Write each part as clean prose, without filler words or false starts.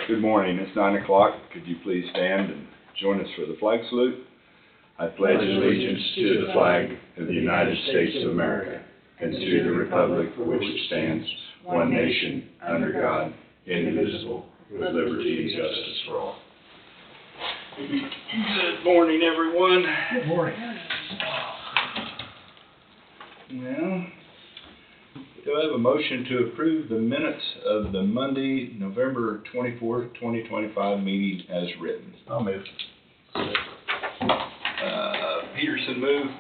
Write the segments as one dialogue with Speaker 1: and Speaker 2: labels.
Speaker 1: Good morning, it's 9 o'clock. Could you please stand and join us for the flag salute? I pledge allegiance to the flag of the United States of America and to the republic for which it stands, one nation, under God, indivisible, with liberty and justice for all. Good morning, everyone.
Speaker 2: Good morning.
Speaker 1: Well, do I have a motion to approve the minutes of the Monday, November 24th, 2025 meeting as written?
Speaker 2: I'll move.
Speaker 1: Peterson moved,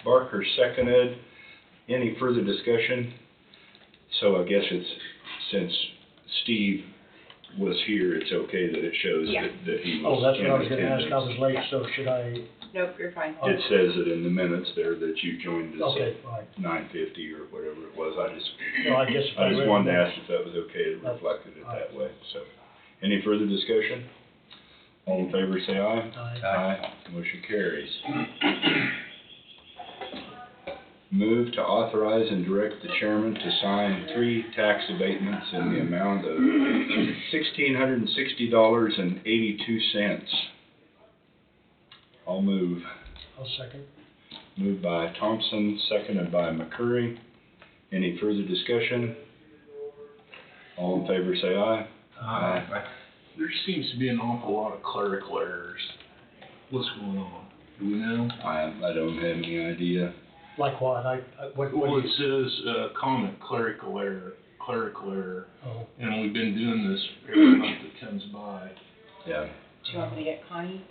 Speaker 1: Barker seconded. Any further discussion? So I guess it's, since Steve was here, it's okay that it shows that he was.
Speaker 2: Oh, that's what I was
Speaker 1: in
Speaker 2: gonna ask, I
Speaker 1: attendance.
Speaker 2: was late, so should I?
Speaker 3: Nope, you're fine.
Speaker 1: It says it in the minutes there that you joined us
Speaker 2: Okay,
Speaker 1: at
Speaker 2: right.
Speaker 1: 9:50 or whatever it was. I just
Speaker 2: read
Speaker 1: wanted to
Speaker 2: it.
Speaker 1: ask if that was okay to reflect it that way, so. Any further discussion? All in favor, say aye.
Speaker 2: Aye.
Speaker 1: Motion carries. Move to authorize and direct the chairman to sign 3 tax abatements in the amount of $1,660.82. I'll move.
Speaker 2: I'll second.
Speaker 1: Moved by Thompson, seconded by McCurry. Any further discussion? All in favor say aye.
Speaker 2: Aye.
Speaker 4: There seems to be an awful lot of clerical errors. What's going on? Do we know?
Speaker 1: I don't have any idea.
Speaker 2: Like what? What
Speaker 4: Well,
Speaker 2: do
Speaker 4: it
Speaker 2: you?
Speaker 4: says, comment, clerical error,
Speaker 2: Oh,
Speaker 4: and we've been doing this every month that comes by.
Speaker 1: Yeah.
Speaker 3: Do you want me to get Connie?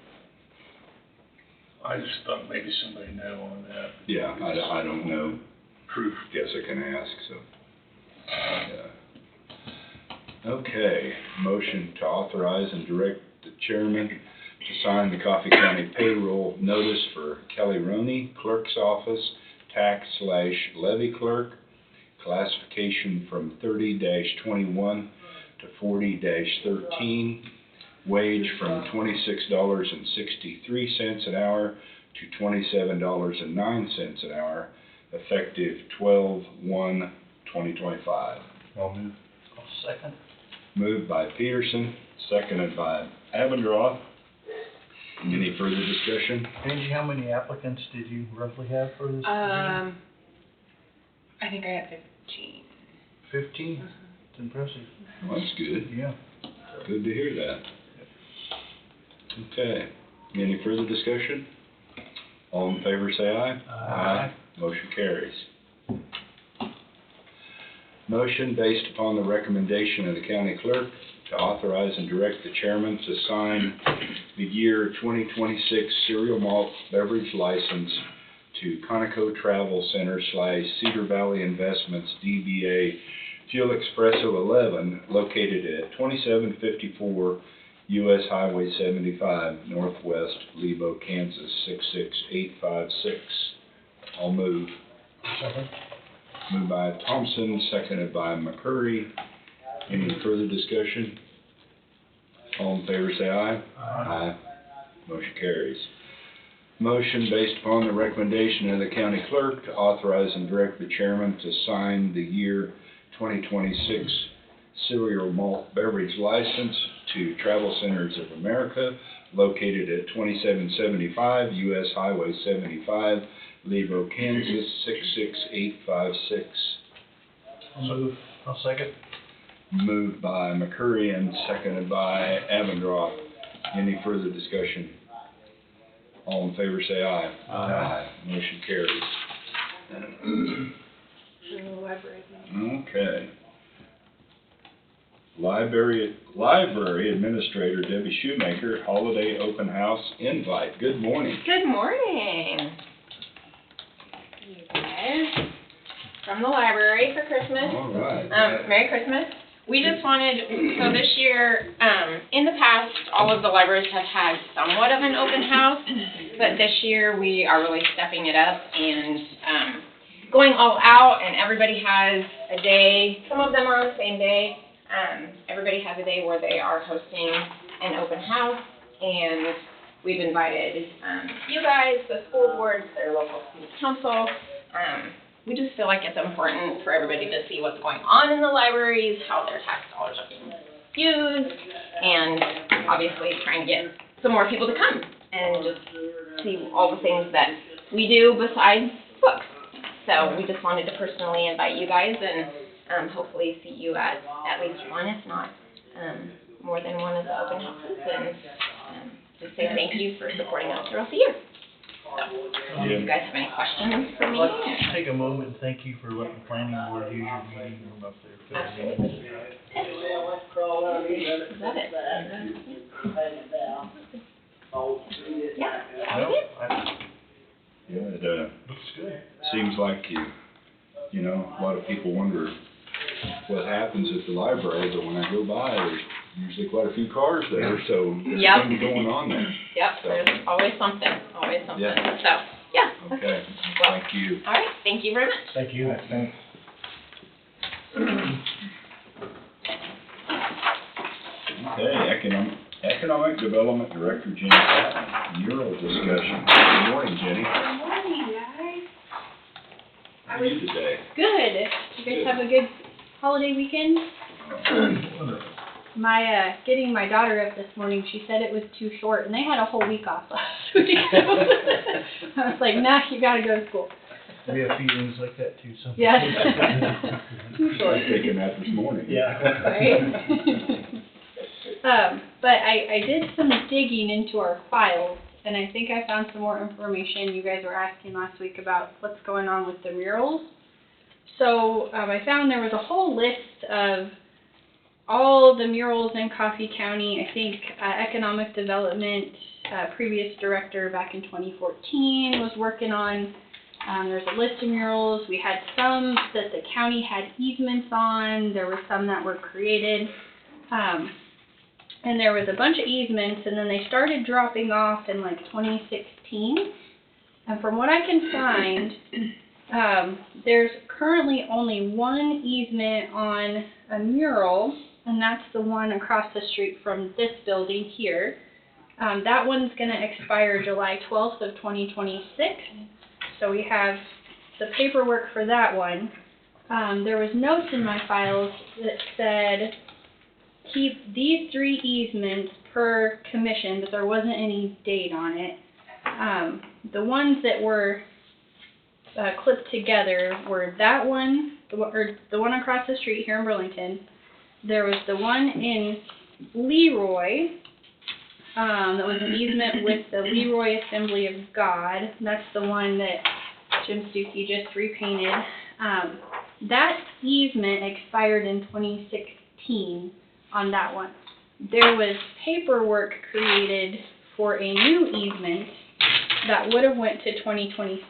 Speaker 4: I just thought maybe somebody know on that.
Speaker 1: Yeah, I don't know.
Speaker 4: Proof.
Speaker 1: Guess I can ask, so. Okay, motion to authorize and direct the chairman to sign the Coffee County payroll notice for Kelly Roney, clerk's office, tax/levy clerk, classification from 30-21 to 40-13, wage from $26.63 an hour to $27.09 an hour, effective 12/1/2025.
Speaker 2: I'll move. I'll second.
Speaker 1: Moved by Peterson, seconded by Abendroth. Any further discussion?
Speaker 2: Angie, how many applicants did you roughly have for this position?
Speaker 3: I think I had 15.
Speaker 2: 15? It's impressive.
Speaker 1: Well, that's good.
Speaker 2: Yeah.
Speaker 1: Good to hear that. Okay. Any further discussion? All in favor say aye.
Speaker 2: Aye.
Speaker 1: Motion carries. Motion based upon the recommendation of the county clerk to authorize and direct the chairman to sign the year 2026 cereal malt beverage license to Conoco Travel Center / Cedar Valley Investments DBA Fuel Expresso 11 located at 2754 US Highway 75 Northwest Lebo, Kansas 66856. I'll move.
Speaker 2: Second.
Speaker 1: Moved by Thompson, seconded by McCurry. Any further discussion? All in favor say aye.
Speaker 2: Aye.
Speaker 1: Motion carries. Motion based upon the recommendation of the county clerk to authorize and direct the chairman to sign the year 2026 cereal malt beverage license to Travel Centers of America located at 2775 US Highway 75, Lebo, Kansas 66856.
Speaker 2: I'll move. I'll second.
Speaker 1: Moved by McCurry and seconded by Abendroth. Any further discussion? All in favor say aye.
Speaker 2: Aye.
Speaker 1: Motion carries. Okay. Library Administrator Debbie Shoemaker, Holiday Open House Invite. Good morning.
Speaker 3: Good morning. You guys, from the library for Christmas.
Speaker 1: All right.
Speaker 3: Merry Christmas. We just wanted, so this year, in the past, all of the libraries have had somewhat of an open house, but this year we are really stepping it up and going all out, and everybody has a day. Some of them are on the same day. Everybody has a day where they are hosting an open house, and we've invited you guys, the school boards, their local city council. We just feel like it's important for everybody to see what's going on in the libraries, how their tax dollars are being feuds, and obviously try and get some more people to come and just see all the things that we do besides books. So we just wanted to personally invite you guys and hopefully see you at least one, if not more than one of the open houses, and just say thank you for supporting us throughout the year. So, if you guys have any questions for me?
Speaker 2: I'd like to take a moment and thank you for letting the planning board use your meeting room up there.
Speaker 3: Absolutely. Is that it? Yeah, that was it.
Speaker 1: Yeah, it,
Speaker 2: Looks good.
Speaker 1: seems like you know, a lot of people wonder what happens at the library, but when I go by, there's usually quite a few cars there, so there's
Speaker 3: Yep.
Speaker 1: something going on there.
Speaker 3: Yep, there's always something, always something.
Speaker 1: Yeah.
Speaker 3: So, yeah.
Speaker 1: Okay,
Speaker 3: Well,
Speaker 1: thank you.
Speaker 3: all right, thank you very much.
Speaker 2: Thank you. Thanks.
Speaker 1: Okay, Economic Development Director Jenny Patton, mural discussion. Good morning, Jenny.
Speaker 5: Good morning, guys.
Speaker 1: How are you today?
Speaker 5: Good. You guys have a good holiday weekend? Getting my daughter up this morning, she said it was too short, and they had a whole week off last week. I was like, nah, you gotta go to school.
Speaker 2: We have feelings like that too, sometimes.
Speaker 5: Yes. Too
Speaker 1: I
Speaker 5: short.
Speaker 1: was thinking that this morning.
Speaker 2: Yeah.
Speaker 5: Right? But I did some digging into our files, and I think I found some more information. You guys were asking last week about what's going on with the murals. So I found there was a whole list of all the murals in Coffee County. I think Economic Development, previous director back in 2014 was working on. There's a list of murals. We had some that the county had easements on. There were some that were created. And there was a bunch of easements, and then they started dropping off in like 2016. And from what I can find, there's currently only one easement on a mural, and that's the one across the street from this building here. That one's going to expire July 12th of 2026. So we have the paperwork for that one. There was notes in my files that said keep these 3 easements per commission, but there wasn't any date on it. The ones that were clipped together were that one, the one across the street here in Burlington. There was the one in Leroy, that was an easement with the Leroy Assembly of God. That's the one that Jim Stuckey just repainted. That easement expired in 2016 on that one. There was paperwork created for a new easement that would have went to 2026,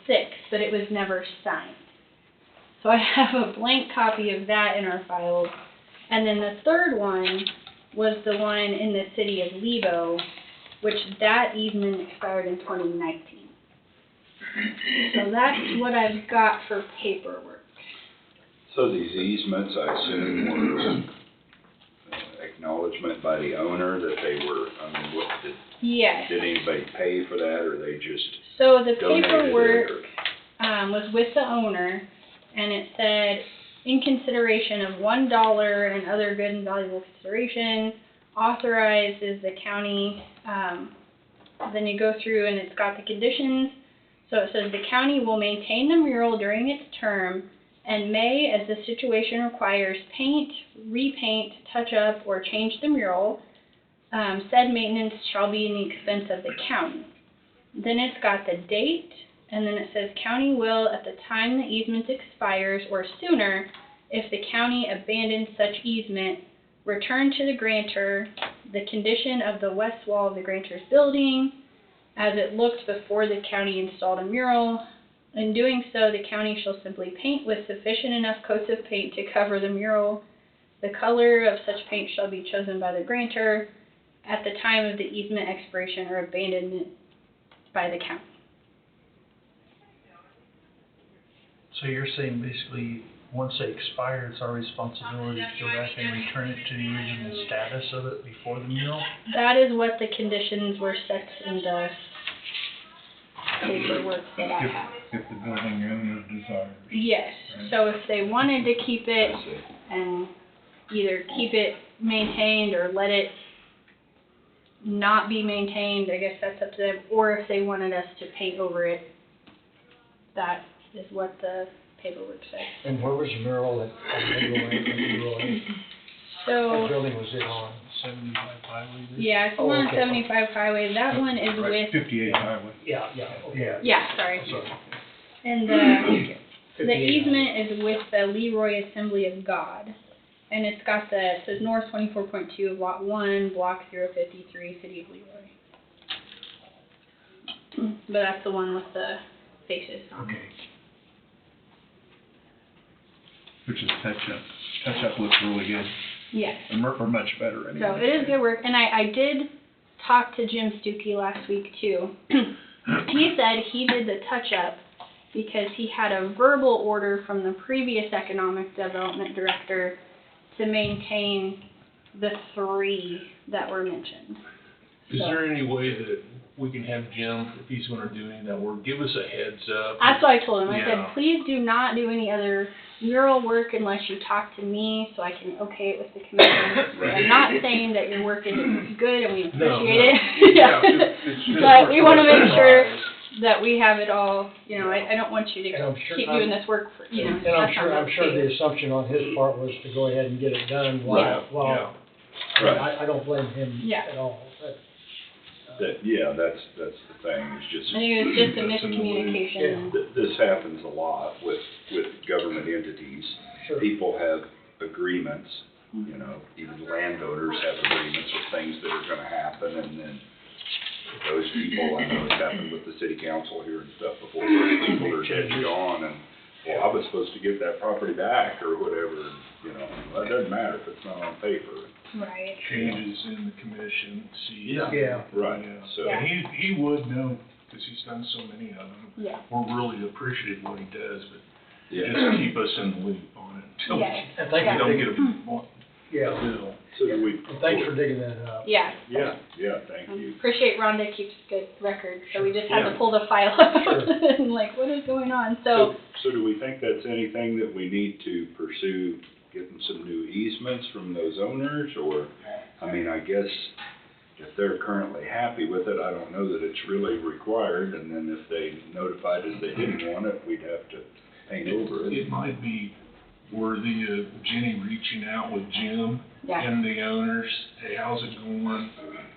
Speaker 5: but it was never signed. So I have a blank copy of that in our files. And then the third one was the one in the city of Lebo, which that easement expired in 2019. So that's what I've got for paperwork.
Speaker 1: So these easements, I assume, were acknowledgement by the owner that they were, I mean,
Speaker 5: Yes.
Speaker 1: did anybody pay for that, or they just
Speaker 5: So the
Speaker 1: donated
Speaker 5: paperwork
Speaker 1: it?
Speaker 5: was with the owner, and it said, in consideration of $1 and other good and valuable consideration, authorizes the county, then you go through and it's got the conditions. So it says the county will maintain the mural during its term and may, as the situation requires, paint, repaint, touch up, or change the mural. Said maintenance shall be in the expense of the county. Then it's got the date, and then it says county will, at the time the easement expires or sooner, if the county abandons such easement, return to the grantor the condition of the west wall of the grantor's building as it looked before the county installed a mural. In doing so, the county shall simply paint with sufficient enough coats of paint to cover the mural. The color of such paint shall be chosen by the grantor at the time of the easement expiration or abandonment by the county.
Speaker 2: So you're saying basically, once they expire, it's our responsibility to go back and return it to the original status of it before the mural?
Speaker 5: That is what the conditions were set in the paperwork that I have.
Speaker 6: If the building owner desires.
Speaker 5: Yes, so if they wanted to keep it
Speaker 1: I see.
Speaker 5: and either keep it maintained or let it not be maintained, I guess that's up to them, or if they wanted us to paint over it. That is what the paperwork said.
Speaker 6: And where was the mural that, What
Speaker 5: So,
Speaker 6: building was it on?
Speaker 2: 75 highway.
Speaker 5: yeah, it's the
Speaker 6: Oh,
Speaker 5: one on
Speaker 6: okay.
Speaker 5: 75 highway, that one is with,
Speaker 2: 58 highway.
Speaker 6: Yeah, okay.
Speaker 5: yeah, sorry.
Speaker 2: Sorry.
Speaker 5: And the
Speaker 6: 58.
Speaker 5: easement is with the Leroy Assembly of God. And it's got it says North 24.2 of Lot 1, Block 053, City of Leroy. But that's the one with the faces on it.
Speaker 2: Okay. Which is touch-up looks really good,
Speaker 5: Yes.
Speaker 2: or much better anyway.
Speaker 5: So it is good work, and I did talk to Jim Stuckey last week too. He said he did the touch-up because he had a verbal order from the previous economic development director to maintain the 3 that were mentioned.
Speaker 4: Is
Speaker 5: So-
Speaker 4: there any way that we can have Jim, if he's gonna do any of that work, give us a heads up?
Speaker 5: That's what I told him. I
Speaker 4: Yeah.
Speaker 5: said, please do not do any other mural work unless you talk to me so I can okay it with the commission. I'm not saying that your work isn't good and we appreciate it.
Speaker 4: Yeah,
Speaker 5: But we want to make sure that we have it all, you know, I don't want you
Speaker 6: And
Speaker 5: to
Speaker 6: I'm sure-
Speaker 5: keep doing this work for, you know,
Speaker 6: And I'm
Speaker 5: that's not
Speaker 6: sure
Speaker 5: okay.
Speaker 6: the assumption on his part was to go ahead and get it done while,
Speaker 1: Right.
Speaker 6: I don't blame him
Speaker 5: Yeah.
Speaker 6: at all. But,
Speaker 1: That's the thing, it's just,
Speaker 5: I think it was just a
Speaker 4: That's in the way.
Speaker 5: miscommunication.
Speaker 1: this happens a lot with government entities.
Speaker 6: Sure.
Speaker 1: People have agreements, you know, even landowners have agreements with things that are gonna happen, and then those people, I know it's happened with the city council here and stuff before, those people are dead and gone, and, well, I was supposed to get that property back, or whatever, you know, well, it doesn't matter if it's not on paper.
Speaker 5: Right.
Speaker 4: Changes in the commission, see.
Speaker 6: Yeah.
Speaker 1: Right,
Speaker 4: Yeah.
Speaker 1: so,
Speaker 5: Yeah.
Speaker 4: And he would know, because he's done so many of them.
Speaker 5: Yeah.
Speaker 4: We're really appreciative of what he does, but
Speaker 1: yeah.
Speaker 4: just keep us in the loop on it until
Speaker 5: Yes.
Speaker 6: And
Speaker 4: we
Speaker 6: thank you,
Speaker 4: don't
Speaker 6: for
Speaker 4: get a
Speaker 6: digging- yeah,
Speaker 4: bill.
Speaker 1: So do we?
Speaker 6: and thanks for digging that up.
Speaker 5: Yeah.
Speaker 1: Yeah, thank you.
Speaker 5: Appreciate Rhonda keeps good records, so we just had to
Speaker 1: Yeah.
Speaker 5: pull the file out
Speaker 6: Sure.
Speaker 5: and like, what is going on? So,
Speaker 1: So do we think that's anything that we need to pursue, getting some new easements from those owners, or, I mean, I guess if they're currently happy with it, I don't know that it's really required, and then if they notified us they didn't want it, we'd have to paint over it.
Speaker 4: It might be worthy of Jenny reaching out with Jim
Speaker 5: yeah.
Speaker 4: and the owners, hey, how's it going?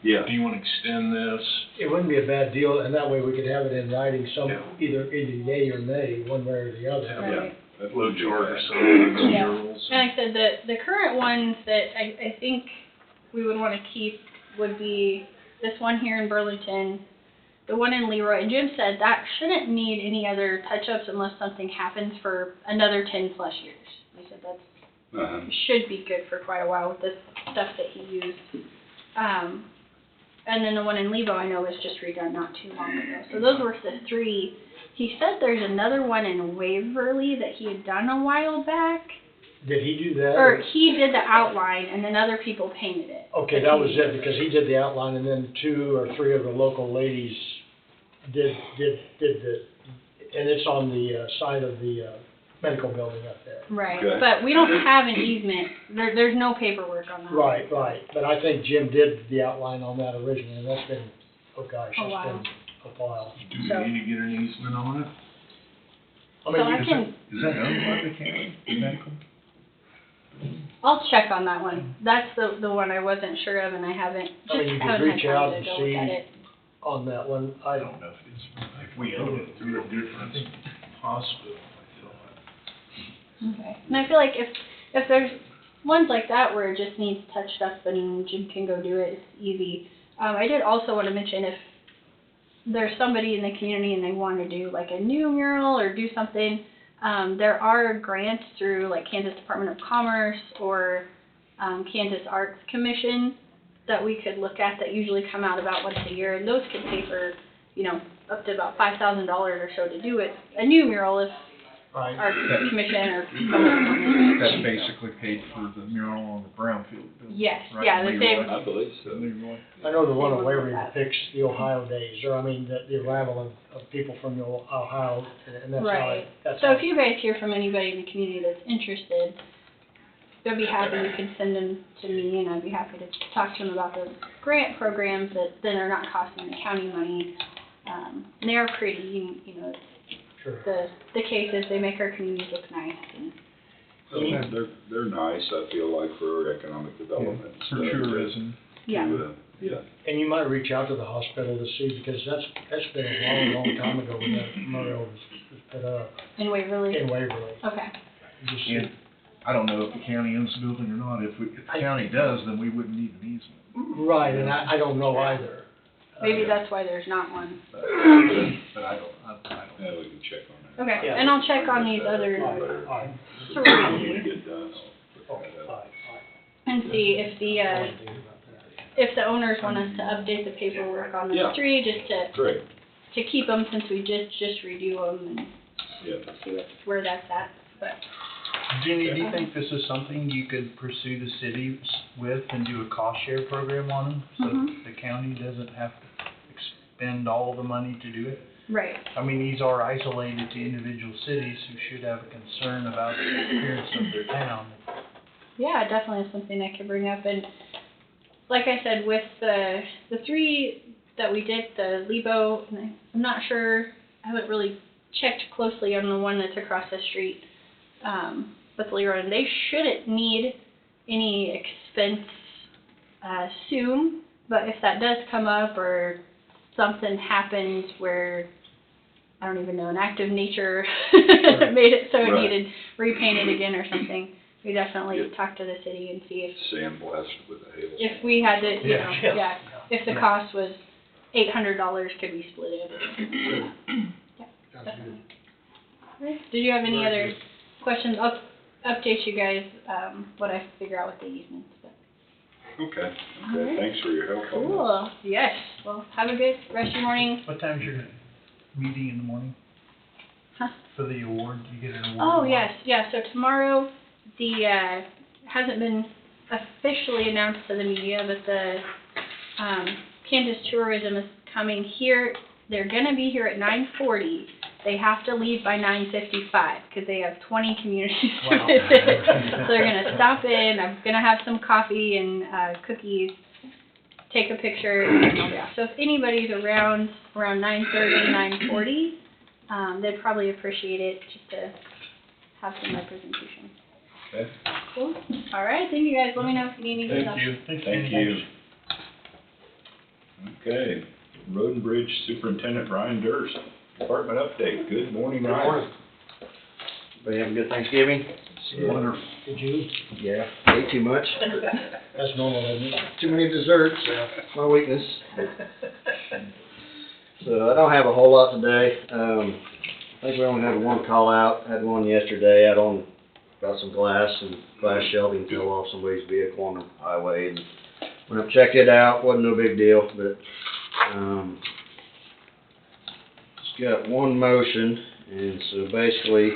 Speaker 1: Yeah,
Speaker 4: Do you want to extend this?
Speaker 6: It wouldn't be a bad deal, and that way we could have it in writing,
Speaker 4: Yeah.
Speaker 6: either yay or nay, one way or the other.
Speaker 4: Yeah.
Speaker 5: Right.
Speaker 1: that
Speaker 4: Low
Speaker 1: would be
Speaker 4: charter
Speaker 1: bad.
Speaker 4: signs,
Speaker 5: Yeah.
Speaker 4: murals.
Speaker 5: And like I said, the current ones that I think we would want to keep would be this one here in Burlington, the one in Leroy. And Jim said that shouldn't need any other touch-ups unless something happens for another 10 plus years. He said that's
Speaker 1: Uh-huh.
Speaker 5: should be good for quite a while with this stuff that he used. And then the one in Levo I know was just redone not too long ago. So those were the 3. He said there's another one in Waverly that he had done a while back.
Speaker 6: Did he do that?
Speaker 5: Or he did the outline and then other people painted it.
Speaker 6: Okay, that was it, because he did the outline, and then 2 or 3 of the local ladies did the, and it's on the side of the medical building up there.
Speaker 5: Right,
Speaker 1: Okay.
Speaker 5: but we don't have an easement. There's no paperwork on that.
Speaker 6: Right, but I think Jim did the outline on that originally, and that's been, oh gosh,
Speaker 5: A
Speaker 6: that's
Speaker 5: while.
Speaker 6: been a while.
Speaker 4: Do we
Speaker 5: So-
Speaker 4: need to get an easement on it?
Speaker 6: I
Speaker 5: So
Speaker 6: mean,
Speaker 5: I
Speaker 6: you-
Speaker 5: can,
Speaker 2: Is that owned by the county, medical?
Speaker 5: I'll check on that one. That's the one I wasn't sure of and I haven't,
Speaker 6: I mean, you
Speaker 5: just
Speaker 6: could
Speaker 5: haven't had
Speaker 6: reach out
Speaker 5: time
Speaker 6: and
Speaker 5: to go look at
Speaker 6: see.
Speaker 5: it.
Speaker 6: on that one, I don't,
Speaker 2: don't know if it's.
Speaker 4: If we own it through a different hospital, I thought.
Speaker 5: Okay. And I feel like if there's ones like that where it just needs touched up and Jim can go do it, it's easy. I did also want to mention if there's somebody in the community and they want to do like a new mural or do something, there are grants through like Kansas Department of Commerce or Kansas Arts Commission that we could look at that usually come out about once a year, and those could pay for, you know, up to about $5,000 or so to do it. A new mural if
Speaker 6: right.
Speaker 5: our commission or someone.
Speaker 2: That basically paid for the mural on the Brownfield building.
Speaker 5: Yes,
Speaker 2: right,
Speaker 5: yeah, the
Speaker 2: Leroy?
Speaker 5: same.
Speaker 1: I believe so.
Speaker 2: Leroy.
Speaker 6: I know the one
Speaker 5: They
Speaker 6: in
Speaker 5: look at
Speaker 6: Waverly
Speaker 5: that.
Speaker 6: depicts the Ohio days, or I mean, the arrival of people from Ohio, and that's how
Speaker 5: Right.
Speaker 6: it, that's
Speaker 5: So
Speaker 6: how
Speaker 5: if you guys hear from anybody in the community that's interested, they'll be happy, you can send them to me, and I'd be happy to talk to them about the grant programs that then are not costing the county money. And they are pretty, you know,
Speaker 6: Sure.
Speaker 5: the cases, they make our communities look nice, and
Speaker 1: They're nice, I feel like, for our economic development.
Speaker 4: For tourism.
Speaker 5: yeah.
Speaker 1: Yeah.
Speaker 6: And you might reach out to the hospital to see, because that's been a long time ago when that memorial was put up
Speaker 5: In Waverly?
Speaker 6: in Waverly.
Speaker 5: Okay.
Speaker 6: You just-
Speaker 4: And I don't know if the county owns the building or not. If the county does, then we wouldn't need an easement.
Speaker 6: Right, and I don't know either.
Speaker 5: Maybe that's why there's not one.
Speaker 4: But I don't.
Speaker 1: Yeah, we can check on that.
Speaker 5: Okay,
Speaker 6: Yeah.
Speaker 5: and I'll check on these other
Speaker 6: All right.
Speaker 1: When you get done, I'll
Speaker 6: All
Speaker 1: put that
Speaker 6: right.
Speaker 1: up.
Speaker 5: and see if the owners want us to update the paperwork on the
Speaker 1: Yeah.
Speaker 5: three, just
Speaker 1: Great,
Speaker 5: to keep them since we just redo them and
Speaker 1: yeah.
Speaker 5: see where that's at, but.
Speaker 2: Jenny, do you think this is something you could pursue the city with and do a cost share program on them? So
Speaker 5: Mhm.
Speaker 2: the county doesn't have to expend all the money to do it?
Speaker 5: Right.
Speaker 2: I mean, these are isolated to individual cities who should have a concern about the appearance of their town.
Speaker 5: Yeah, definitely something I could bring up, and like I said, with the three that we did, the Lebo, and I'm not sure, I haven't really checked closely on the one that's across the street, with Leroy, and they shouldn't need any expense, soon, but if that does come up, or something happens where, I don't even know, an act of nature made it so it
Speaker 1: Right.
Speaker 5: needed repainted again or something, we definitely
Speaker 1: Yeah.
Speaker 5: talk to the city and see
Speaker 1: Sandblasted with a hail.
Speaker 5: if we had to, you
Speaker 2: Yeah.
Speaker 5: know, yeah, if the cost was $800, could we split it? Yeah, definitely. Alright. Did you have any other questions? I'll update you guys, what I figure out with the easements, but.
Speaker 1: Okay,
Speaker 5: Alright.
Speaker 1: okay, thanks for your help on that.
Speaker 5: Cool, yes, well, have a good rest of your morning.
Speaker 2: What time's your meeting in the morning?
Speaker 5: Huh?
Speaker 2: For the award, you get an award?
Speaker 5: Oh,
Speaker 2: tomorrow?
Speaker 5: yes, yeah, so tomorrow, hasn't been officially announced to the media, but the, Kansas Tourism is coming here. They're gonna be here at 9:40. They have to leave by 9:55, because they have 20 communities to
Speaker 2: Wow.
Speaker 5: visit. So they're gonna stop in, I'm gonna have some coffee and, cookies, take a picture, and I'll be off. So if anybody's around 9:30, 9:40, they'd probably appreciate it, just to have some representation.
Speaker 1: Okay,
Speaker 5: Cool. All right, thank you guys. Let me know if you need anything else.
Speaker 2: Thank
Speaker 1: thank you. Okay, Road and Bridge Superintendent Ryan Durst, Department update. Good morning, Ryan.
Speaker 7: Everybody have a good Thanksgiving?
Speaker 4: Wonderful.
Speaker 6: Did you?
Speaker 7: Yeah. Ate too much.
Speaker 6: That's normal, isn't it?
Speaker 7: Too many desserts, my weakness. So I don't have a whole lot today. I think we only had one call out, had one yesterday out on, got some glass and glass shelving fell off somebody's vehicle on the highway. And went up, checked it out, wasn't no big deal, but, just got one motion, and so basically,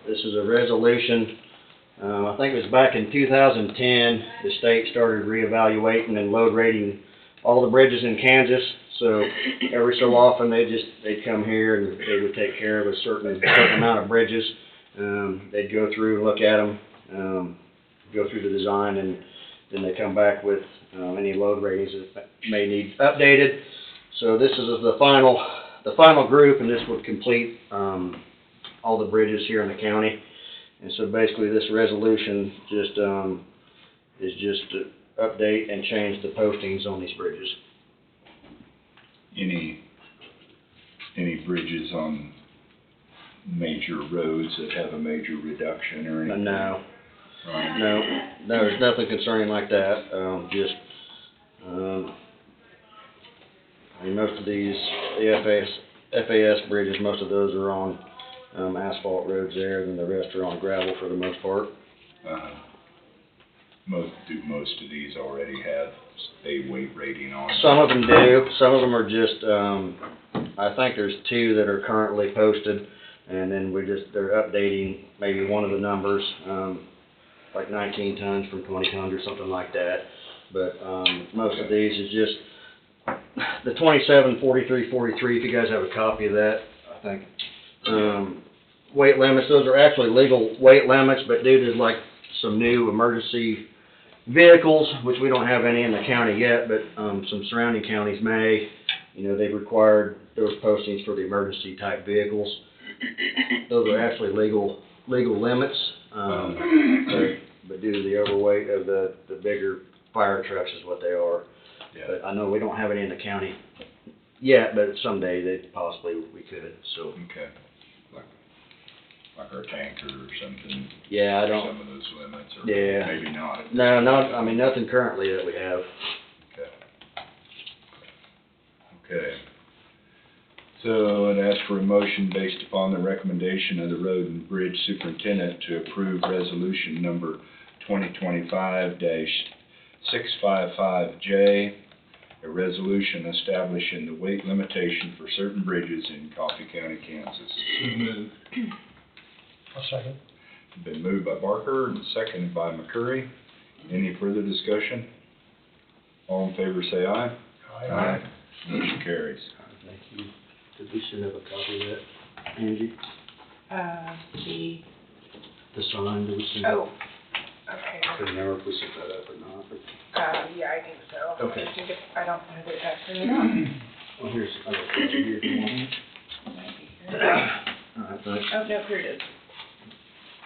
Speaker 7: this is a resolution. I think it was back in 2010, the state started reevaluating and load rating all the bridges in Kansas. So every so often they'd come here and they would take care of a certain amount of bridges. They'd go through and look at them, go through the design, and then they come back with any load ratings that may need updated. So this is the final group, and this would complete all the bridges here in the county. And so basically this resolution just is just to update and change the postings on these bridges.
Speaker 1: Any bridges on major roads that have a major reduction or anything?
Speaker 7: No,
Speaker 1: Right.
Speaker 7: no, there's nothing concerning like that. I mean, most of these, the FAS bridges, most of those are on asphalt roads there, and the rest are on gravel for the most part.
Speaker 1: Most of these already have a weight rating on them?
Speaker 7: Some of them do. Some of them are just, I think there's 2 that are currently posted, and then they're updating maybe one of the numbers, like 19 tons from 20 tons or something like that. But most of these is just the 27, 43, 43, if you guys have a copy of that, I think. weight limits, those are actually legal weight limits, but due to like some new emergency vehicles, which we don't have any in the county yet, but, some surrounding counties may, you know, they've required those postings for the emergency type vehicles. Those are actually legal limits, but due to the overweight of the bigger fire trucks is what they are.
Speaker 1: Yeah.
Speaker 7: But I know we don't have any in the county yet, but someday we could, so.
Speaker 1: Okay. Like our tanker or something.
Speaker 7: Yeah, I don't,
Speaker 1: Some of those limits, or
Speaker 7: Yeah.
Speaker 1: maybe not.
Speaker 7: no, nothing currently that we have.
Speaker 1: Okay. Okay. So I'd ask for a motion based upon the recommendation of the road and bridge superintendent to approve resolution number 2025-655J, a resolution establishing the weight limitation for certain bridges in Coffee County, Kansas.
Speaker 4: So moved.
Speaker 6: I'll second.
Speaker 1: Been moved by Barker and seconded by McCurry. Any further discussion? All in favor say aye. Motion carries.
Speaker 7: Thank you. Did we send up a copy of that, Angie? The sign, did we send?
Speaker 8: Oh, okay.
Speaker 7: I couldn't remember if we set that up or not, but,
Speaker 8: Yeah, I think so.
Speaker 7: Okay.
Speaker 8: I don't know that that's in it.
Speaker 7: well, here's, I got a copy here if you want it.
Speaker 8: Might be here.
Speaker 7: All right, thanks.
Speaker 8: Oh, no, here it is.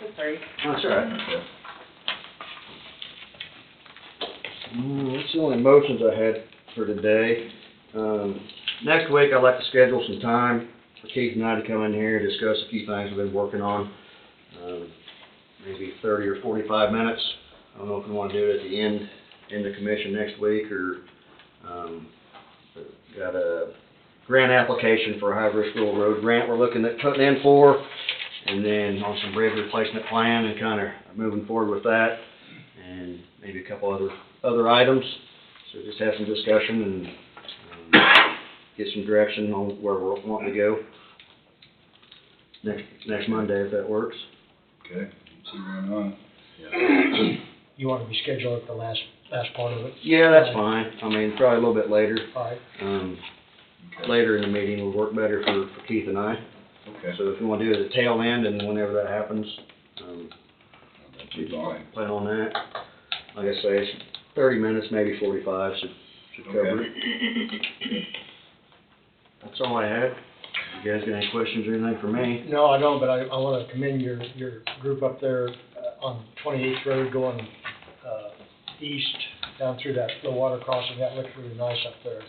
Speaker 8: So sorry.
Speaker 7: That's all right. That's the only motions I had for today. Next week, I'd like to schedule some time for Keith and I to come in here and discuss a few things we've been working on. Maybe 30 or 45 minutes. I don't know if we want to do it at the end, in the commission next week, or, got a grant application for a high-risk rural road grant we're looking at putting in for, and then on some bridge replacement plan and kind of moving forward with that, and maybe a couple other items. So just have some discussion and, get some direction on where we're wanting to go next Monday, if that works.
Speaker 1: Okay, see what's going on.
Speaker 6: You want to be scheduled at the last part of it?
Speaker 7: Yeah, that's fine. I mean, probably a little bit later.
Speaker 6: All right.
Speaker 1: Okay.
Speaker 7: Later in the meeting will work better for Keith and I.
Speaker 1: Okay.
Speaker 7: So if you want to do it at the tail end and whenever that happens,
Speaker 1: That'd be fine.
Speaker 7: plan on that. Like I say, it's 30 minutes, maybe 45, should cover it. That's all I had. You guys got any questions or anything for me?
Speaker 6: No, I don't, but I want to commend your group up there on 28th Road going east down through that little water crossing. That looks really nice up there.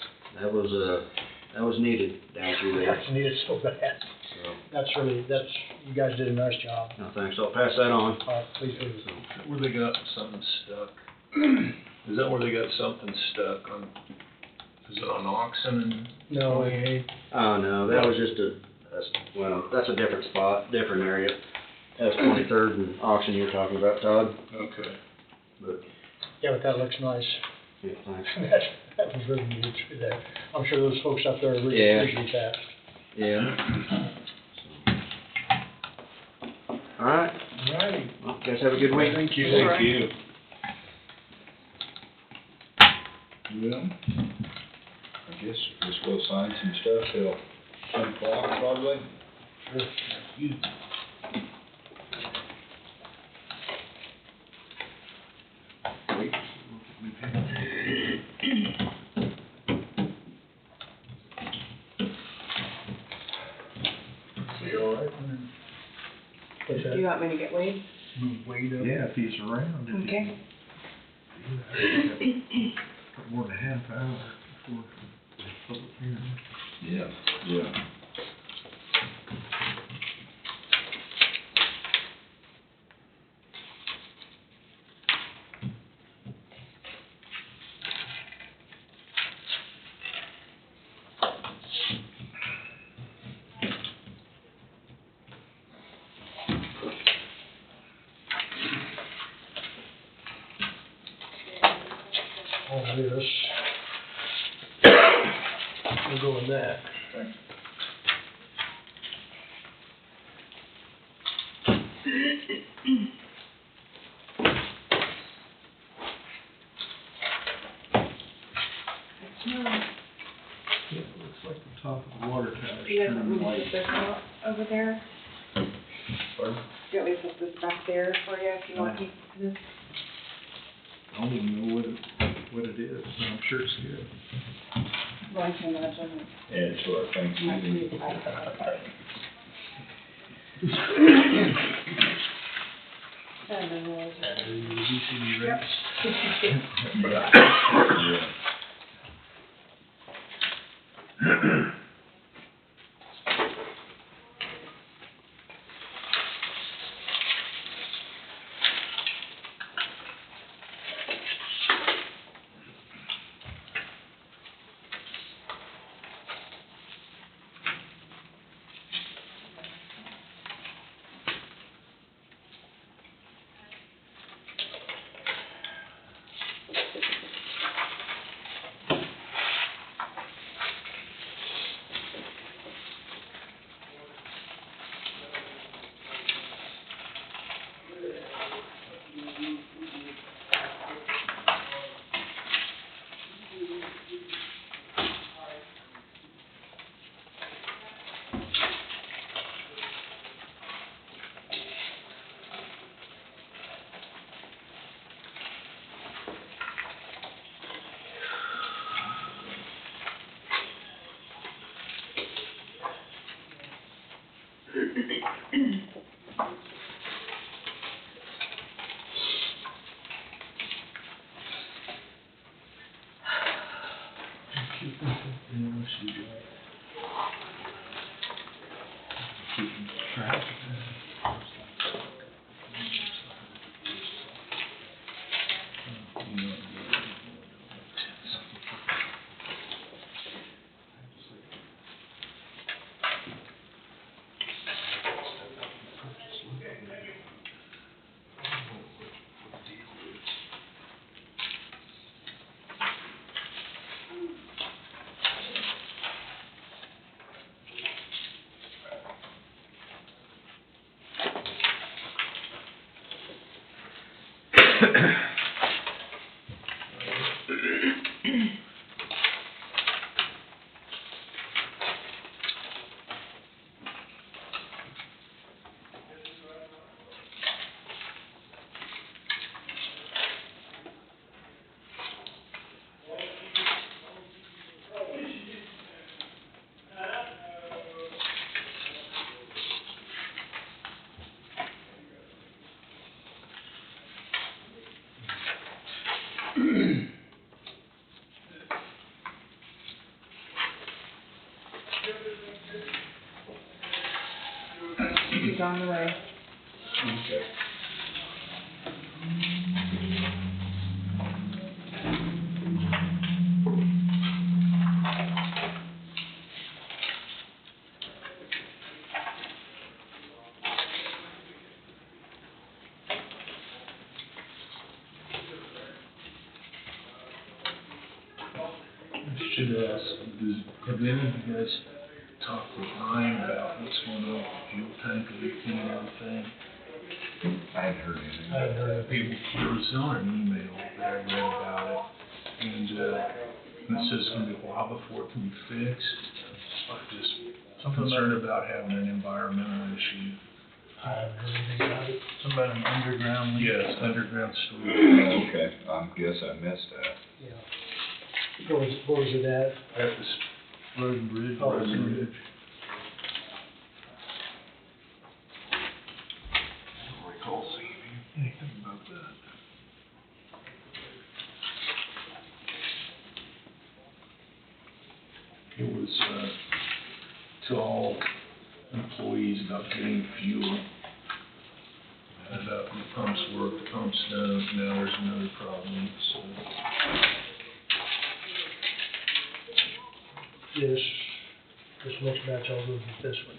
Speaker 7: That was needed down through there.
Speaker 6: That's needed so bad.
Speaker 7: So,
Speaker 6: You guys did a nice job.
Speaker 7: no thanks. I'll pass that on.
Speaker 6: All right, please do.
Speaker 4: Where they got something stuck? Is that where they got something stuck on, is it on Oxen?
Speaker 6: No,
Speaker 7: Oh, no, that was just that's a different spot, different area. That's 23rd and Auction you're talking about, Todd.
Speaker 4: Okay.
Speaker 7: But,
Speaker 6: yeah, but that looks nice.
Speaker 7: yeah, thanks.
Speaker 6: That was really neat through there. I'm sure those folks up there really
Speaker 7: Yeah.
Speaker 6: appreciate that.
Speaker 7: Yeah. All right.
Speaker 6: All righty.
Speaker 7: Well, guys have a good week.
Speaker 4: Thank you.
Speaker 1: Thank you. Well, I guess we'll sign some stuff till 10 o'clock probably.
Speaker 4: You all right?
Speaker 6: What's
Speaker 8: Do
Speaker 6: that?
Speaker 8: you want me to get Wade?
Speaker 4: Move Wade up.
Speaker 9: Yeah, if he's around. If
Speaker 8: Okay.
Speaker 9: More than a half hour before the public hearing.
Speaker 1: Yeah, yeah.
Speaker 6: All this. We'll go with that.
Speaker 9: Yeah, it looks like the top of the water tower's
Speaker 8: Do you guys want me
Speaker 9: turning
Speaker 8: to
Speaker 9: white.
Speaker 8: put this out over there?
Speaker 1: Pardon?
Speaker 8: Do you want me to put this back there for you if you want me to?
Speaker 9: I don't even know what it is, but I'm sure it's good.
Speaker 8: Well, I can imagine.
Speaker 1: Add to our Thanksgiving.
Speaker 8: And then we'll just.
Speaker 2: UCD rates.
Speaker 1: Yeah.
Speaker 9: Keeping track.
Speaker 8: He's on the way.
Speaker 1: Okay.
Speaker 4: I should ask, have any of you guys talked with Ryan about what's going on with the fuel tank leaking and everything?
Speaker 1: I hadn't heard anything.
Speaker 6: I hadn't heard of
Speaker 4: People, there was on an email that I read about it, and it says it's gonna be a while before it can be fixed. I'm just concerned about having an environmental issue.
Speaker 6: I haven't heard anything about it.
Speaker 2: Something about an underground leak.
Speaker 4: Yes, underground storage.
Speaker 1: Oh, okay, I guess I missed that.
Speaker 6: Yeah. Where was it at?
Speaker 4: At this
Speaker 2: Road and bridge.
Speaker 6: Oh,
Speaker 4: road and bridge. I don't recall seeing anything about that. It was, to all employees about getting fuel. About the pumps work, the pumps don't, now there's another problem, so.
Speaker 6: This next batch I'll go with this one.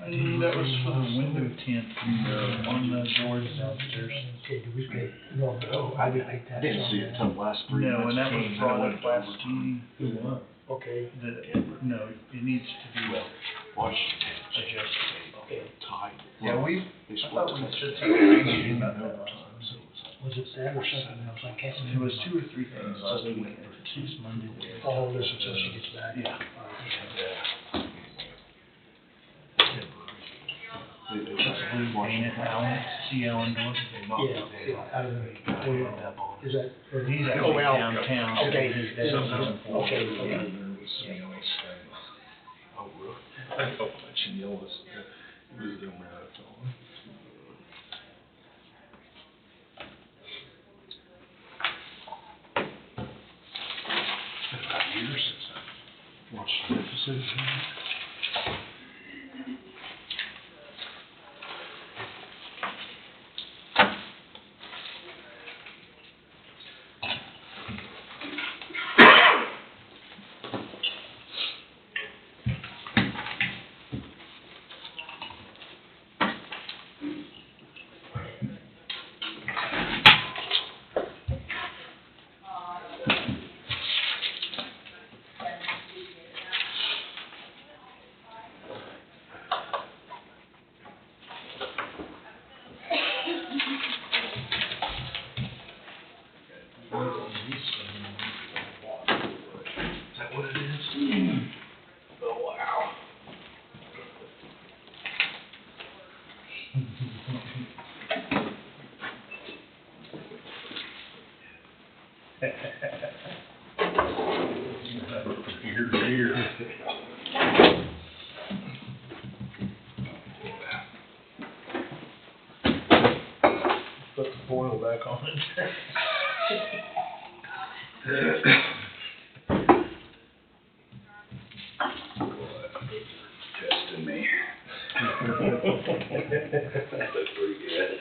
Speaker 2: That was for the window tint on the doors downstairs.
Speaker 6: Okay, do we pay, no, I
Speaker 9: Didn't see it till the last 3
Speaker 2: No,
Speaker 9: months.
Speaker 2: and that was
Speaker 9: came,
Speaker 2: brought
Speaker 9: then
Speaker 2: up
Speaker 9: it went
Speaker 2: last
Speaker 9: over to-
Speaker 2: meeting,
Speaker 6: Okay,
Speaker 2: that, no, it needs to be
Speaker 9: Washington,
Speaker 2: adjusted.
Speaker 6: okay.
Speaker 9: tied.
Speaker 2: Yeah,
Speaker 9: They
Speaker 2: I
Speaker 9: split
Speaker 2: thought
Speaker 9: the
Speaker 2: we
Speaker 9: next
Speaker 2: said
Speaker 9: day.
Speaker 2: something about that last time.
Speaker 9: So it was like-
Speaker 6: Was it that or something else? I can't
Speaker 2: It
Speaker 6: remember.
Speaker 2: was 2 or 3 things last week. It's Monday.
Speaker 6: I'll hold this until she gets back.
Speaker 2: Yeah.
Speaker 9: They
Speaker 2: Blue
Speaker 9: tried to
Speaker 2: painted
Speaker 9: Washington.
Speaker 2: Allen, C. Allen door.
Speaker 6: Yeah, out of the, is that?
Speaker 2: He's
Speaker 6: Oh,
Speaker 2: actually
Speaker 6: well,
Speaker 2: downtown.
Speaker 6: okay,
Speaker 2: His dad's on the board.
Speaker 6: okay,
Speaker 2: Yeah.
Speaker 6: okay.
Speaker 9: Oh, really? I don't mention yellow. It was their marathon. It's been about years since I watched an episode. Is that what it is? Oh, wow.
Speaker 2: Ear to ear. Put the foil back on it.
Speaker 1: Testing me. That's pretty good.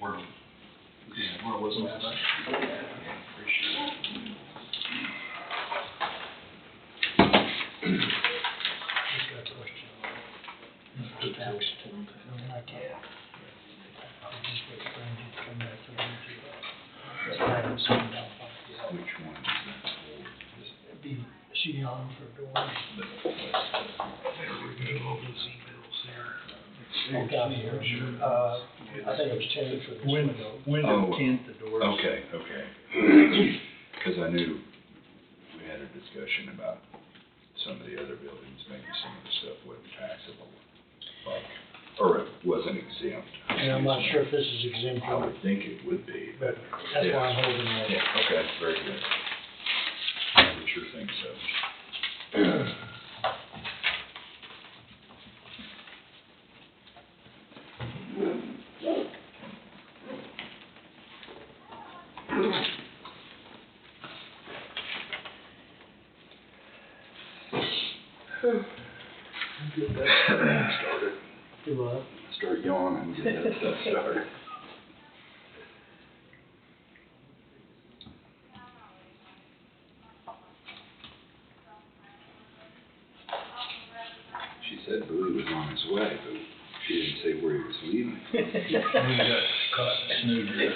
Speaker 1: Where, yeah, where was it last night? Yeah, appreciate it.
Speaker 6: Just got a question.
Speaker 9: Good
Speaker 6: Tax.
Speaker 9: deal.
Speaker 6: I can't. I'll just wait for him to come back to me. I haven't seen that one.
Speaker 1: Which one is that for?
Speaker 6: It'd be CD on for doors.
Speaker 9: All those emails there.
Speaker 6: Oh, God, here. I think it was 10 for this window.
Speaker 2: Window
Speaker 1: Oh.
Speaker 2: tint, the doors.
Speaker 1: Okay, okay. Cause I knew we had a discussion about some of the other buildings, maybe some of the stuff wasn't taxable, like, or it wasn't exempt.
Speaker 6: And I'm not sure if this is exempt,
Speaker 1: I would think it would be,
Speaker 6: but that's why I'm holding it.
Speaker 1: yeah, okay, very good. I would sure think so. Get that stuff started.
Speaker 6: Do what?
Speaker 1: Start yawning, get that stuff started. She said Billy was on his way, but she didn't say where he was leaving.
Speaker 4: We got caught in a snoozer.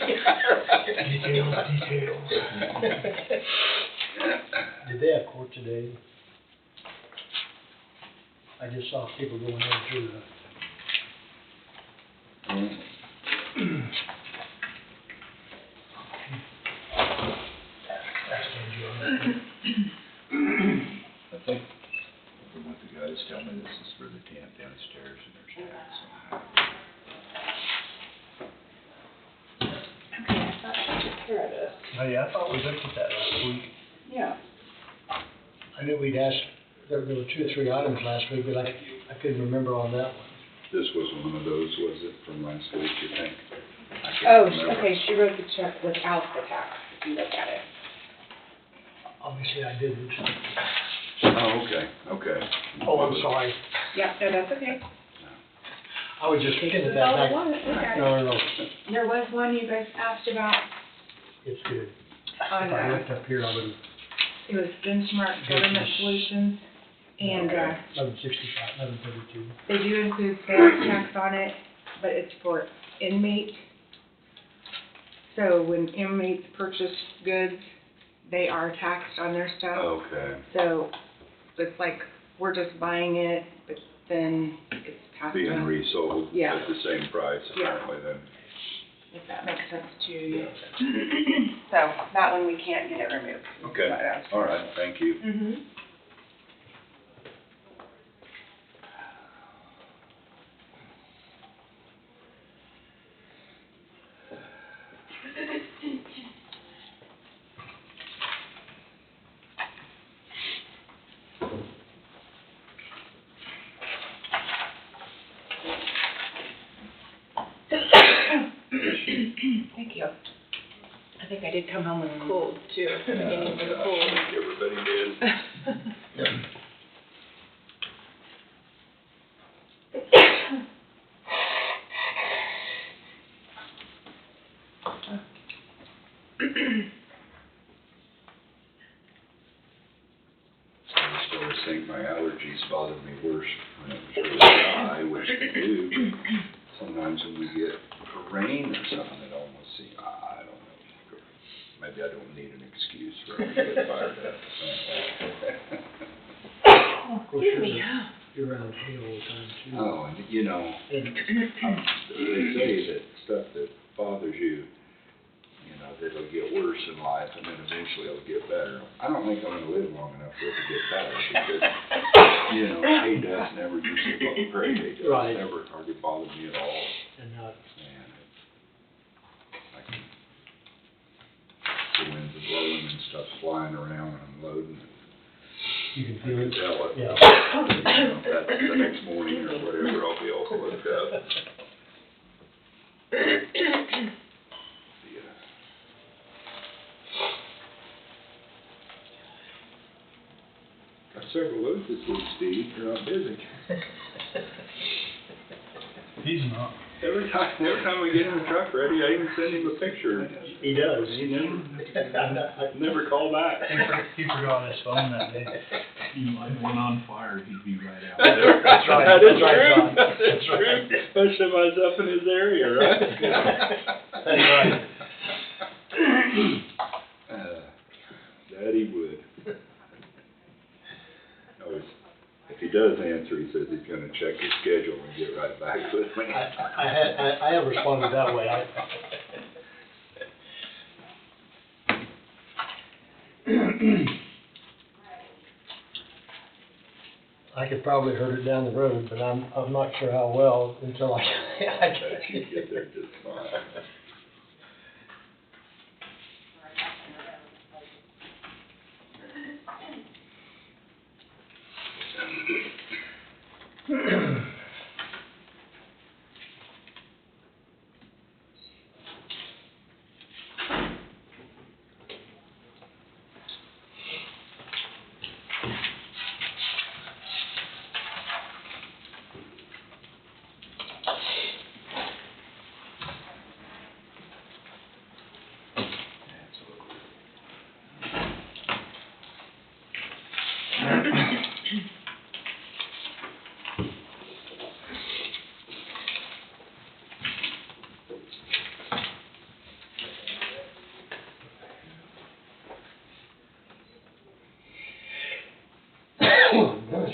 Speaker 4: Details.
Speaker 6: Did they have court today? I just saw people going in through the,
Speaker 1: I think from what the guys tell me, this is for the tent downstairs and there's taps.
Speaker 8: Okay, I thought I took care of this.
Speaker 2: Oh, yeah, I thought we looked at that last week.
Speaker 8: Yeah.
Speaker 6: I knew we'd asked, there were 2 or 3 items last week, but I couldn't remember on that one.
Speaker 1: This was one of those, was it, from last week, you think? I
Speaker 8: Oh,
Speaker 1: can't remember.
Speaker 8: okay, she wrote the check without the tax, if you look at it.
Speaker 6: Obviously, I didn't.
Speaker 1: Oh, okay.
Speaker 6: Oh, I'm sorry.
Speaker 8: Yeah, no, that's okay.
Speaker 6: I was just thinking of that.
Speaker 8: All at
Speaker 6: back-
Speaker 8: once, okay.
Speaker 6: No.
Speaker 8: There was one you guys asked about
Speaker 6: It's good.
Speaker 8: on,
Speaker 6: If I looked up here, I would have,
Speaker 8: it was Benchmark Government Solutions, and,
Speaker 6: 1165, 1132.
Speaker 8: they do include sales tax on it, but it's for inmate. So when inmates purchase goods, they are taxed on their stuff.
Speaker 1: Okay,
Speaker 8: So it's like, we're just buying it, but then it's taxed
Speaker 1: being
Speaker 8: on,
Speaker 1: resold
Speaker 8: Yeah.
Speaker 1: at the same price
Speaker 8: Yeah.
Speaker 1: apparently then.
Speaker 8: if that makes sense to you. So that one, we can't get it removed.
Speaker 1: Okay, all right, thank you.
Speaker 8: Mm-hmm. Thank you. I think I did come home with a cold too. Beginning with a
Speaker 1: I
Speaker 8: cold.
Speaker 1: think everybody did. I just always think my allergies bothered me worse when it was really dry, which they do. Sometimes when we get rain or something, it almost seems, I don't know. Maybe I don't need an excuse for it to get fired up.
Speaker 6: Of course, you're around here all the time, too.
Speaker 1: Oh, and you know,
Speaker 6: And
Speaker 1: they say that stuff that bothers you, you know, that it'll get worse in life and then eventually it'll get better. I don't think I'm gonna live long enough for it to get better because, you know, hay dust never used to bother, prairie hay dust
Speaker 6: Right.
Speaker 1: never hardly bothered me at all.
Speaker 6: And,
Speaker 1: Man, I can, the winds are blowing and stuff's flying around and unloading.
Speaker 6: you can
Speaker 1: I
Speaker 6: feel
Speaker 1: can
Speaker 6: it.
Speaker 1: tell it.
Speaker 6: Yeah.
Speaker 1: You know, that the next morning or whatever, I'll be all hooked up. Yeah. Got several loads this week, Steve. You're not busy.
Speaker 2: He's not.
Speaker 1: Every time we get him the truck ready, I even send him a picture.
Speaker 6: He does.
Speaker 1: He never called back.
Speaker 2: He forgot his phone that day.
Speaker 4: You light one on fire, he'd be right out.
Speaker 6: That's right.
Speaker 1: That is
Speaker 6: That's right,
Speaker 1: true.
Speaker 6: John.
Speaker 1: That's true. Especially if I was up in his area, right?
Speaker 6: That's right.
Speaker 1: That he would. Always, if he does answer, he says he's gonna check his schedule and get right back with me.
Speaker 6: I have responded that way. I could probably hurt it down the road, but I'm not sure how well until I
Speaker 1: Get there just fine.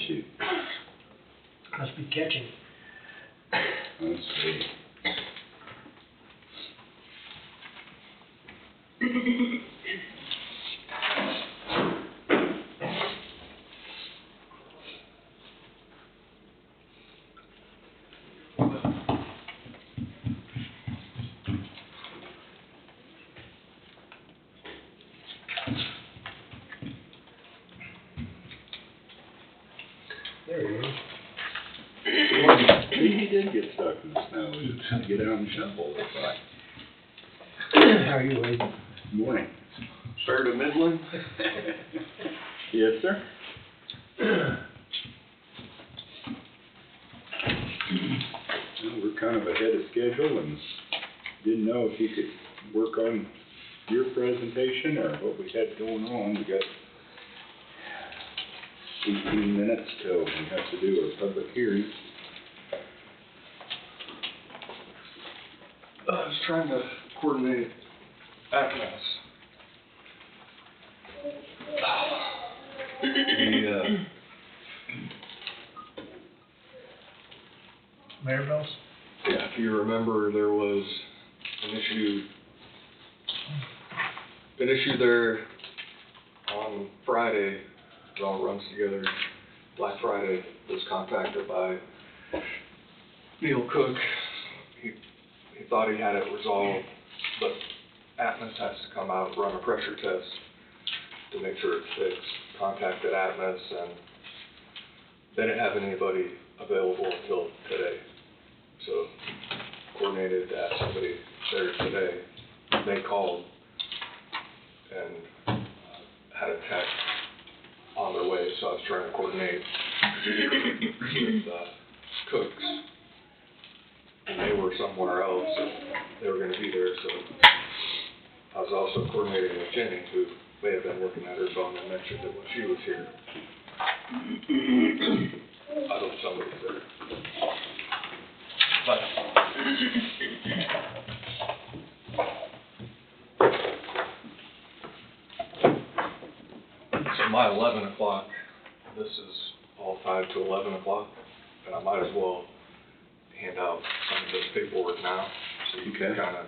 Speaker 1: you.
Speaker 6: Must be catching.
Speaker 1: Let's see.
Speaker 6: There he is.
Speaker 1: He did get stuck in the snow. He had to get out and shovel, looks like.
Speaker 6: How are you, Wade?
Speaker 1: Morning.
Speaker 9: Fair to Midland?
Speaker 1: Yes, sir. Well, we're kind of ahead of schedule and didn't know if you could work on your presentation or what we had going on. We got 18 minutes till we have to do a public hearing.
Speaker 9: I was trying to coordinate Atlas.
Speaker 2: Mayor Bells?
Speaker 9: Yeah, if you remember, there was an issue there on Friday. It all runs together. Black Friday was contacted by Neil Cook. He thought he had it resolved, but Atmos has to come out and run a pressure test to make sure it's fixed. Contacted Atmos, and they didn't have anybody available until today. So coordinated to have somebody there today. They called and had a tech on their way, so I was trying to coordinate with Cooks. And they were somewhere else, and they were gonna be there, so I was also coordinating with Jenny, who may have been looking at her phone and mentioned that when she was here, I hope somebody's there. But so my 11 o'clock, this is all tied to 11 o'clock, and I might as well hand out some of this paperwork now, so you can kind of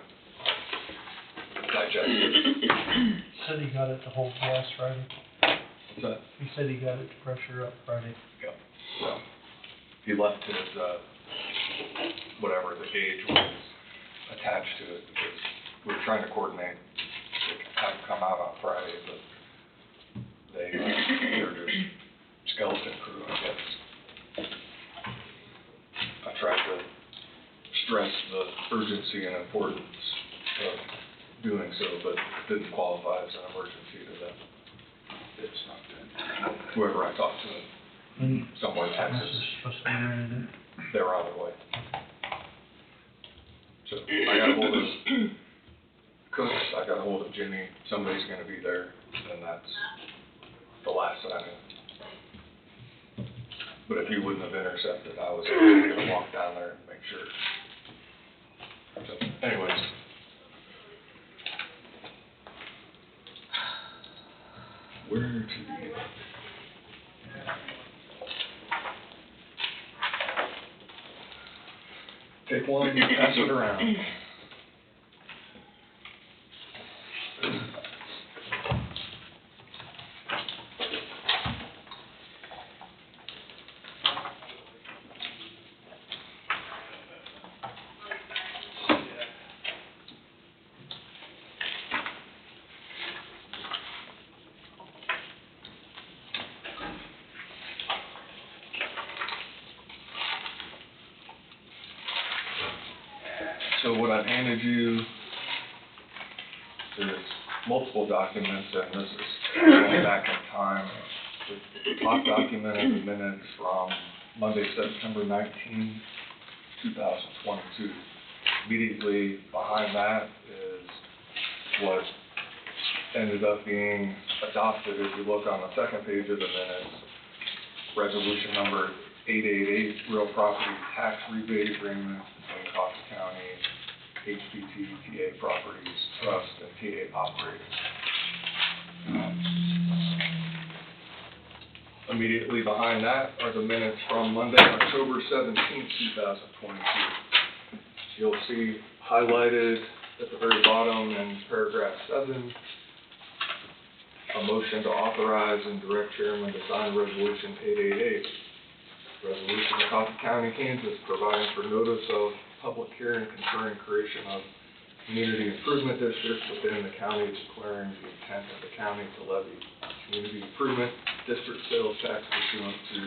Speaker 9: digest it.
Speaker 2: Said he got it to hold gas Friday.
Speaker 9: What's that?
Speaker 2: He said he got it to pressure up Friday.
Speaker 9: Yeah. So he left his, whatever the gauge was attached to it, because we were trying to coordinate to have it come out on Friday, but they're just skeleton crew, I guess. I tried to stress the urgency and importance of doing so, but it didn't qualify as an emergency to them. It's not good. Whoever I talked to, somewhere in
Speaker 2: This
Speaker 9: Texas,
Speaker 2: is supposed to be ready to do.
Speaker 9: they're on their way. So I got a hold of Cooks, I got a hold of Jimmy, somebody's gonna be there, and that's the last that I knew. But if you wouldn't have intercepted, I was gonna walk down there and make sure. So anyways. Where to begin? Take one, pass it around. So what I've handed you is multiple documents, and this is going back in time. The top document is the minutes from Monday, September 19, 2022. Immediately behind that is what ended up being adopted. If you look on the second page of the minutes, resolution number 888, real property tax rebate agreement between Cox County, HPT, TA Properties Trust, and TA Operating. Immediately behind that are the minutes from Monday, October 17th, 2022. You'll see highlighted at the very bottom in paragraph 7, a motion to authorize and direct chairman to sign resolution 888. Resolution of Coffee County, Kansas, providing for notice of public hearing concerning creation of community improvement district within the county, declaring the intent of the county to levy community improvement district sales tax pursuant to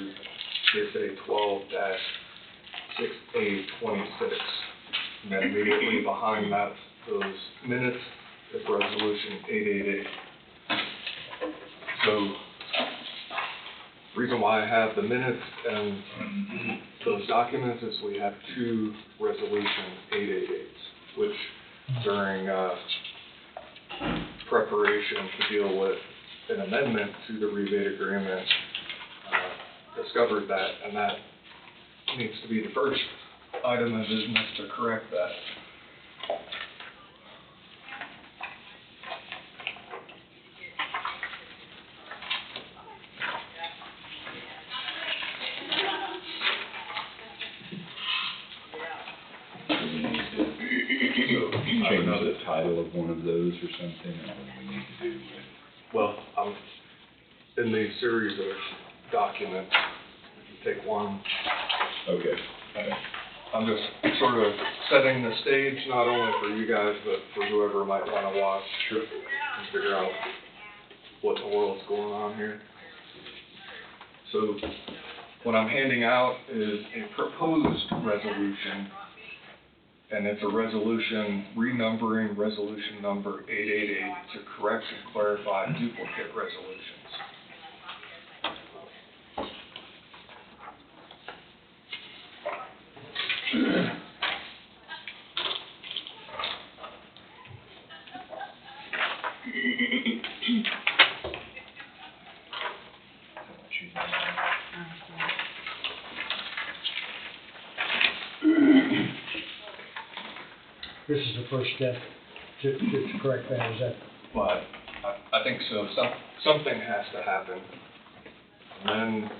Speaker 9: CSA 12-6A26. And then immediately behind that, those minutes, is resolution 888. So, reason why I have the minutes and those documents is we have 2 resolution 888s, which during preparation to deal with an amendment to the rebate agreement, discovered that, and that needs to be the first item of business to correct that.
Speaker 1: Change the title of one of those or something, or what do we need to do?
Speaker 9: Well, in the series of documents, if you take one,
Speaker 1: Okay.
Speaker 9: I'm just sort of setting the stage, not only for you guys, but for whoever might want to watch. Sure. And figure out what in the world's going on here. So, what I'm handing out is a proposed resolution, and it's a resolution renumbering resolution number 888 to correct and clarify duplicate resolutions.
Speaker 6: This is the first step to correct that, is that?
Speaker 9: But I think so. Something has to happen. And then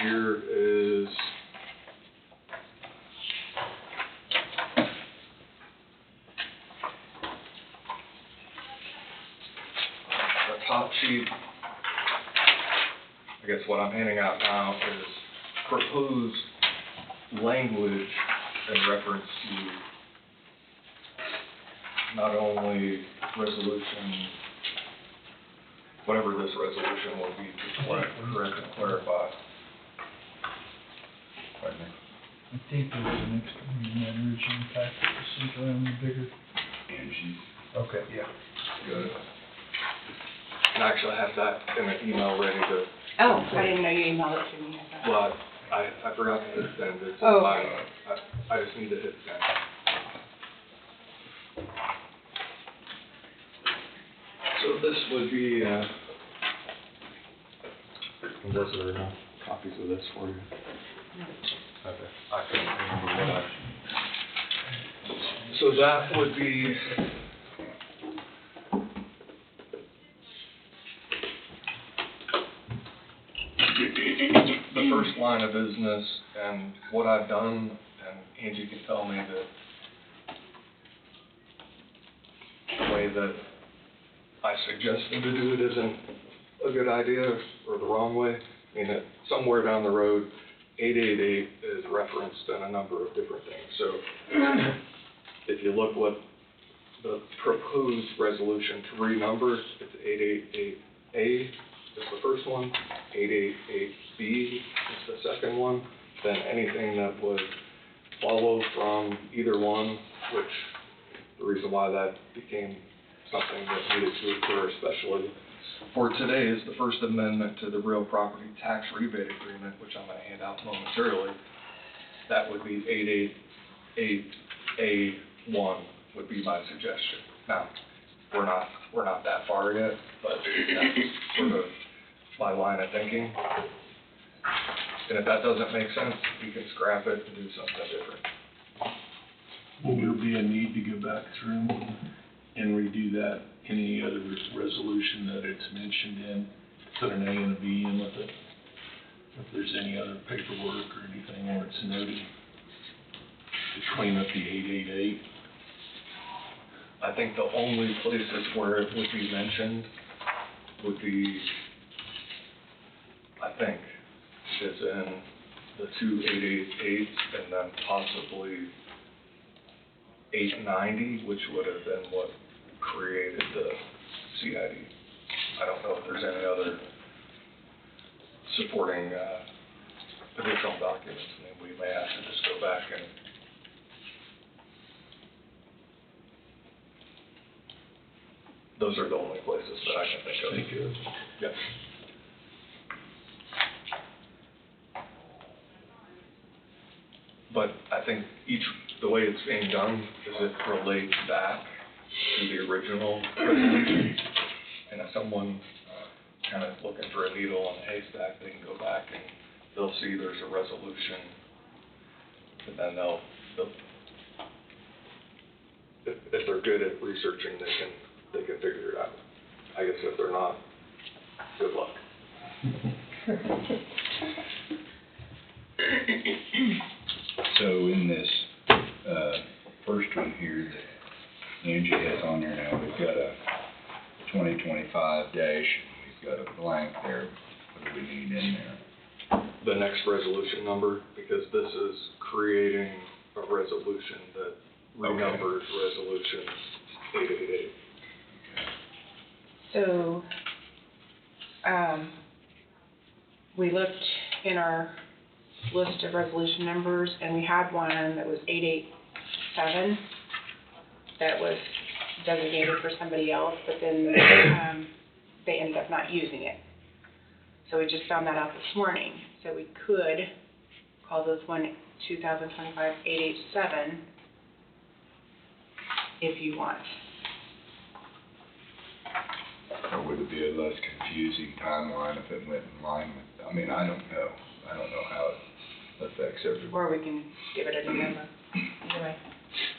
Speaker 9: here is the top sheet. I guess what I'm handing out now is proposed language in reference to not only resolution, whatever this resolution will be to correct and clarify.
Speaker 1: Pardon me?
Speaker 2: I think there was an extra one in that original packet that was sent around the bigger.
Speaker 1: Angie.
Speaker 2: Okay, yeah.
Speaker 9: Good. And I actually have that in an email ready to.
Speaker 8: Oh, I didn't know you emailed it to me.
Speaker 9: Well, I forgot to hit send. It's
Speaker 8: Oh,
Speaker 9: in my,
Speaker 8: okay.
Speaker 9: I just need to hit send. So this would be, was there enough copies of this for you? Okay, I couldn't remember what So that would be, the first line of business, and what I've done, and Angie can tell me that the way that I suggested to do it isn't a good idea or the wrong way. I mean, somewhere down the road, 888 is referenced in a number of different things. So if you look what the proposed resolution to renumber, it's 888A is the first one, 888B is the second one, then anything that would follow from either one, which the reason why that became something that needed to occur especially for today is the First Amendment to the Real Property Tax Rebate Agreement, which I'm going to hand out momentarily. That would be 888A1 would be my suggestion. Now, we're not that far yet, but that's sort of my line of thinking. And if that doesn't make sense, we can scrap it and do something different.
Speaker 4: Will there be a need to go back through and redo that, any other resolution that it's mentioned in? put an A and a B in with it. If there's any other paperwork or anything where it's noted, to clean up the 888.
Speaker 9: I think the only places where it would be mentioned would be, I think, is in the 2888 and then possibly 890, which would have been what created the CID. I don't know if there's any other supporting additional documents, and then we may have to just go back and those are the only places that I can think of.
Speaker 4: Thank you.
Speaker 9: Yes. But I think the way it's being done is it relates back to the original resolution. And if someone kind of looking for a needle in a haystack, they can go back and they'll see there's a resolution. And then if they're good at researching, they can figure it out. I guess if they're not, good luck.
Speaker 1: So in this, first one here that Angie has on there now, we've got a 2025 dash, we've got a blank there. What do we need in there?
Speaker 9: The next resolution number, because this is creating a resolution that renumbers resolution 888.
Speaker 8: So, we looked in our list of resolution numbers, and we had one that was 887 that was designated for somebody else, but then they ended up not using it. So we just found that out this morning. So we could call this one 2025 887 if you want.
Speaker 1: Or would it be a less confusing timeline if it went in line with, I mean, I don't know. I don't know how it affects everyone.
Speaker 8: Or we can give it a new number. Either way,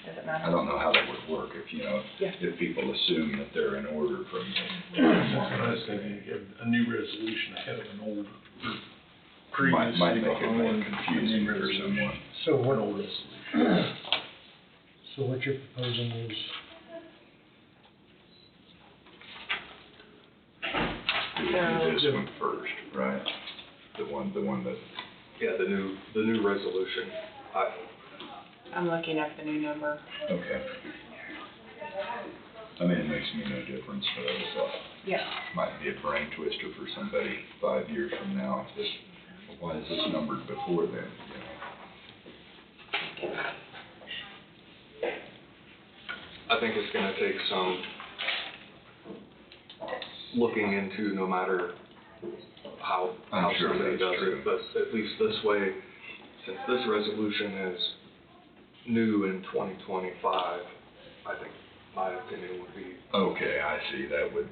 Speaker 8: doesn't matter.
Speaker 1: I don't know how that would work if,
Speaker 8: Yeah.
Speaker 1: if people assume that they're in order from.
Speaker 4: I was thinking, you have a new resolution ahead of an old, previously
Speaker 1: Might make it more
Speaker 4: behind
Speaker 1: confusing
Speaker 4: new
Speaker 1: for
Speaker 4: resolution.
Speaker 1: someone.
Speaker 6: So
Speaker 4: An
Speaker 6: what,
Speaker 4: old resolution.
Speaker 6: so what you're proposing is,
Speaker 1: We would do this one first, right? The one that,
Speaker 9: Yeah, the new resolution.
Speaker 8: I'm looking up the new number.
Speaker 1: okay. I mean, it makes me no difference, but I just thought
Speaker 8: Yeah.
Speaker 1: might be a brain twister for somebody 5 years from now. Just, why is this numbered before then,
Speaker 9: I think it's gonna take some looking into, no matter how
Speaker 1: I'm sure
Speaker 9: somebody
Speaker 1: that's
Speaker 9: does
Speaker 1: true.
Speaker 9: it, but at least this way, since this resolution is new in 2025, I think my opinion would be,
Speaker 1: Okay, I see, that would,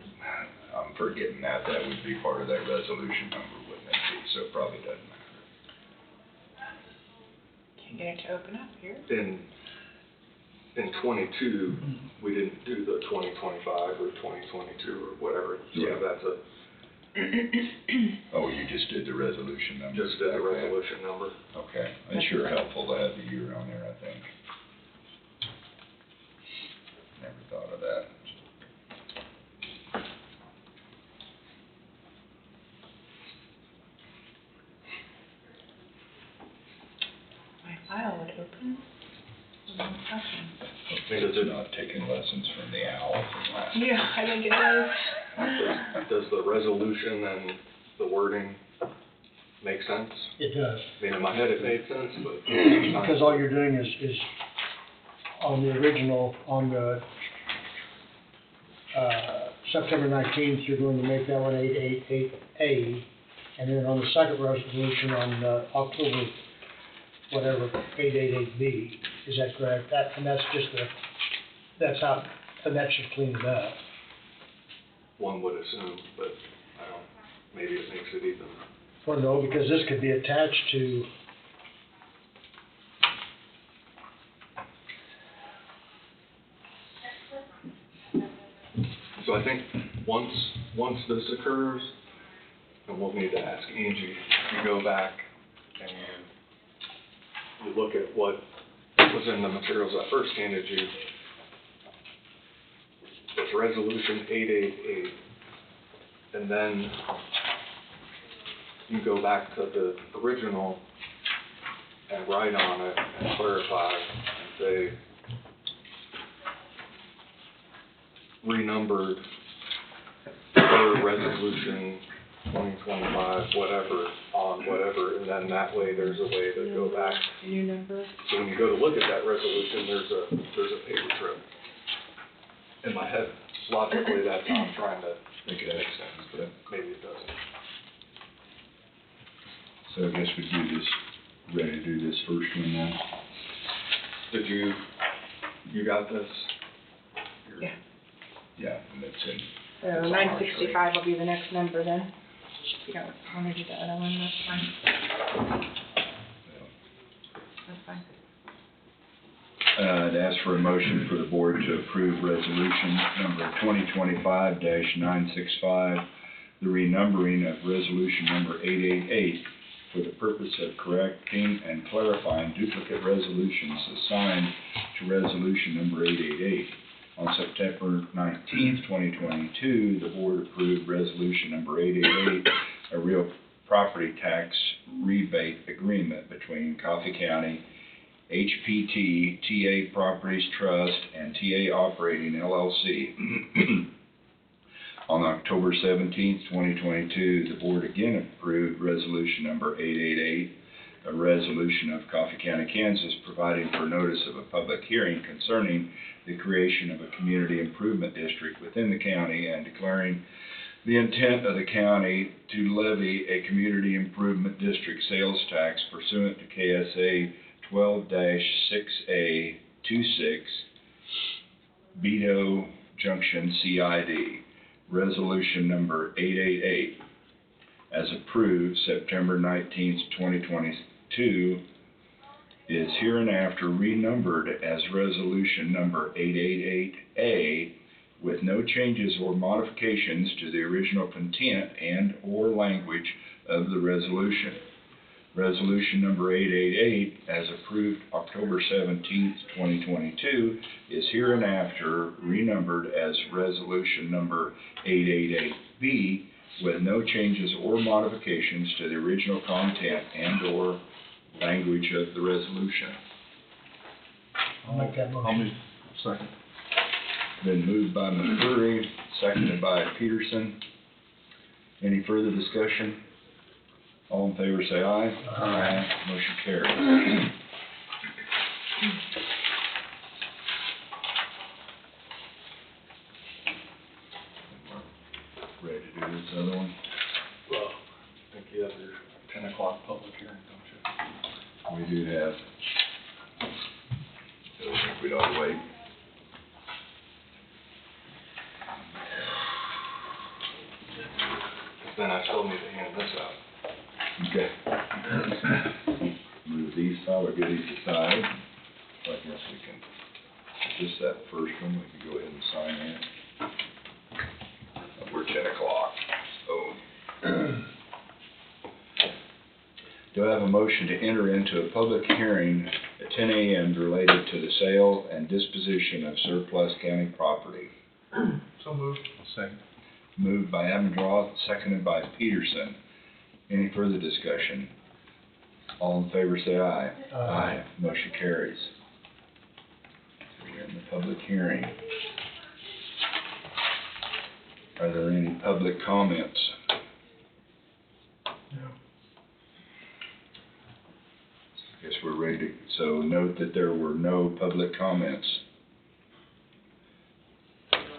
Speaker 1: I'm forgetting that would be part of that resolution number, wouldn't it be? So it probably doesn't matter.
Speaker 8: Can't get it to open up here.
Speaker 9: in 22, we didn't do the 2025 or 2022 or whatever.
Speaker 1: Yeah.
Speaker 9: So that's a,
Speaker 1: Oh, you just did the resolution number?
Speaker 9: just a
Speaker 1: back then?
Speaker 9: resolution number.
Speaker 1: Okay, it's sure helpful to have the year on there, I think. Never thought of that.
Speaker 8: My file would open. One second.
Speaker 1: It's not taking lessons from the owl from last.
Speaker 8: Yeah, I think it is.
Speaker 9: Does the resolution and the wording make sense?
Speaker 6: it does.
Speaker 9: I mean, in my head it made sense, but.
Speaker 6: Because all you're doing is on the original, on the, September 19th, you're going to make that one 888A, and then on the second resolution on, October, whatever, 888B, is that correct? And that's just that's how, and that should clean it up.
Speaker 9: One would assume, but I don't, maybe it makes it even.
Speaker 6: Well, no, because this could be attached to,
Speaker 9: So I think once this occurs, and we'll need to ask Angie, you go back and you look at what was in the materials I first handed you. It's resolution 888, and then you go back to the original and write on it and clarify and say, renumbered per resolution 2025, whatever, on whatever, and then that way there's a way to go back.
Speaker 8: New number.
Speaker 9: So when you go to look at that resolution, there's a paper trail. In my head, logically, that's how I'm trying to make it make sense, but maybe it doesn't.
Speaker 1: So I guess we do this, ready to do this first one now?
Speaker 9: Did you got this?
Speaker 8: Yeah.
Speaker 1: Yeah, and that's in.
Speaker 8: So 965 will be the next number then. If you don't want to do the other one, that's fine. That's fine.
Speaker 1: I'd ask for a motion for the board to approve resolution number 2025-965, the renumbering of resolution number 888 for the purpose of correcting and clarifying duplicate resolutions assigned to resolution number 888. On September 19th, 2022, the board approved resolution number 888, a real property tax rebate agreement between Coffee County, HPT, TA Properties Trust, and TA Operating LLC. On October 17th, 2022, the board again approved resolution number 888, a resolution of Coffee County, Kansas, providing for notice of a public hearing concerning the creation of a community improvement district within the county and declaring the intent of the county to levy a community improvement district sales tax pursuant to KSA 12-6A26, Beto Junction CID, resolution number 888, as approved September 19th, 2022, is hereinafter renumbered as resolution number 888A with no changes or modifications to the original content and or language of the resolution. Resolution number 888, as approved October 17th, 2022, is hereinafter renumbered as resolution number 888B with no changes or modifications to the original content and or language of the resolution.
Speaker 6: I'll make that motion.
Speaker 4: Second.
Speaker 1: Been moved by McCurry, seconded by Peterson. Any further discussion? All in favor say aye. Aye. Motion carries. Ready to do this other one?
Speaker 9: Well, I think you have your 10 o'clock public hearing, don't you?
Speaker 1: We do have. I think we'd ought to wait.
Speaker 9: Then I still need to hand this out.
Speaker 1: Okay. Move these, I'll get these aside. I guess we can, just that first one, we can go ahead and sign that. We're 10 o'clock, so. Do I have a motion to enter into a public hearing at 10 a.m. related to the sale and disposition of surplus county property?
Speaker 4: So moved. Second.
Speaker 1: Moved by Abendroth, seconded by Peterson. Any further discussion? All in favor say aye.
Speaker 6: Aye.
Speaker 1: Motion carries. We're in the public hearing. Are there any public comments?
Speaker 4: No.
Speaker 1: Guess we're ready to, so note that there were no public comments.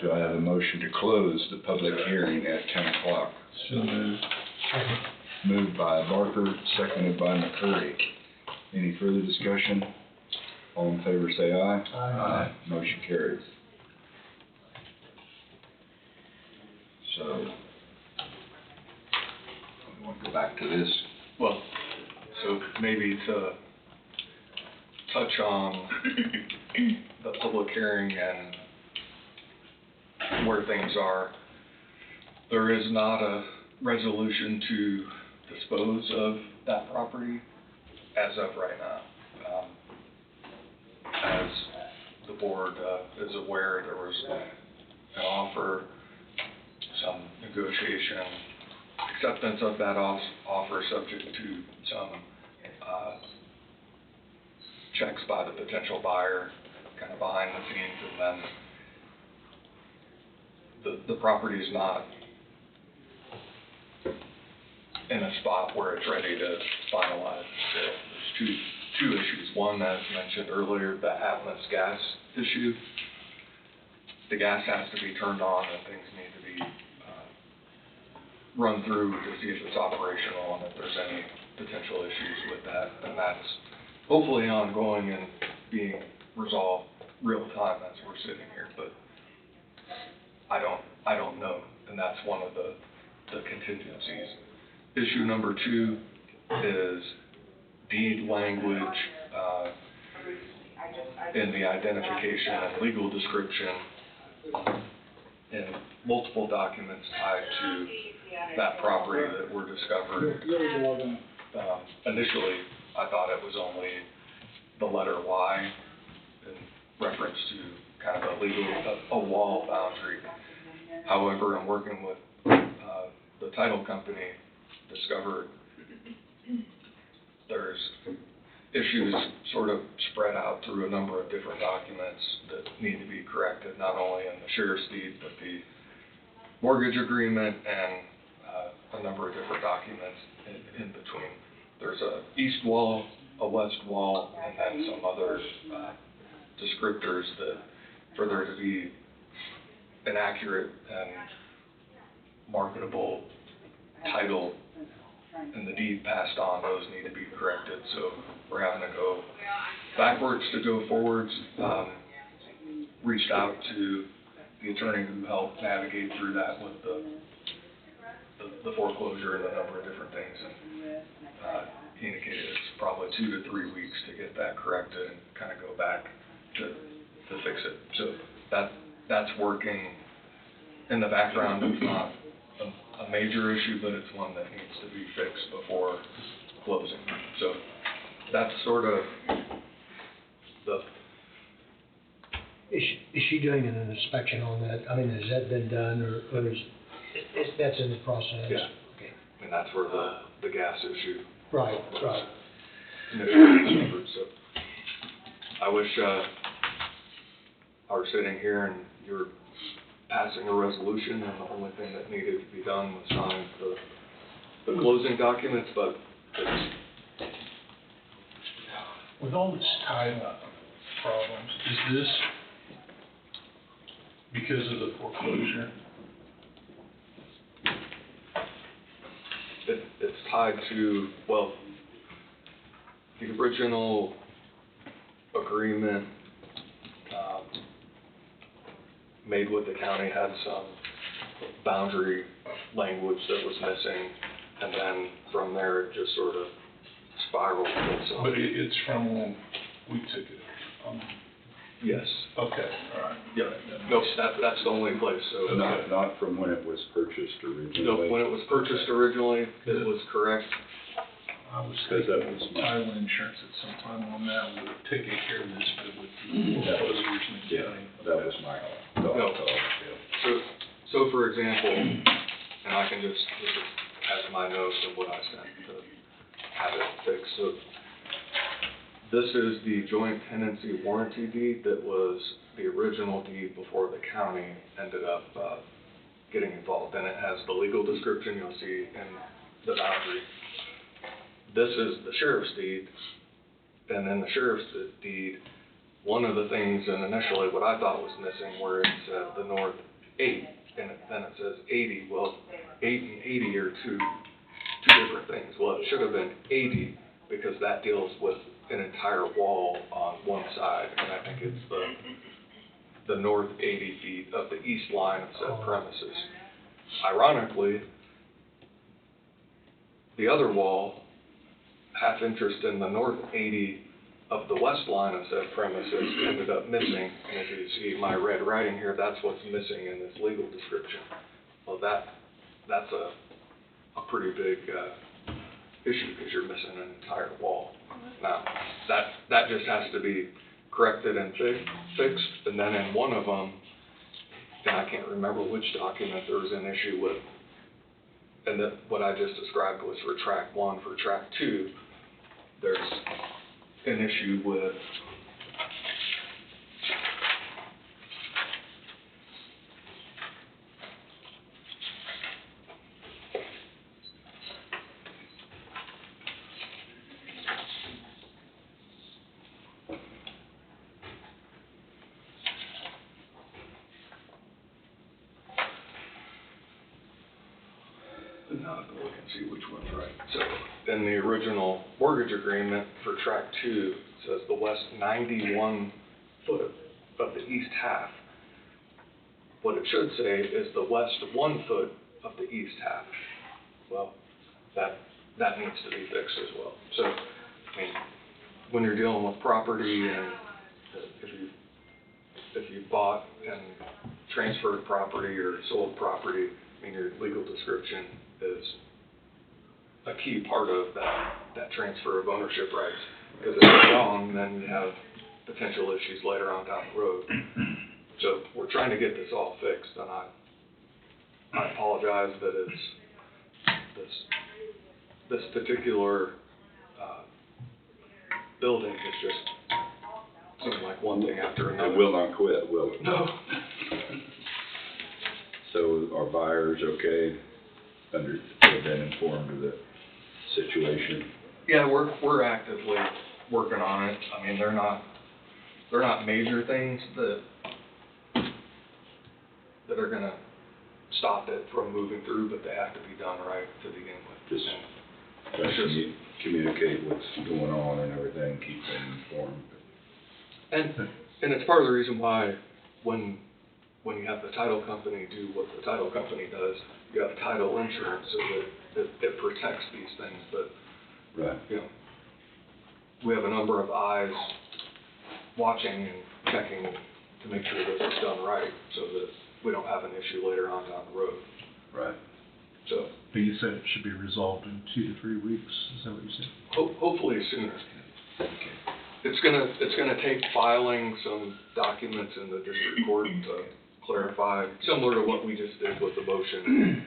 Speaker 1: Do I have a motion to close the public hearing at 10 o'clock?
Speaker 4: So moved.
Speaker 6: Second.
Speaker 1: Moved by Barker, seconded by McCurry. Any further discussion? All in favor say aye.
Speaker 6: Aye.
Speaker 1: Motion carries. So, we want to go back to this.
Speaker 9: Well, so maybe to touch on the public hearing and where things are, there is not a resolution to dispose of that property as of right now. As the board is aware, there was an offer, some negotiation, acceptance of that offer subject to some checks by the potential buyer, kind of behind the scenes, and then the property is not in a spot where it's ready to finalize the sale. There's two issues. One, as mentioned earlier, the Atlas gas issue. The gas has to be turned on and things need to be run through to see if it's operational and if there's any potential issues with that. And that's hopefully ongoing and being resolved real time as we're sitting here, but I don't know, and that's one of the contingencies. Issue number 2 is deed language in the identification and legal description in multiple documents tied to that property that were discovered. Initially, I thought it was only the letter Y in reference to kind of a wall boundary. However, in working with the title company, discovered there's issues sort of spread out through a number of different documents that need to be corrected, not only in the sheriff's deed, but the mortgage agreement and a number of different documents in between. There's a east wall, a west wall, and then some other descriptors that, for there to be an accurate and marketable title and the deed passed on, those need to be corrected. So we're having to go backwards to go forwards. Reached out to the attorney who helped navigate through that with the foreclosure and a number of different things, and he indicated it's probably 2 to 3 weeks to get that corrected and kind of go back to fix it. So that's working in the background. It's not a major issue, but it's one that needs to be fixed before closing. So that's sort of the...
Speaker 6: Is she doing an inspection on that? I mean, has that been done, or is that's in the process?
Speaker 9: Yeah.
Speaker 6: Okay.
Speaker 9: And that's where the gas issue
Speaker 6: Right.
Speaker 9: initially discovered. So I wish I were sitting here and you're passing a resolution and the only thing that needed to be done was sign the closing documents, but it's...
Speaker 4: With all this time problems, is this because of the foreclosure?
Speaker 9: It's tied to, well, the original agreement made with the county had some boundary language that was missing, and then from there it just sort of spiraled. So,
Speaker 4: But it's from when we took it.
Speaker 9: yes.
Speaker 4: Okay, all right.
Speaker 9: Yep. No, that's the only place. So
Speaker 1: Not from when it was purchased originally.
Speaker 9: no, when it was purchased originally, it was correct.
Speaker 4: I was
Speaker 1: Because that
Speaker 4: thinking
Speaker 1: was my-
Speaker 4: title insurance at some time on that would have taken care of this, but with the foreclosures in the county.
Speaker 1: That was my thought.
Speaker 9: No. So for example, and I can just, this is as my notes of what I sent to have it fixed. So this is the joint tenancy warranty deed that was the original deed before the county ended up getting involved. And it has the legal description you'll see in the boundary. This is the sheriff's deed, and then the sheriff's deed, one of the things, and initially what I thought was missing, where it said the north 8, and then it says 80. Well, 8 and 80 are two different things. Well, it should have been 80, because that deals with an entire wall on one side, and I think it's the north 80 feet of the east line of said premises. Ironically, the other wall, half interest in the north 80 of the west line of said premises, ended up missing. And if you see my red writing here, that's what's missing in this legal description. Well, that's a pretty big, issue, because you're missing an entire wall. Now, that just has to be corrected and fixed, and then in one of them, and I can't remember which document there was an issue with, and that what I just described was for track 1. For track 2, there's an issue with now I have to look and see which one's right. So, in the original mortgage agreement for track 2, it says the west 91 foot of the east half. What it should say is the west 1 foot of the east half. Well, that needs to be fixed as well. So, I mean, when you're dealing with property, and if you bought and transferred property or sold property, I mean, your legal description is a key part of that transfer of ownership rights. Because if it's wrong, then you have potential issues later on down the road. So we're trying to get this all fixed, and I apologize that it's this particular building is just seems like one thing after another.
Speaker 1: It will not quit, will it?
Speaker 9: No.
Speaker 1: So are buyers okay, have been informed of the situation?
Speaker 9: Yeah, we're actively working on it. I mean, they're not major things that are gonna stop it from moving through, but they have to be done right to begin with.
Speaker 1: Just try to communicate what's going on and everything, keep them informed.
Speaker 9: And it's part of the reason why when you have the title company do what the title company does, you have title insurance so that it protects these things. But,
Speaker 1: Right.
Speaker 9: you know, we have a number of eyes watching and checking to make sure this is done right so that we don't have an issue later on down the road.
Speaker 1: Right.
Speaker 9: So
Speaker 4: But you said it should be resolved in 2 to 3 weeks, is that what you said?
Speaker 9: hopefully sooner. It's gonna take filing some documents in the district court to clarify, similar to what we just did with the motion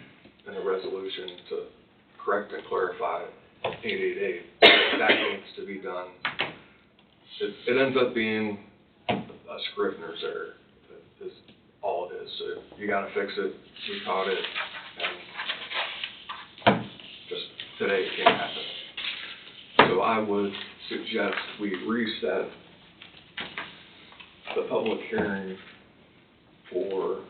Speaker 9: and the resolution to correct and clarify 888. That needs to be done. It ends up being a Scrivener's error, is all it is. So you gotta fix it, we caught it, and just today it can't happen. So I would suggest we reset the public hearing for,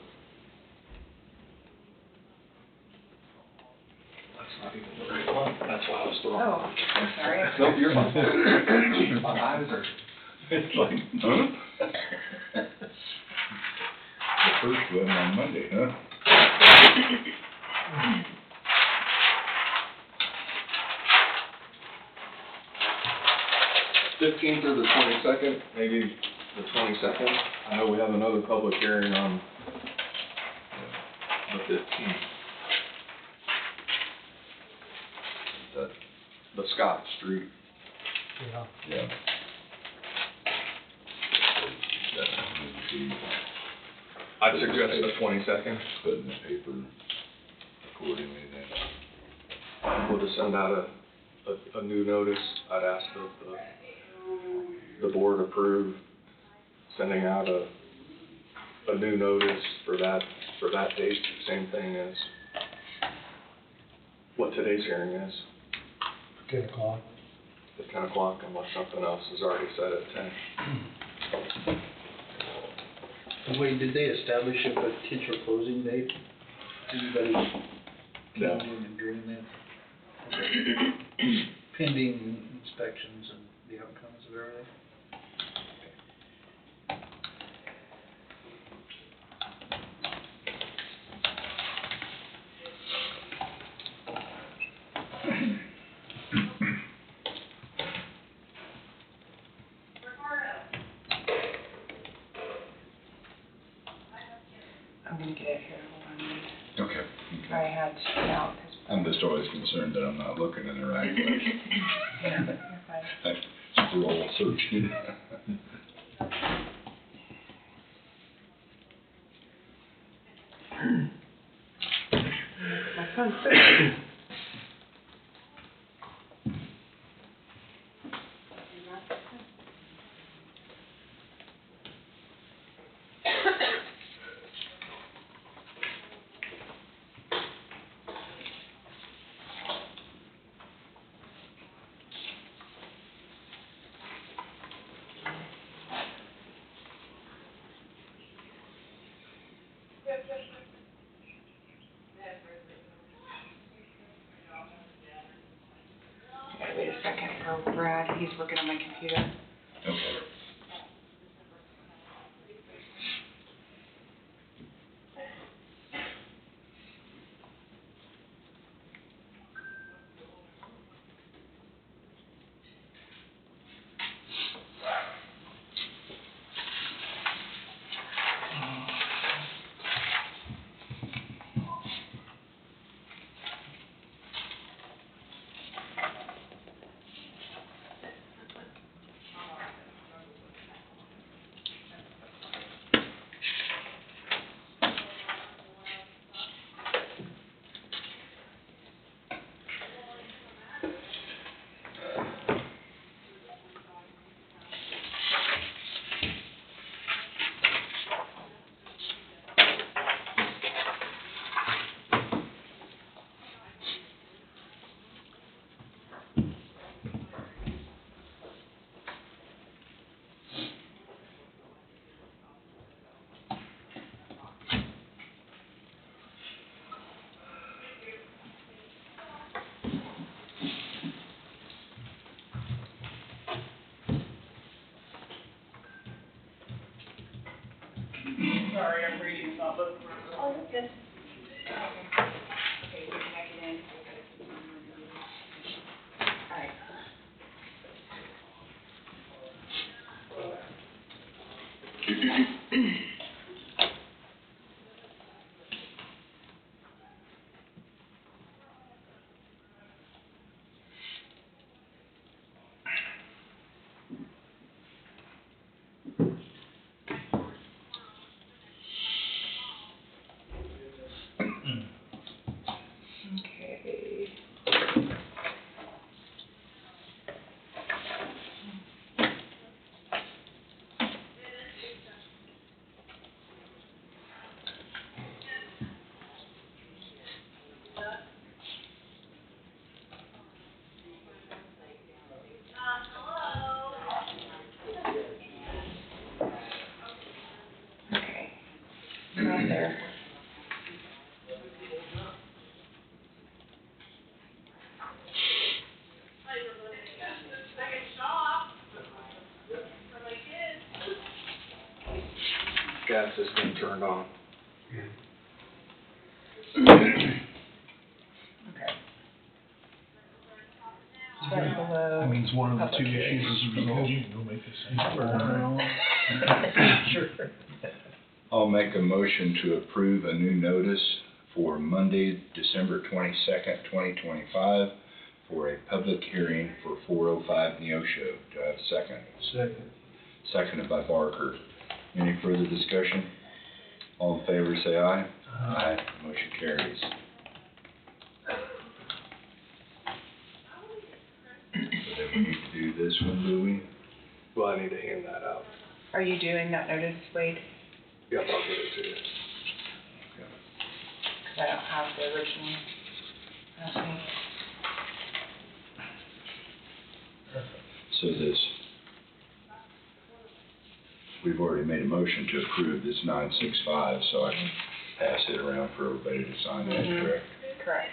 Speaker 9: that's not even the right one, that's why I was throwing.
Speaker 8: Oh, I'm sorry.
Speaker 9: Nope, you're fine. My eyes are.
Speaker 1: It's like, huh? The first one on Monday, huh?
Speaker 9: Fifteenth or the 22nd, maybe the 22nd. I know we have another public hearing on the 15th. The Scott Street.
Speaker 6: Yeah.
Speaker 1: Yeah. That needs to be
Speaker 9: I'd suggest the 22nd.
Speaker 1: put in the paper accordingly then.
Speaker 9: We'll just send out a new notice. I'd ask that the board approve sending out a new notice for that date, same thing as what today's hearing is,
Speaker 6: 10 o'clock.
Speaker 9: at 10 o'clock, unless something else is already set at 10.
Speaker 2: Wait, did they establish a potential closing date? Anybody
Speaker 9: No.
Speaker 2: pending and doing that? Pending inspections and the outcomes of everything?
Speaker 8: I'm gonna get it here, hold on.
Speaker 1: Okay.
Speaker 8: I had to get out, because
Speaker 1: I'm just always concerned that I'm not looking in the right place.
Speaker 8: Yeah, you're fine.
Speaker 1: I scroll searching.
Speaker 8: My phone's sick. Okay, wait a second for Brad, he's working on my computer.
Speaker 1: Okay.
Speaker 8: Sorry, I'm reading, it's not looking for it. Oh, you're good. Okay, so connect it in. Alright. Okay. Okay. Right there.
Speaker 9: Gas system turned on.
Speaker 8: Okay. It's right below.
Speaker 4: That means one of the two
Speaker 8: public hearing.
Speaker 4: issues is resolved. You can go make the same.
Speaker 6: Sure.
Speaker 1: I'll make a motion to approve a new notice for Monday, December 22nd, 2025, for a public hearing for 405 Neosho. Do I have a second?
Speaker 4: Second.
Speaker 1: Seconded by Barker. Any further discussion? All in favor, say aye. Aye. Motion carries. So then we need to do this one, do we?
Speaker 9: Well, I need to hand that out.
Speaker 8: Are you doing that notice, Wade?
Speaker 9: Yep, I'll give it to you.
Speaker 8: Cause I don't have the original. Okay.
Speaker 1: So this, we've already made a motion to approve this 965, so I can pass it around for everybody to sign that,
Speaker 8: Mhm.
Speaker 1: correct?
Speaker 8: Correct.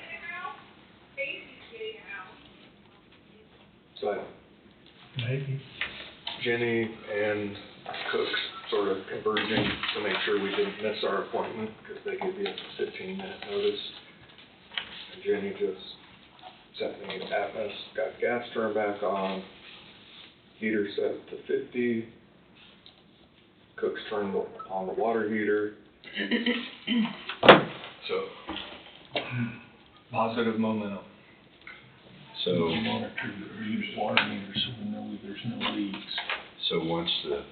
Speaker 9: So
Speaker 4: Maybe.
Speaker 9: Jenny and Cook sort of converging to make sure we didn't miss our appointment, because they give you a 15-minute notice. And Jenny just sent me Atmos, got gas turned back on, heater set to 50, Cook's turned on the water heater. So, positive momentum.
Speaker 1: So,
Speaker 4: We monitor the read water meter so we know there's no leaks.
Speaker 1: so once the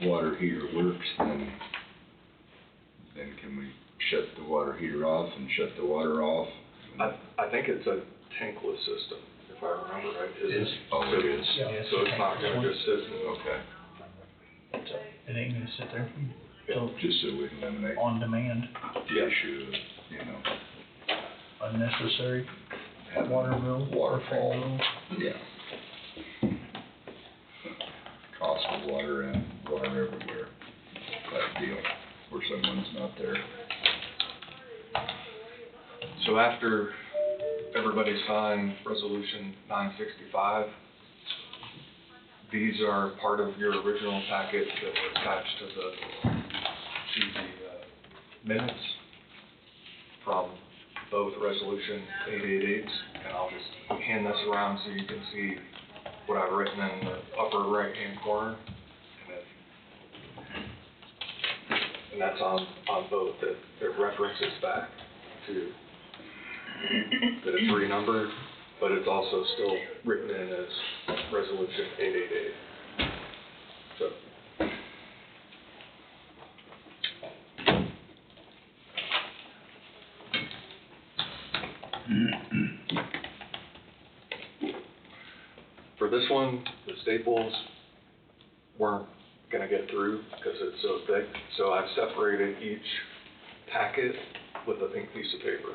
Speaker 1: water heater works, then can we shut the water heater off and shut the water off?
Speaker 9: I think it's a tankless system, if I remember right. Is it?
Speaker 1: Oh, it is?
Speaker 6: Yeah.
Speaker 2: Yes,
Speaker 9: So it's not gonna just sit,
Speaker 1: Okay,
Speaker 2: It ain't gonna sit there
Speaker 1: just so we can eliminate
Speaker 2: on demand,
Speaker 1: the issue of, you know,
Speaker 2: unnecessary
Speaker 1: having
Speaker 2: water bill.
Speaker 1: waterfall.
Speaker 2: bill.
Speaker 1: Yeah. Cost of water and water everywhere, that deal, where someone's not there.
Speaker 9: so after everybody signed resolution 965, these are part of your original packet that were attached to the minutes from both resolution 888s, and I'll just hand this around so you can see what I've written in the upper right-hand corner. And that's on both, that references back to, that it's renumbered, but it's also still written in as resolution 888. So, for this one, the staples weren't gonna get through because it's so thick, so I've separated each packet with a pink piece of paper.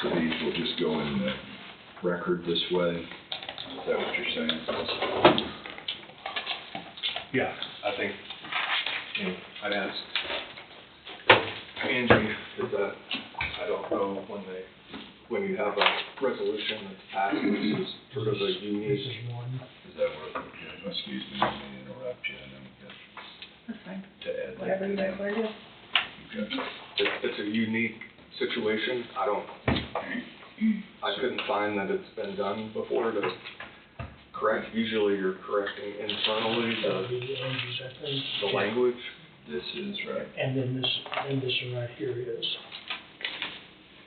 Speaker 1: So these will just go in the record this way, is that what you're saying?
Speaker 9: Yeah, I think, you know, I'd ask Angie, that I don't know when you have a resolution that's passed, this is sort of a
Speaker 6: This
Speaker 9: unique,
Speaker 6: is one.
Speaker 1: Is that what, excuse me, let me interrupt you, and then
Speaker 8: That's fine.
Speaker 1: to add that.
Speaker 8: Whatever you guys want to do.
Speaker 1: Okay.
Speaker 9: it's a unique situation. I couldn't find that it's been done before to correct. Usually you're correcting internally
Speaker 6: That would be Angie's, I think.
Speaker 9: the language.
Speaker 1: This is right.
Speaker 6: And then this one right here is,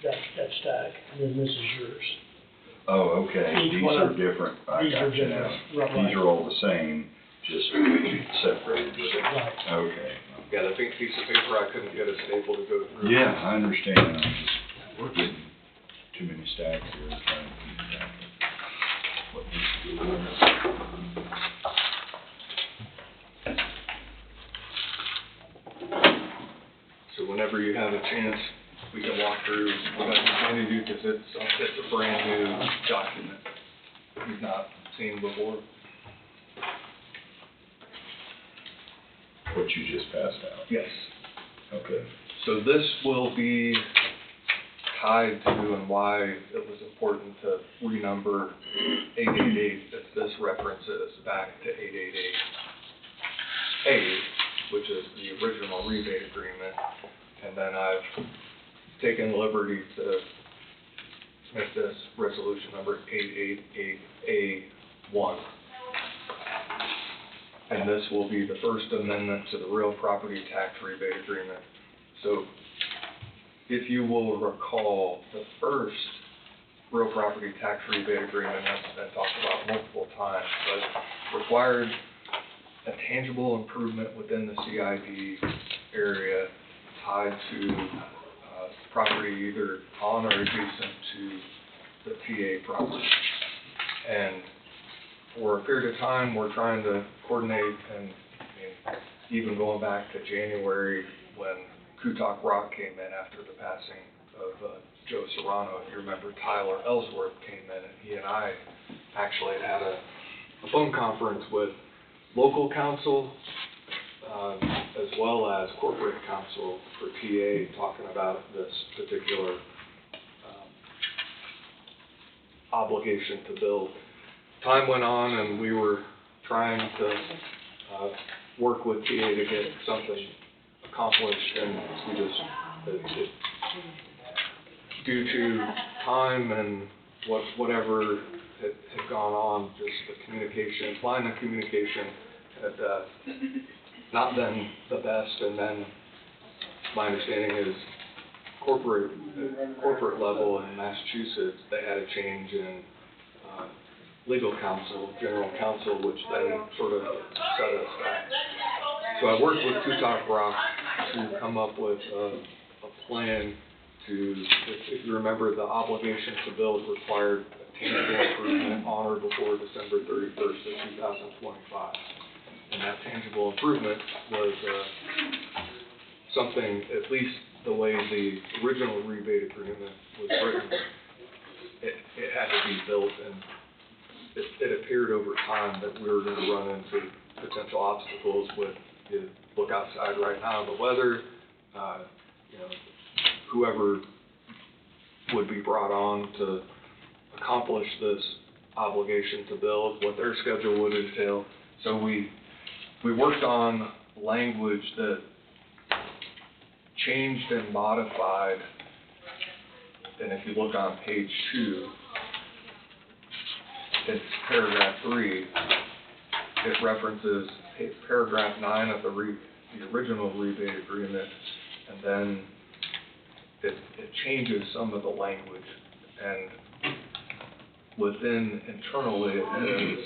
Speaker 6: that stack, and then this is yours.
Speaker 1: Oh, okay,
Speaker 6: Each
Speaker 1: these
Speaker 6: one
Speaker 1: are
Speaker 6: of-
Speaker 1: different, I
Speaker 6: these are
Speaker 1: got you now.
Speaker 6: different, right.
Speaker 1: These are all the same, just separated with it.
Speaker 6: Right.
Speaker 1: Okay.
Speaker 9: Yeah, the pink piece of paper, I couldn't get a staple to go through.
Speaker 1: Yeah, I understand, I'm just, we're getting too many stacks here, trying to keep track of what needs to go in.
Speaker 9: So whenever you have a chance, we can walk through what I can do, because it's a brand new document you've not seen before.
Speaker 1: What you just passed out.
Speaker 9: Yes.
Speaker 1: Okay.
Speaker 9: So this will be tied to, and why it was important to renumber 888, as this references back to 888A, which is the original rebate agreement. And then I've taken the liberty to make this resolution number 888A1. And this will be the first amendment to the real property tax rebate agreement. So if you will recall, the first real property tax rebate agreement has been talked about multiple times, but required a tangible improvement within the CID area tied to property either on or adjacent to the TA property. And for a period of time, we're trying to coordinate, and even going back to January when Kutak Rock came in after the passing of Joe Serrano. If you remember, Tyler Ellsworth came in, and he and I actually had a phone conference with local council as well as corporate council for TA, talking about this particular obligation to build. Time went on, and we were trying to work with TA to get something accomplished, and it due to time and whatever had gone on, just the communication, line of communication had not been the best, and then my understanding is corporate level in Massachusetts, they had a change in legal counsel, general counsel, which then sort of set us back. So I worked with Tutok Rock to come up with a plan to, if you remember, the obligation to build required a tangible improvement on or before December 31st of 2025. And that tangible improvement was something, at least the way the original rebate agreement was written, it had to be built, and it appeared over time that we were going to run into potential obstacles with, you look outside right now, the weather, whoever would be brought on to accomplish this obligation to build, what their schedule would entail. So we worked on language that changed and modified, and if you look on page 2, it's paragraph 3, it references paragraph 9 of the original rebate agreement, and then it changes some of the language, and within internally it says,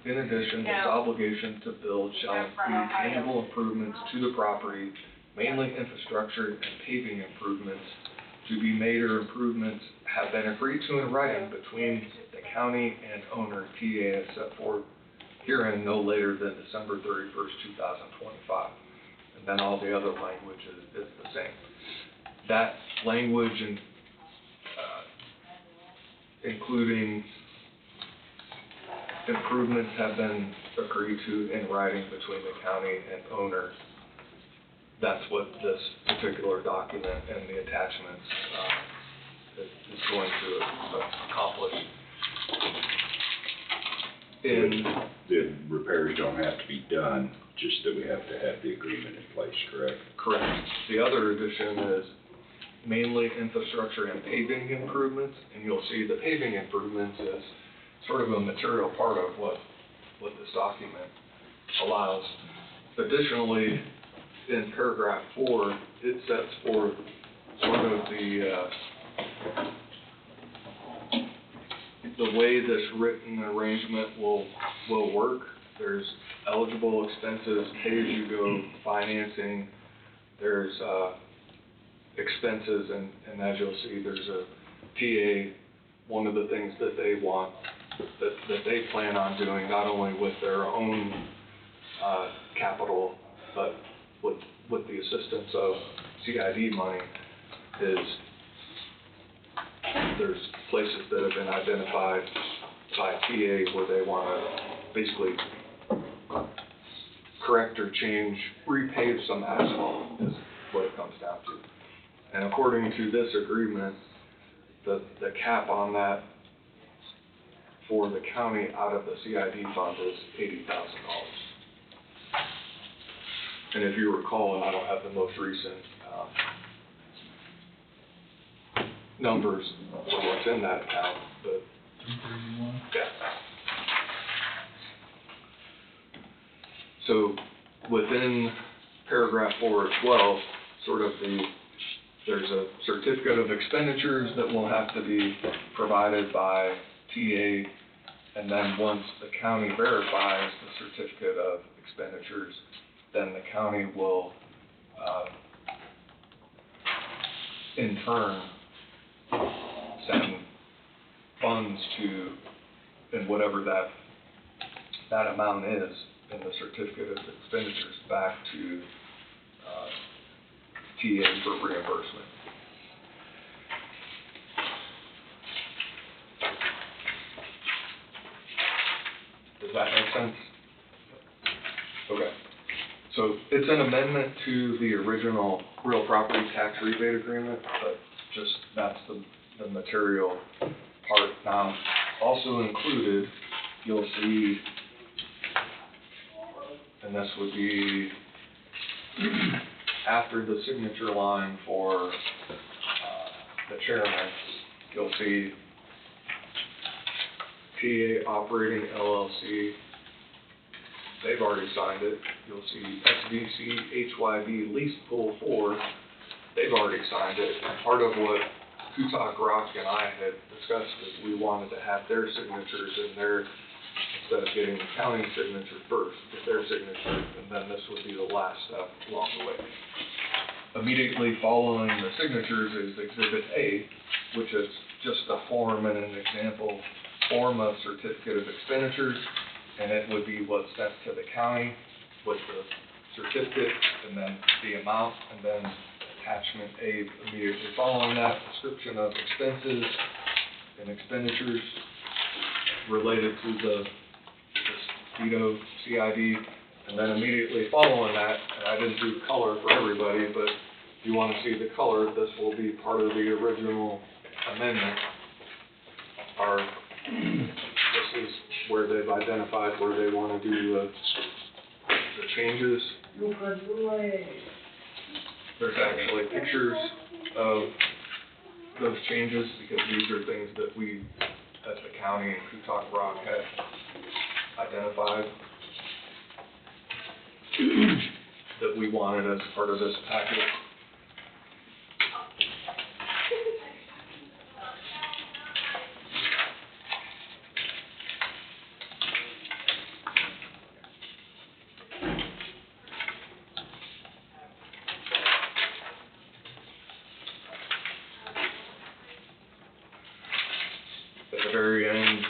Speaker 9: in addition, this obligation to build shall include tangible improvements to the property, mainly infrastructure and paving improvements to be made, or improvements have been agreed to in writing between the county and owner TA as set forth herein no later than December 31st, 2025. And then all the other language is the same. That language, and including improvements have been agreed to in writing between the county and owner. That's what this particular document and the attachments is going to accomplish.
Speaker 1: The repairs don't have to be done, just that we have to have the agreement in place, correct?
Speaker 9: Correct. The other addition is mainly infrastructure and paving improvements, and you'll see the paving improvements is sort of a material part of what this document allows. Additionally, in paragraph 4, it sets forth sort of the way this written arrangement will work. There's eligible expenses, pay-as-you-go financing, there's expenses, and as you'll see, there's a TA, one of the things that they want, that they plan on doing, not only with their own capital, but with the assistance of CID money, is there's places that have been identified by TA where they want to basically correct or change, repave some asphalt is what it comes down to. And according to this agreement, the cap on that for the county out of the CID fund is $80,000. And if you recall, and I don't have the most recent numbers for what's in that account, but
Speaker 4: 231.
Speaker 9: yeah. So within paragraph 4 as well, sort of there's a certificate of expenditures that will have to be provided by TA, and then once the county verifies the certificate of expenditures, then the county will in turn send funds to, and whatever that amount is in the certificate of expenditures, back to TA for reimbursement. Does that make sense? Okay. So it's an amendment to the original real property tax rebate agreement, but just that's the material part. Now, also included, you'll see, and this would be after the signature line for, the chairman, you'll see TA Operating LLC, they've already signed it. You'll see SVC HYB Lease Pool 4, they've already signed it. And part of what Kutak Rock and I had discussed is we wanted to have their signatures in there instead of getting the county signature first, get their signature, and then this would be the last step along the way. Immediately following the signatures is Exhibit A, which is just a form and an example form of certificate of expenditures, and it would be what's sent to the county with the certificate, and then the amount, and then attachment A immediately following that, description of expenses and expenditures related to the Speedo CID, and then immediately following that, and I didn't do color for everybody, but if you want to see the color, this will be part of the original amendment. This is where they've identified where they want to do the changes. There's actually pictures of those changes, because these are things that we, as the county and Kutak Rock, had identified that we wanted as part of this package. At the very end,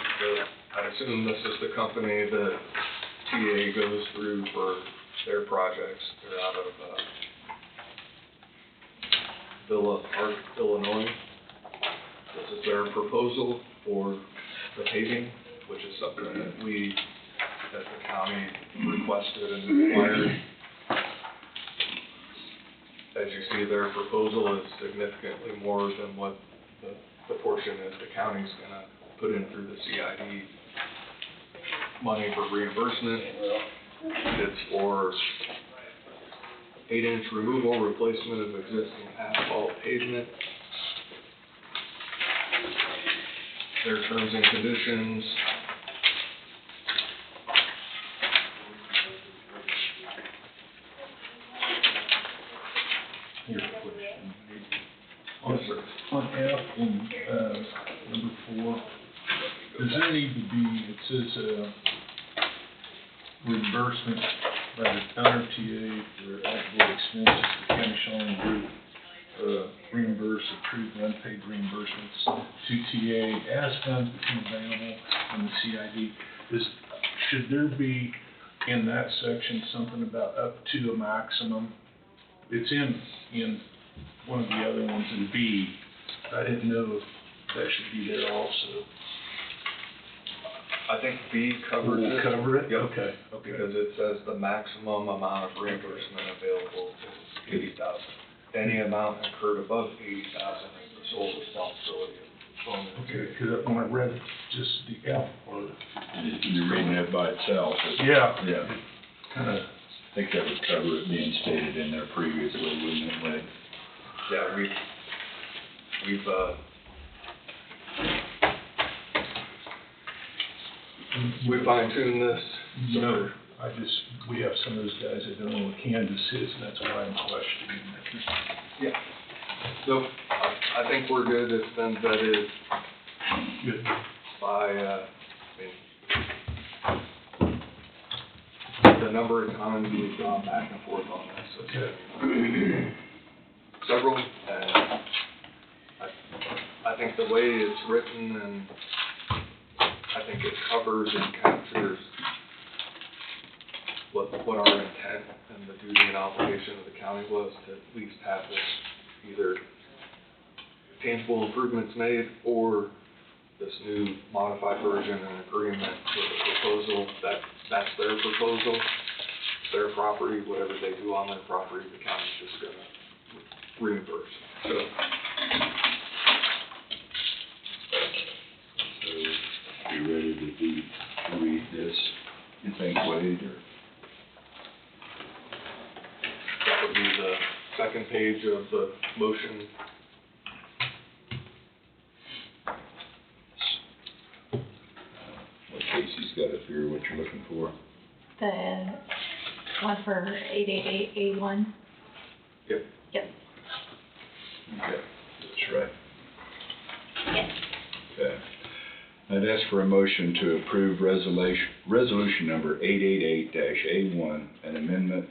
Speaker 9: I assume this is the company that TA goes through for their projects. They're out of Villa Park, Illinois. This is their proposal for the paving, which is something that we, as the county, requested and required. As you see, their proposal is significantly more than what the portion is the county's gonna put in through the CID money for reimbursement. It's for 8-inch removal, replacement of existing asphalt pavement. Their terms and conditions.
Speaker 4: Here's a question.
Speaker 9: Yes, sir.
Speaker 4: On F, on, number 4, does there need to be, it says, reimbursement by the owner TA for applicable expenses to County Shawland Group, reimburse approved unpaid reimbursements to TA as funds become available in the CID. Should there be in that section something about up to a maximum? It's in one of the other ones in B. I didn't know if that should be there also.
Speaker 9: I think B covers
Speaker 4: Will
Speaker 9: it.
Speaker 4: cover it?
Speaker 9: Yep.
Speaker 4: Okay.
Speaker 9: Because it says the maximum amount of reimbursement available is $80,000. Any amount incurred above $80,000 is the sole responsibility of the owner.
Speaker 4: Okay, because when I read it, just the F part.
Speaker 1: You're reading it by itself.
Speaker 4: Yeah.
Speaker 1: Yeah.
Speaker 4: Kinda,
Speaker 1: I think that would cover it being stated in there previously, wouldn't it, Lynn?
Speaker 9: Yeah, we've we fine-tuned this.
Speaker 4: no, we have some of those guys that don't know what Kansas is, and that's why I'm questioning it.
Speaker 9: Yeah. So, I think we're good. It's been vetted
Speaker 4: Good.
Speaker 9: by, the number of times we've gone back and forth on this.
Speaker 4: Okay.
Speaker 9: Several, and I think the way it's written, and I think it covers and captures what our intent and the duty and obligation of the county was to at least have this either tangible improvements made or this new modified version and agreement with the proposal. That's their proposal, their property, whatever they do on their property, the county's just gonna reimburse. So,
Speaker 1: You ready to read this, you think, Wade, or?
Speaker 9: would be the second page of the motion.
Speaker 1: What Casey's got up here, what you're looking for?
Speaker 10: The one for 888A1?
Speaker 9: Yep.
Speaker 10: Yep.
Speaker 1: Okay, that's right.
Speaker 10: Yes.
Speaker 1: Okay. I'd ask for a motion to approve resolution number 888-A1, an amendment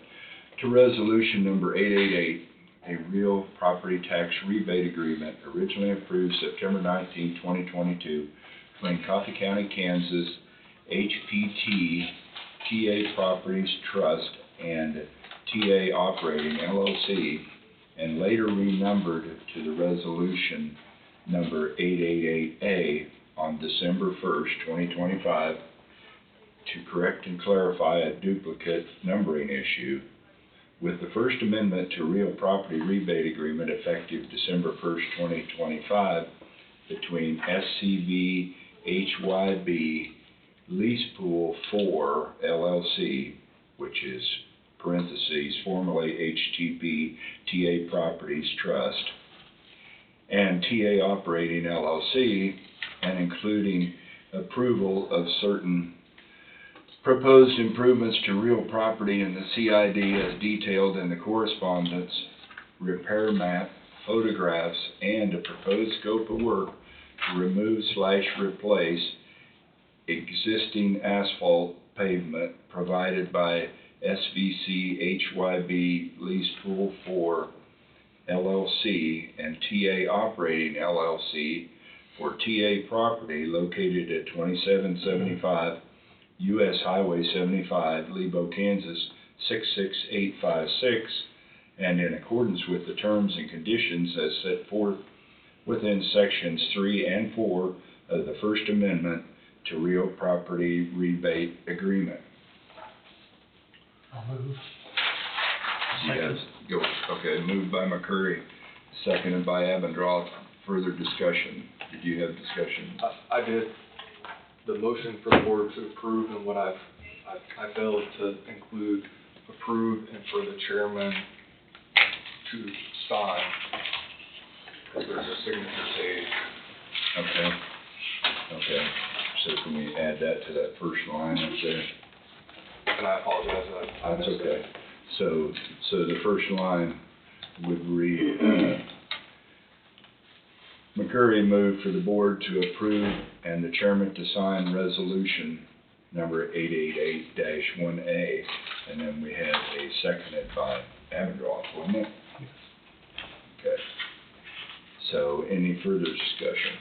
Speaker 1: to resolution number 888, a real property tax rebate agreement originally approved September 19, 2022, between Coffee County, Kansas, HPT, TA Properties Trust, and TA Operating LLC, and later renumbered to the resolution number 888A on December 1st, 2025, to correct and clarify a duplicate numbering issue, with the First Amendment to Real Property Rebate Agreement effective December 1st, 2025, between SCV HYB Lease Pool 4 LLC, which is parentheses, formerly HTP TA Properties Trust, and TA Operating LLC, and including approval of certain proposed improvements to real property in the CID as detailed in the correspondence, repair map, photographs, and a proposed scope of work to remove/replace existing asphalt pavement provided by SVC HYB Lease Pool 4 LLC and TA Operating LLC for TA property located at 2775 US Highway 75, Lebo, Kansas 66856, and in accordance with the terms and conditions as set forth within sections 3 and 4 of the First Amendment to Real Property Rebate Agreement.
Speaker 2: I'll move.
Speaker 1: Yes, go, okay, moved by McCurry, seconded by Abendroth. Further discussion? Did you have discussion?
Speaker 9: I did. The motion for the board to approve, and what I failed to include approve and for the chairman to sign, because there's a signature page.
Speaker 1: Okay, okay, so can we add that to that first line up there?
Speaker 9: And I apologize, I
Speaker 1: That's
Speaker 9: missed
Speaker 1: okay.
Speaker 9: it.
Speaker 1: So the first line would read, McCurry moved for the board to approve and the chairman to sign resolution number 888-1A, and then we had a seconded by Abendroth, wasn't it? Okay. So any further discussion?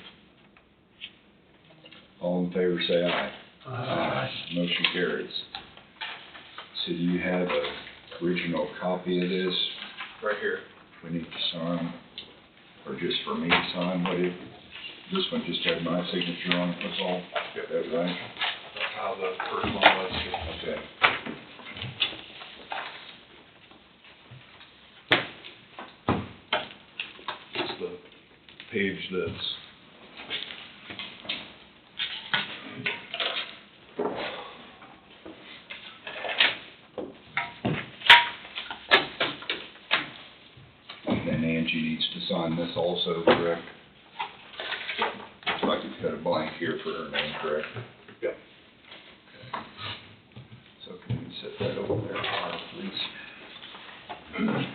Speaker 1: All in favor say aye.
Speaker 2: Aye.
Speaker 1: Motion carries. So do you have a original copy of this
Speaker 9: Right here.
Speaker 1: we need to sign, or just for me to sign? What if, this one just had my signature on it, that's all?
Speaker 9: Yep.
Speaker 1: That right?
Speaker 9: That's how the first one was.
Speaker 1: Okay. It's the page that's and Angie needs to sign this also, correct? Looks like it's got a blank here for her name, correct?
Speaker 9: Yep.
Speaker 1: So can you set that over there, Carl, please?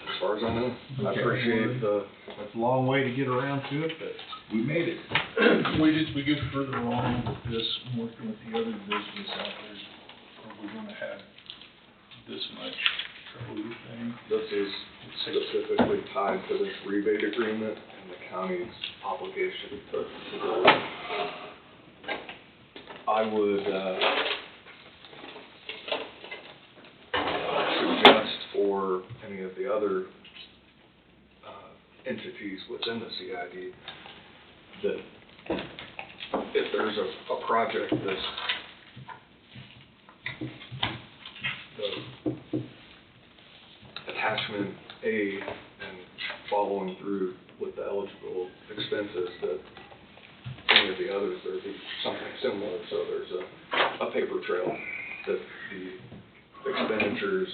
Speaker 9: As far as I know, I
Speaker 4: Okay.
Speaker 9: appreciate the,
Speaker 4: It's a long way to get around to it, but
Speaker 1: We made it.
Speaker 4: we get further along with this, working with the other business out there, are we gonna have this much trouble, you think?
Speaker 9: this is specifically tied to this rebate agreement and the county's obligation to do it. I would, suggest for any of the other, entities within the CID that if there's a project that's the attachment A and following through with the eligible expenses, that any of of the others, there'd be something similar, so there's a paper trail that the expenditures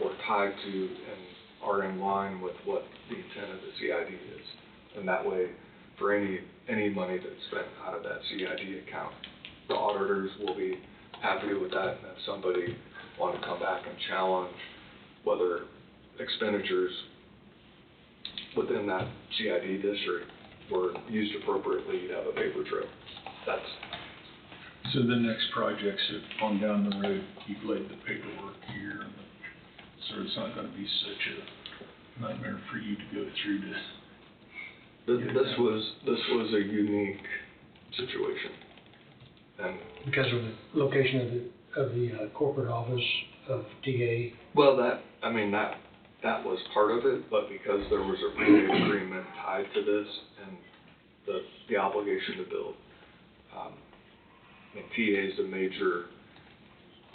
Speaker 9: were tied to and are in line with what the intent of the CID is. And that way, for any money that's spent out of that CID account, the auditors will be happy with that, and if somebody wanted to come back and challenge whether expenditures within that CID district were used appropriately, you'd have a paper trail. That's,
Speaker 4: So the next projects that on down the road, you've laid the paperwork here, and so it's not gonna be such a nightmare for you to go through to.
Speaker 9: this was a unique situation. And,
Speaker 6: Because of the location of the corporate office of TA.
Speaker 9: well, that was part of it, but because there was a rebate agreement tied to this and the obligation to build, I mean, TA is a major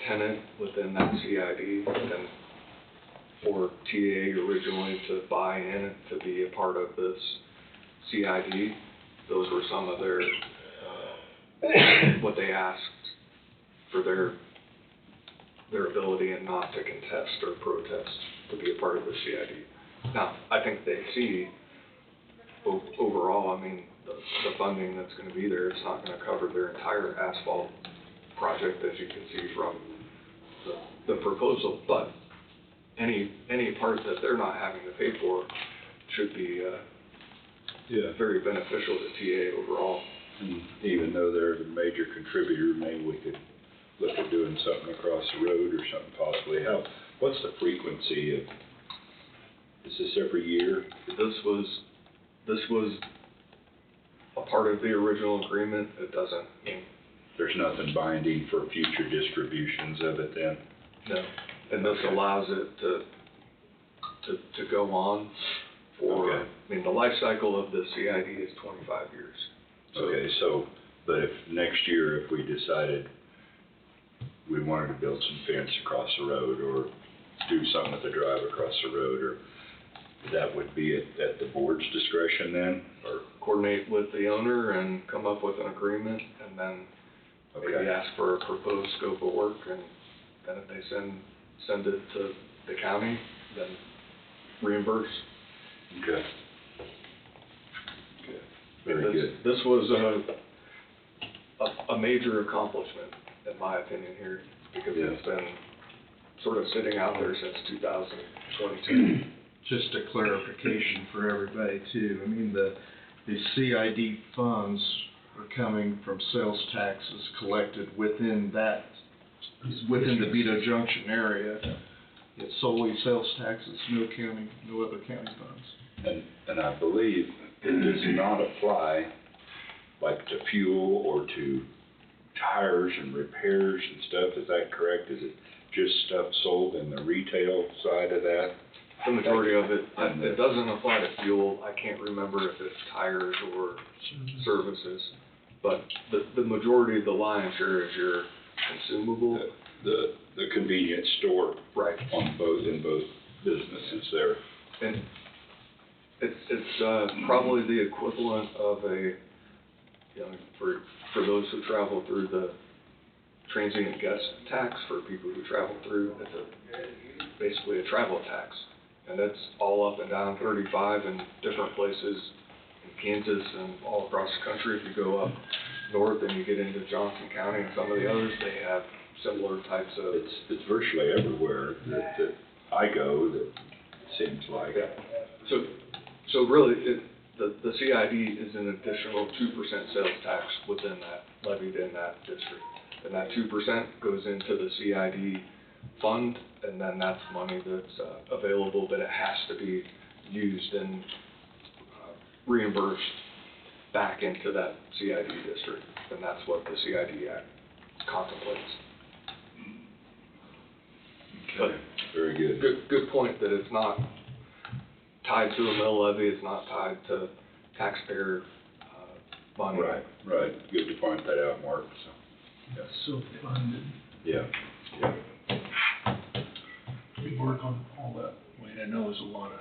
Speaker 9: tenant within that CID, and for TA originally to buy in, to be a part of this CID, those were some of their, what they asked for their ability and not to contest or protest to be a part of the CID. Now, I think they see, overall, I mean, the funding that's gonna be there, it's not gonna cover their entire asphalt project, as you can see from the proposal, but any part that they're not having to pay for should be, very beneficial to TA overall.
Speaker 1: And even though they're the major contributor, maybe we could look at doing something across the road or something possibly. What's the frequency of, is this every year?
Speaker 9: This was a part of the original agreement. It doesn't mean,
Speaker 1: There's nothing binding for future distributions of it then?
Speaker 9: no, and this allows it to go on for,
Speaker 1: Okay.
Speaker 9: I mean, the life cycle of the CID is 25 years. So
Speaker 1: Okay, so, but if next year, if we decided we wanted to build some fence across the road or do something with the drive across the road, or that would be at the board's discretion then, or?
Speaker 9: coordinate with the owner and come up with an agreement, and then maybe
Speaker 1: Okay.
Speaker 9: ask for a proposed scope of work, and then if they send it to the county, then reimburse.
Speaker 1: Okay. Okay, very good.
Speaker 9: This was a major accomplishment, in my opinion, here, because
Speaker 1: Yeah.
Speaker 9: it's been sort of sitting out there since 2022.
Speaker 11: Just a clarification for everybody too. I mean, the CID funds are coming from sales taxes collected within the Vito Junction area. It's solely sales taxes, no other county funds.
Speaker 1: And I believe it does not apply like to fuel or to tires and repairs and stuff, is that correct? Is it just stuff sold in the retail side of that?
Speaker 9: The majority of it, it doesn't apply to fuel. I can't remember if it's tires or services, but the majority of the lion's share is your consumable.
Speaker 1: The convenience store
Speaker 9: Right.
Speaker 1: in both businesses there.
Speaker 9: And it's probably the equivalent of for those who travel through the transient guest tax, for people who travel through, it's basically a travel tax. And that's all up and down 35 in different places in Kansas and all across the country. If you go up north and you get into Johnson County and some of the others, they have similar types of.
Speaker 1: It's virtually everywhere that I go, that seems like.
Speaker 9: Yeah. So really, the CID is an additional 2% sales tax within that, levied in that district. And that 2% goes into the CID fund, and then that's money that's available, but it has to be used and reimbursed back into that CID district, and that's what the CID Act contemplates.
Speaker 1: Okay, very good.
Speaker 9: Good point that it's not tied to a mill levy, it's not tied to taxpayer money.
Speaker 1: Right. Good to point that out, Mark, so.
Speaker 4: Yeah, self-funded.
Speaker 1: Yeah.
Speaker 4: We work on all that. Wayne, I know there's a lot of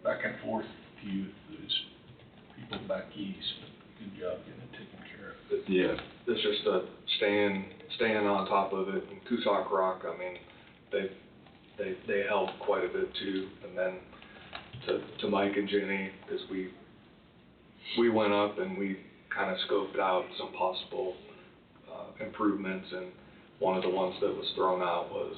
Speaker 4: back and forth to you, those people back east, but good job getting it taken
Speaker 9: it's just staying on top of it. And Coosac Rock, I mean, they help quite a bit too. And then to Mike and Jenny, because we went up and we kind of scoped out some possible improvements, and one of the ones that was thrown out was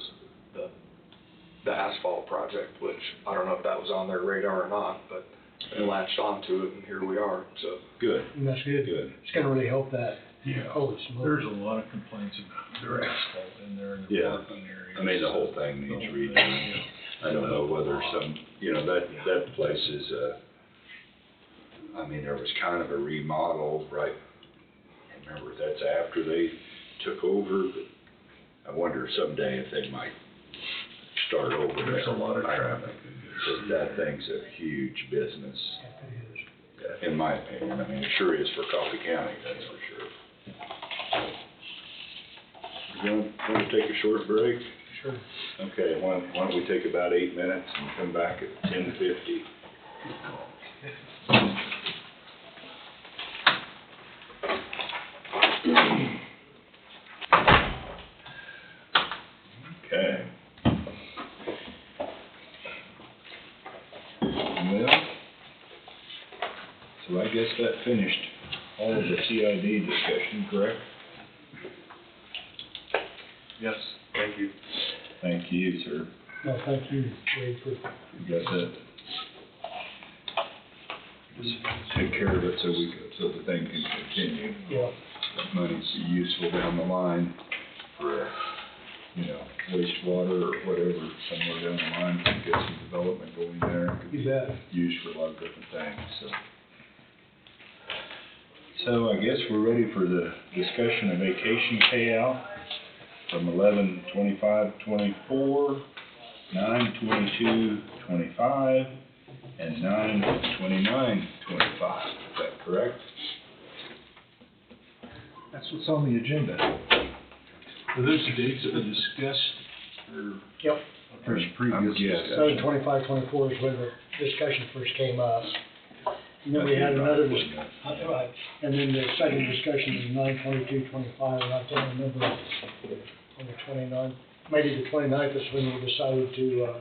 Speaker 9: the asphalt project, which I don't know if that was on their radar or not, but they latched onto it, and here we are, so.
Speaker 1: Good,
Speaker 6: And that's good.
Speaker 1: good.
Speaker 6: It's gonna really help that.
Speaker 4: Yeah.
Speaker 6: Holy smokes.
Speaker 4: There's a lot of complaints about their asphalt in there in the
Speaker 1: Yeah.
Speaker 4: parking areas.
Speaker 1: I mean, the whole thing needs redoing. I don't know whether some, you know, that place is, I mean, there was kind of a remodel, right? I remember if that's after they took over, but I wonder someday if they might start over there.
Speaker 4: There's a lot of traffic.
Speaker 1: But that thing's a huge business, in my opinion. I mean, it sure is for Coffee County, that's for sure. We're gonna take a short break?
Speaker 6: Sure.
Speaker 1: Okay, why don't we take about 8 minutes and come back at 10:50? Okay. Well, so I guess that finished all of the CID discussion, correct?
Speaker 9: Yes, thank you.
Speaker 1: Thank you, sir.
Speaker 6: No, thank you, Wade, for,
Speaker 1: You got that? Just take care of it so the thing can continue.
Speaker 6: yeah,
Speaker 1: That money's useful down the line for, you know, wastewater or whatever, somewhere down the line, to get some development going there. It could
Speaker 6: you
Speaker 1: be
Speaker 6: bet.
Speaker 1: used for a lot of different things, so. So I guess we're ready for the discussion of vacation payout from 11/25/24, 9/22/25, and 9/29/25. Is that correct?
Speaker 4: That's what's on the agenda. Are those the dates that we discussed, or
Speaker 6: Yep.
Speaker 4: there's
Speaker 1: I'm
Speaker 4: previous
Speaker 1: guessing.
Speaker 4: discussion?
Speaker 6: 25/24 is when the discussion first came up. And then we had another, right, and then the second discussion was 9/22/25, and I can't remember on the 29th, maybe the 29th is when we decided to,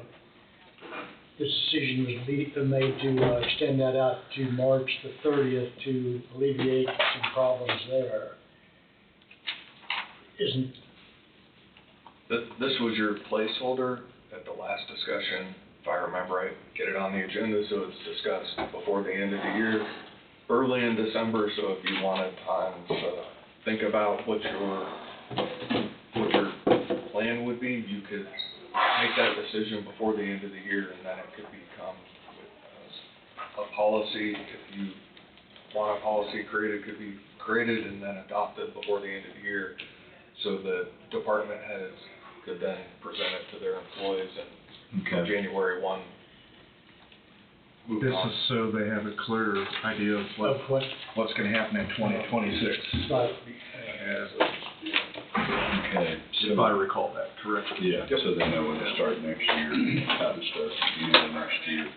Speaker 6: this decision was made to extend that out to March the 30th to alleviate some problems there. Isn't,
Speaker 9: This was your placeholder at the last discussion, if I remember right, get it on the agenda so it's discussed before the end of the year, early in December, so if you wanted time to think about what your plan would be, you could make that decision before the end of the year, and then it could become a policy. If you want a policy created, it could be created and then adopted before the end of the year, so the department heads could then present it to their employees, and
Speaker 1: Okay.
Speaker 9: January 1, move
Speaker 11: This
Speaker 9: on.
Speaker 11: is so they have a clear idea of
Speaker 6: of what,
Speaker 11: what's gonna happen in 2026.
Speaker 6: but,
Speaker 1: Okay,
Speaker 11: If I recall that correctly.
Speaker 1: yeah, so they know when to start next year, how to start the beginning of next year.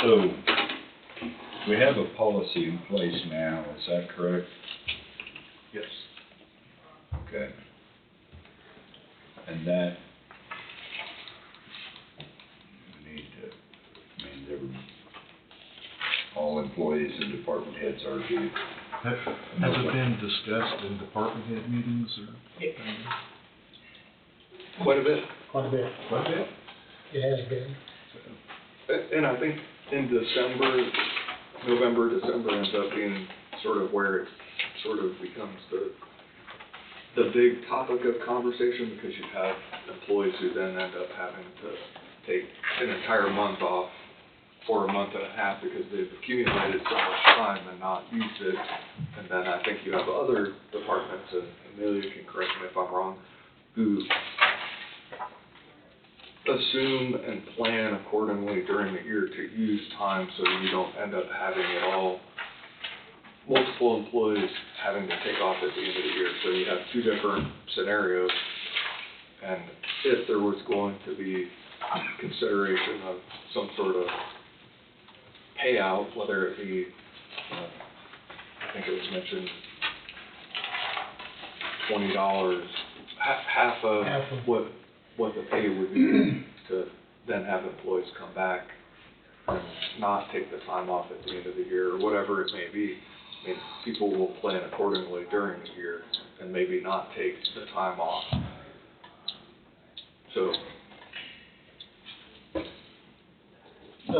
Speaker 1: So, we have a policy in place now, is that correct?
Speaker 9: Yes.
Speaker 1: Okay. And that, we need to, I mean, all employees and department heads are to,
Speaker 4: Has it been discussed in department head meetings, or?
Speaker 9: Quite a bit.
Speaker 6: quite a bit,
Speaker 4: Quite a bit.
Speaker 6: it has been.
Speaker 9: And I think in December, November, December ends up being sort of where it sort of becomes the big topic of conversation, because you have employees who then end up having to take an entire month off or a month and a half because they've accumulated so much time and not used it. And then I think you have other departments, and Amelia can correct me if I'm wrong, who assume and plan accordingly during the year to use time so you don't end up having it all, multiple employees having to take off at the end of the year. So you have two different scenarios, and if there was going to be consideration of some sort of payout, whether it be, I think it was mentioned, $20, half of
Speaker 6: Half of-
Speaker 9: what the pay would be to then have employees come back and not take the time off at the end of the year, or whatever it may be. I mean, people will plan accordingly during the year and maybe not take the time off. So,
Speaker 6: The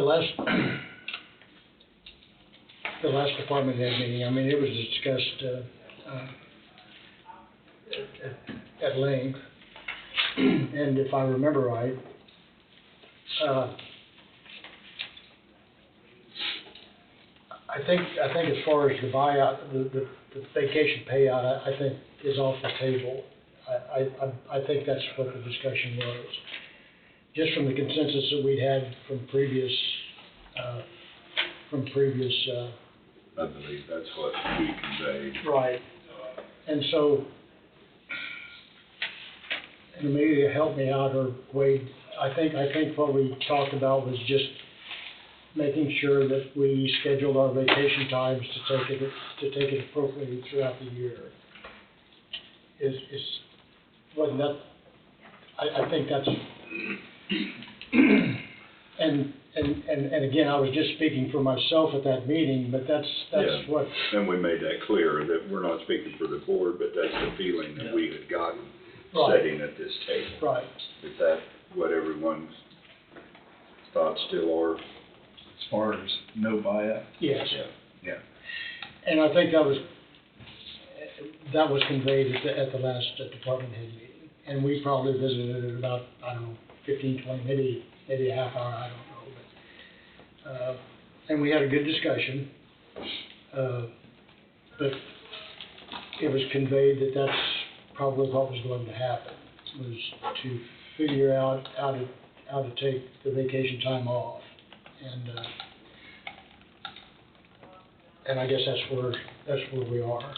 Speaker 6: last department head meeting, I mean, it was discussed, at length. And if I remember right, I think as far as the buyout, the vacation payout, I think is off the table. I think that's what the discussion was. Just from the consensus that we'd had from previous,
Speaker 1: I believe that's what we conveyed.
Speaker 6: right. And so, and maybe help me out, or Wade, I think what we talked about was just making sure that we scheduled our vacation times to take it appropriately throughout the year. Wasn't that, I think that's, and again, I was just speaking for myself at that meeting, but that's
Speaker 1: Yeah.
Speaker 6: what,
Speaker 1: And we made that clear, that we're not speaking for the board, but that's the feeling that we had gotten
Speaker 6: Right.
Speaker 1: sitting at this table.
Speaker 6: right.
Speaker 1: Is that what everyone's thoughts still are?
Speaker 4: As far as no buyout,
Speaker 6: Yes.
Speaker 1: Yeah.
Speaker 6: And I think that was conveyed at the last department head meeting. And we probably visited it about, I don't know, 15, 20, maybe a half hour, I don't know. But, and we had a good discussion. But it was conveyed that that's probably what was going to happen, was to figure out how to take the vacation time off. And I guess that's where we are.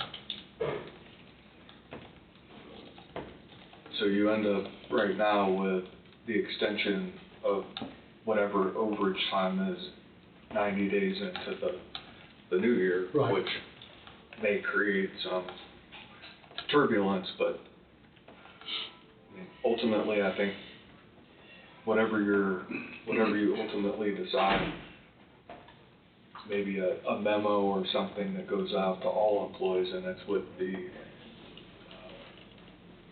Speaker 9: so you end up right now with the extension of whatever overage time is 90 days into the new year,
Speaker 6: Right.
Speaker 9: which may create some turbulence, but I mean, ultimately, I think whatever you ultimately decide, maybe a memo or something that goes out to all employees, and it's with the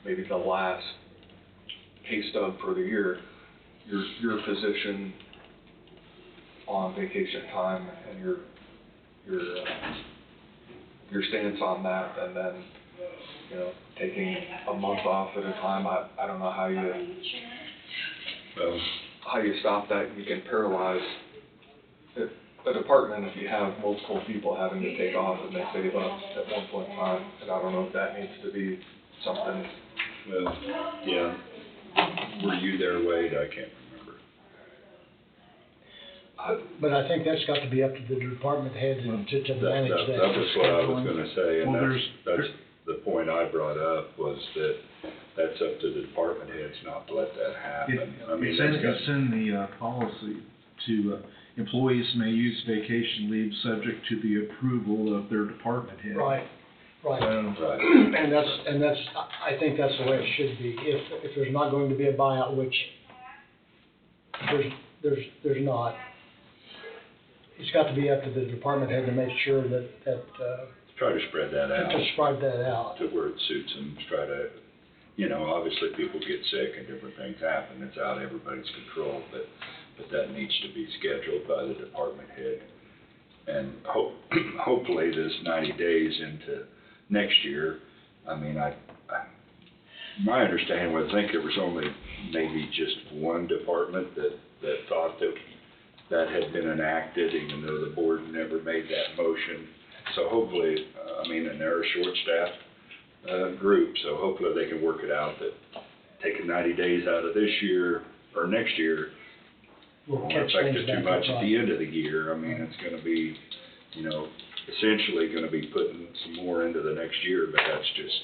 Speaker 9: maybe the last pay stub for the year, your position on vacation time and your stance on that, and then, you know, taking a month off at a time. I don't know how you stop that. You can paralyze a department if you have multiple people having to take off and they save up at one point in time, and I don't know if that needs to be something.
Speaker 1: Well, yeah. Were you there, Wade? I can't remember.
Speaker 6: But I think that's got to be up to the department head to manage that.
Speaker 1: That was what I was gonna say, and
Speaker 4: Well,
Speaker 1: that's the point I brought up, was that that's up to the department heads not to let that happen. I mean,
Speaker 4: it's in the policy to, employees may use vacation leave subject to the approval of their department head.
Speaker 6: Right, right.
Speaker 1: Right.
Speaker 6: And that's, I think that's the way it should be. If there's not going to be a buyout, which there's not, it's got to be up to the department head to make sure that
Speaker 1: Try to spread that out.
Speaker 6: to spread that out.
Speaker 1: To where it suits them, try to, you know, obviously people get sick and different things happen, it's out of everybody's control, but that needs to be scheduled by the department head. And hopefully this 90 days into next year, I mean, my understanding was, I think there was only maybe just one department that thought that had been enacted, even though the board never made that motion. So hopefully, I mean, and they're a short-staffed group, so hopefully they can work it out that taking 90 days out of this year, or next year,
Speaker 6: We'll
Speaker 1: won't
Speaker 6: catch
Speaker 1: affect
Speaker 6: things
Speaker 1: it too
Speaker 6: back
Speaker 1: much
Speaker 6: up.
Speaker 1: at the end of the year. I mean, it's gonna be, you know, essentially gonna be putting some more into the next year, but that's just,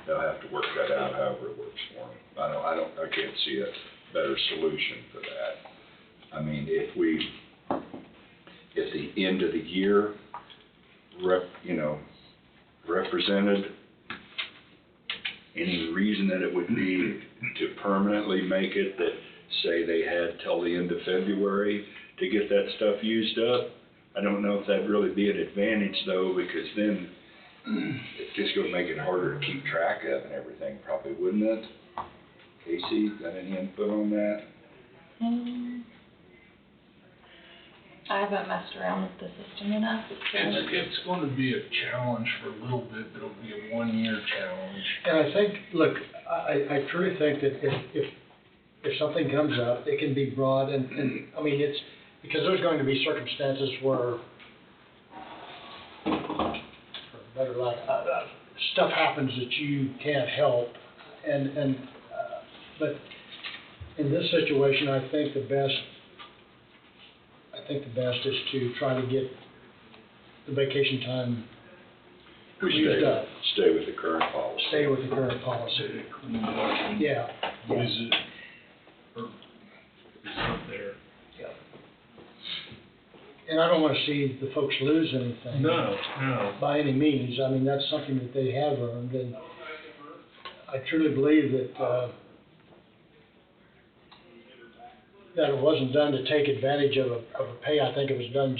Speaker 1: they'll have to work that out however it works for them. I can't see a better solution for that. I mean, if the end of the year represented any reason that it would be to permanently make it that, say they had till the end of February to get that stuff used up. I don't know if that'd really be an advantage though, because then it's just gonna make it harder to keep track of and everything, probably, wouldn't it? Casey, got any input on that?
Speaker 10: I haven't messed around with the system enough.
Speaker 4: It's gonna be a challenge for a little bit, but it'll be a 1-year challenge.
Speaker 6: And I think, look, I truly think that if something comes up, it can be brought, and, I mean, it's, because there's going to be circumstances where, for better lack, stuff happens that you can't help, but in this situation, I think the best is to try to get the vacation time used up.
Speaker 1: Stay with the current policy.
Speaker 6: Stay with the current policy. Yeah.
Speaker 4: Use it, or it's not there.
Speaker 6: And I don't wanna see the folks lose anything.
Speaker 4: No.
Speaker 6: By any means. I mean, that's something that they have earned, and I truly believe that that it wasn't done to take advantage of a pay. I think it was done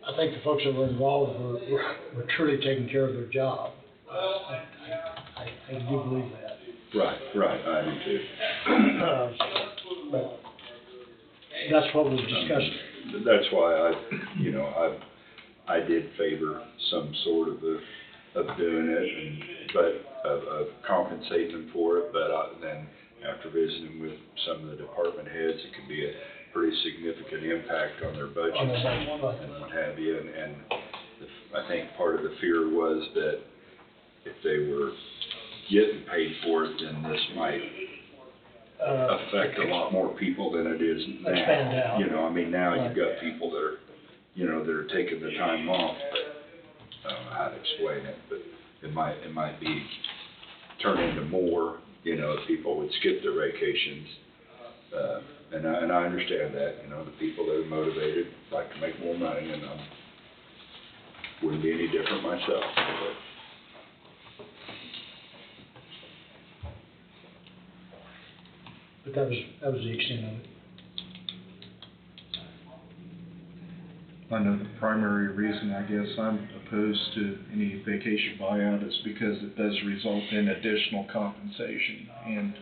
Speaker 6: I think the folks that were involved were truly taking care of their job. I do believe that.
Speaker 1: Right, I do too.
Speaker 6: But that's what was discussed.
Speaker 1: That's why I did favor some sort of doing it, of compensating them for it, but then after visiting with some of the department heads, it could be a pretty significant impact on their budgets and what have you, and I think part of the fear was that if they were getting paid for it, then this might affect a lot more people than it is now.
Speaker 6: Expand out.
Speaker 1: I mean, now you've got people that are, that are taking the time off, but I don't know how to explain it, but it might be turn into more, if people would skip their vacations. And I understand that, the people that are motivated like to make more money, and wouldn't be any different myself.
Speaker 6: But that was the extent of it.
Speaker 11: I know the primary reason, I guess, I'm opposed to any vacation buyout is because it does result in additional compensation, and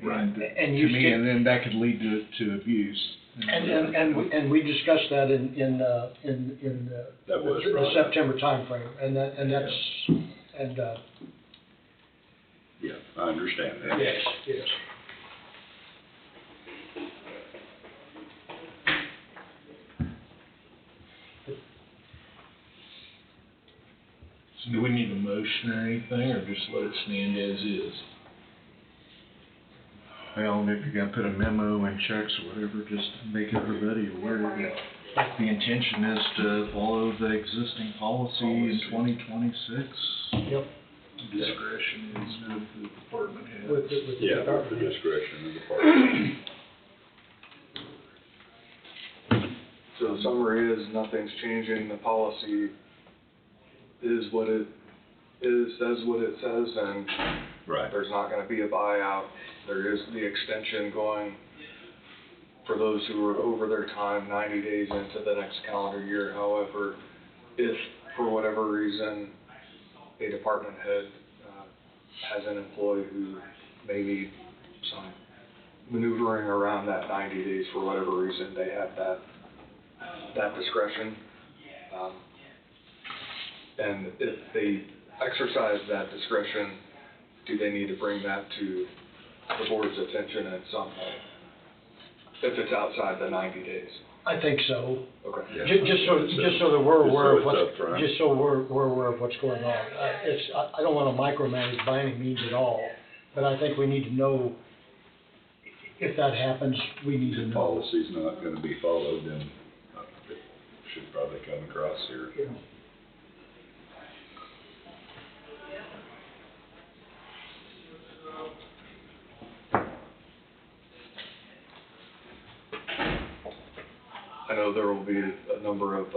Speaker 11: then that could lead to abuse.
Speaker 6: And we discussed that in
Speaker 1: That was
Speaker 6: the
Speaker 1: right.
Speaker 6: September timeframe, that's.
Speaker 1: Yeah, I understand that.
Speaker 6: Yes.
Speaker 4: So do we need a motion or anything, or just let it stand as is?
Speaker 11: Well, and if you're gonna put a memo and checks or whatever, just make everybody aware that the intention is to follow the existing policy in 2026.
Speaker 6: Yep.
Speaker 4: Discretion is with the department head.
Speaker 6: With the
Speaker 1: Yeah, with
Speaker 6: department
Speaker 1: the
Speaker 6: head.
Speaker 1: discretion of the party.
Speaker 9: So the summary is, nothing's changing, the policy is what it is, says what it says, and
Speaker 1: Right.
Speaker 9: there's not gonna be a buyout. There is the extension going for those who are over their time, 90 days into the next calendar year. However, if for whatever reason a department head has an employee who may need some maneuvering around that 90 days for whatever reason, they have that discretion. And if they exercise that discretion, do they need to bring that to the board's attention at some point? If it's outside the 90 days?
Speaker 6: I think so.
Speaker 9: Okay.
Speaker 1: Yeah.
Speaker 6: Just so that we're aware of
Speaker 1: Just so it's upfront.
Speaker 6: just so we're aware of what's going on. I don't wanna micromanage by any means at all, but I think we need to know if that happens, we need to
Speaker 1: If
Speaker 6: know.
Speaker 1: policy's not gonna be followed, then it should probably come across here.
Speaker 6: Yeah.
Speaker 9: I know there will be a number of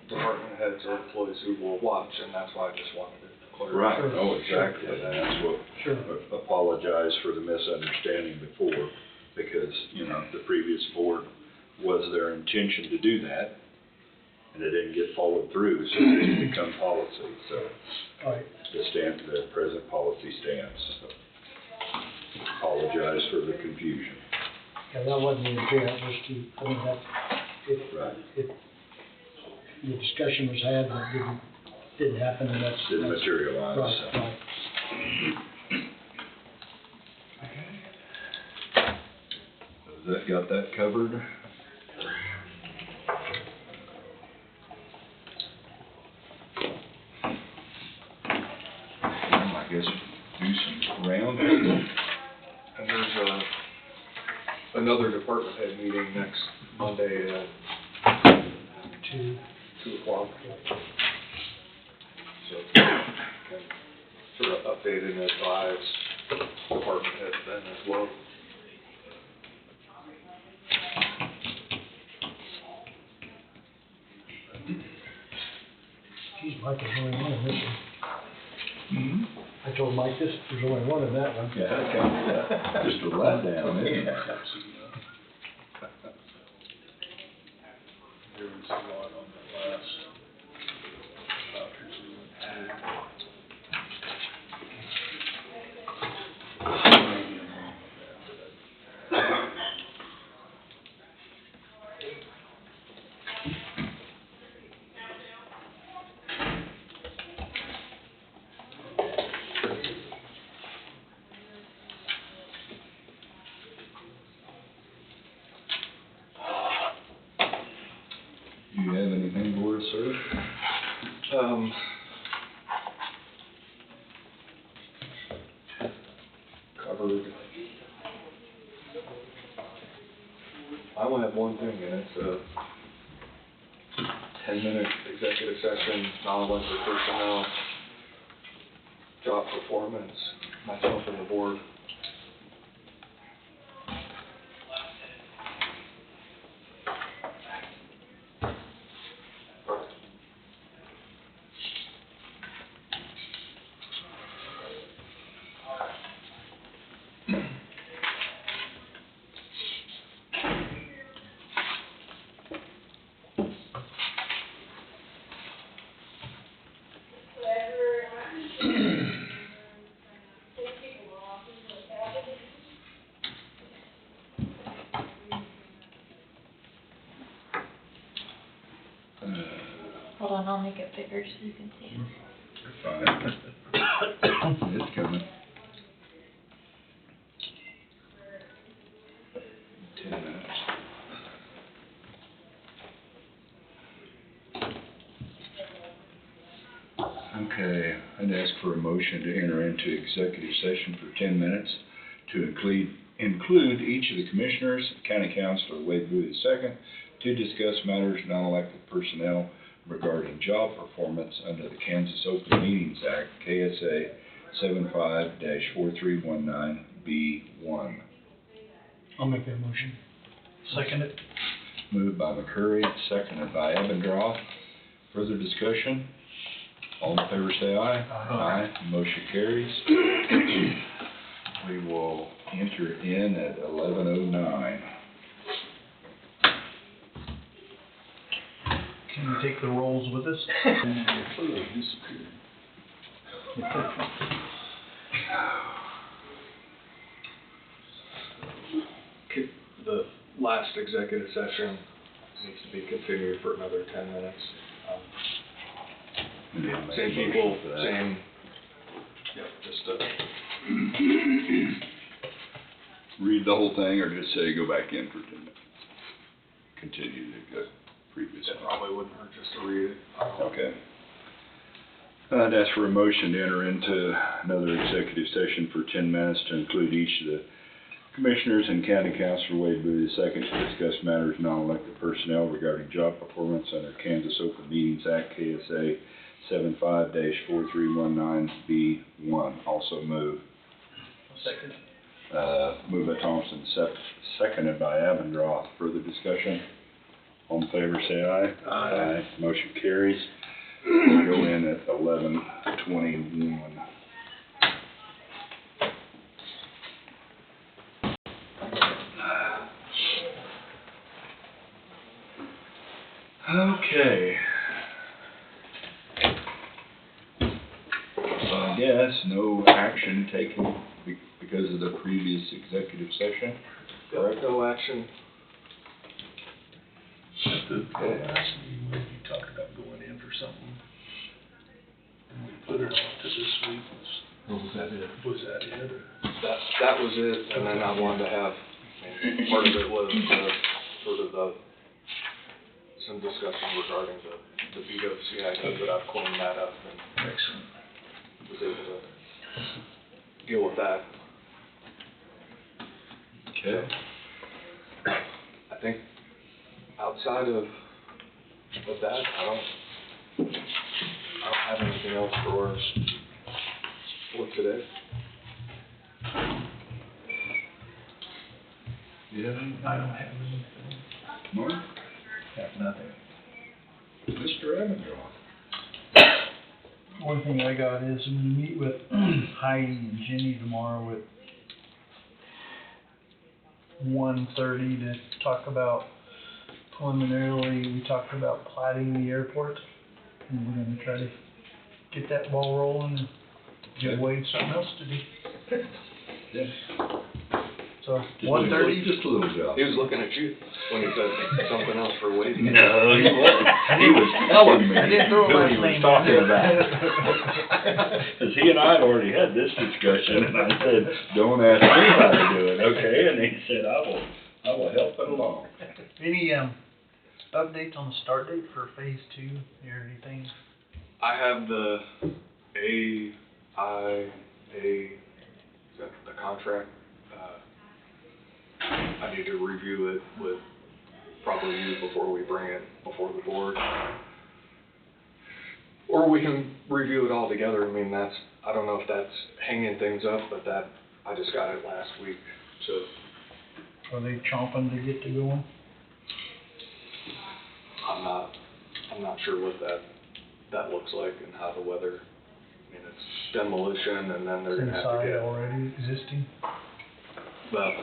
Speaker 9: department heads or employees who will watch, and that's why I just wanted to clarify.
Speaker 1: Right, oh, exactly, and that's what,
Speaker 6: Sure.
Speaker 1: apologize for the misunderstanding before, because, you know, the previous board was their intention to do that, and it didn't get followed through, so it didn't become policy, so
Speaker 6: Right.
Speaker 1: the present policy stands, so. Apologize for the confusion.
Speaker 6: Yeah, that wasn't the intent, was to, I mean, that,
Speaker 1: Right.
Speaker 6: the discussion was had, but didn't happen, and that's.
Speaker 1: Didn't materialize,
Speaker 6: Right,
Speaker 1: so.
Speaker 6: right.
Speaker 1: Has that got that covered? I guess do some round.
Speaker 9: And there's another department head meeting next Monday at 2 o'clock. So, can sort of update and advise department heads then as well.
Speaker 6: Geez, Mike, there's only one in this one. I told Mike this, there's only one in that one.
Speaker 1: Yeah, okay. Just a letdown, isn't it?
Speaker 4: There was a lot on the last vouchers we went through. Maybe I'm wrong with that, but
Speaker 1: Do you have anything for us, sir?
Speaker 9: Covered. I only have one thing, and it's a 10-minute executive session, non-elected personnel, job performance, myself and the board.
Speaker 10: Hold on, I'll make it bigger so you can see it.
Speaker 1: Fine. It's coming. 10 minutes. Okay, I'd ask for a motion to enter into executive session for 10 minutes to include each of the commissioners, county councilor Wade Booth II, to discuss matters non-elected personnel regarding job performance under the Kansas Open Meetings Act, KSA 75-4319B1.
Speaker 6: I'll make that motion.
Speaker 2: Second it.
Speaker 1: Moved by McCurry, seconded by Abendroth. Further discussion? All in favor say aye.
Speaker 2: Aye.
Speaker 1: Motion carries. We will enter in at 11:09.
Speaker 2: Can you take the rolls with us?
Speaker 9: The last executive session needs to be continued for another 10 minutes. Same people, same, yep, just,
Speaker 1: Read the whole thing or just say go back in for 10 minutes? Continue the previous
Speaker 9: it
Speaker 1: one.
Speaker 9: probably wouldn't hurt just to read it.
Speaker 1: Okay. I'd ask for a motion to enter into another executive session for 10 minutes to include each of the commissioners and county councilor Wade Booth II to discuss matters non-elected personnel regarding job performance under Kansas Open Meetings Act, KSA 75-4319B1. Also move.
Speaker 2: Second.
Speaker 1: Moved by Thompson, seconded by Abendroth. Further discussion? All in favor, say aye.
Speaker 4: Aye.
Speaker 1: Motion carries. We'll go in at 11:21. Okay. So I guess no action taken because of the previous executive session, correct?
Speaker 9: No action.
Speaker 4: At the last meeting, when you talked about going in for something, and we put it off to this week, was that it? Was that it, or?
Speaker 9: That was it, and then I wanted to have, part of it was sort of some discussion regarding the BWCID, but I've cleaned that up and
Speaker 4: Excellent.
Speaker 9: was able to deal with that.
Speaker 1: Okay.
Speaker 9: I think outside of that, I don't have anything else for today.
Speaker 4: Do you have any? I don't have anything.
Speaker 1: Mark?
Speaker 4: Have nothing.
Speaker 1: Mr. Evans?
Speaker 2: One thing I got is I'm gonna meet with Heidi and Jenny tomorrow at 1:30 to talk about preliminarily, we talked about plating the airport. And we're gonna try to get that ball rolling and give Wade something else to do.
Speaker 1: Yes.
Speaker 2: So, 1:30.
Speaker 1: Just a little job.
Speaker 9: He was looking at you when he said something else for Wade.
Speaker 1: No, he wasn't. He was telling me
Speaker 2: I didn't throw
Speaker 1: who
Speaker 2: my
Speaker 1: he was
Speaker 2: name
Speaker 1: talking
Speaker 2: in.
Speaker 1: about. Because he and I had already had this discussion, and I said, don't ask me how to do it, okay? And he said, I will help it along.
Speaker 2: Any, updates on the start date for phase 2 or anything?
Speaker 9: I have the AIA, is that the contract? I need to review it with probably you before we bring it before the board. Or we can review it all together. I mean, I don't know if that's hanging things up, but I just got it last week, so.
Speaker 2: Are they chomping to get to going?
Speaker 9: I'm not sure what that looks like and how the weather, I mean, it's demolition and then they're gonna have to
Speaker 2: Inside
Speaker 9: get.
Speaker 2: already existing?
Speaker 9: Well,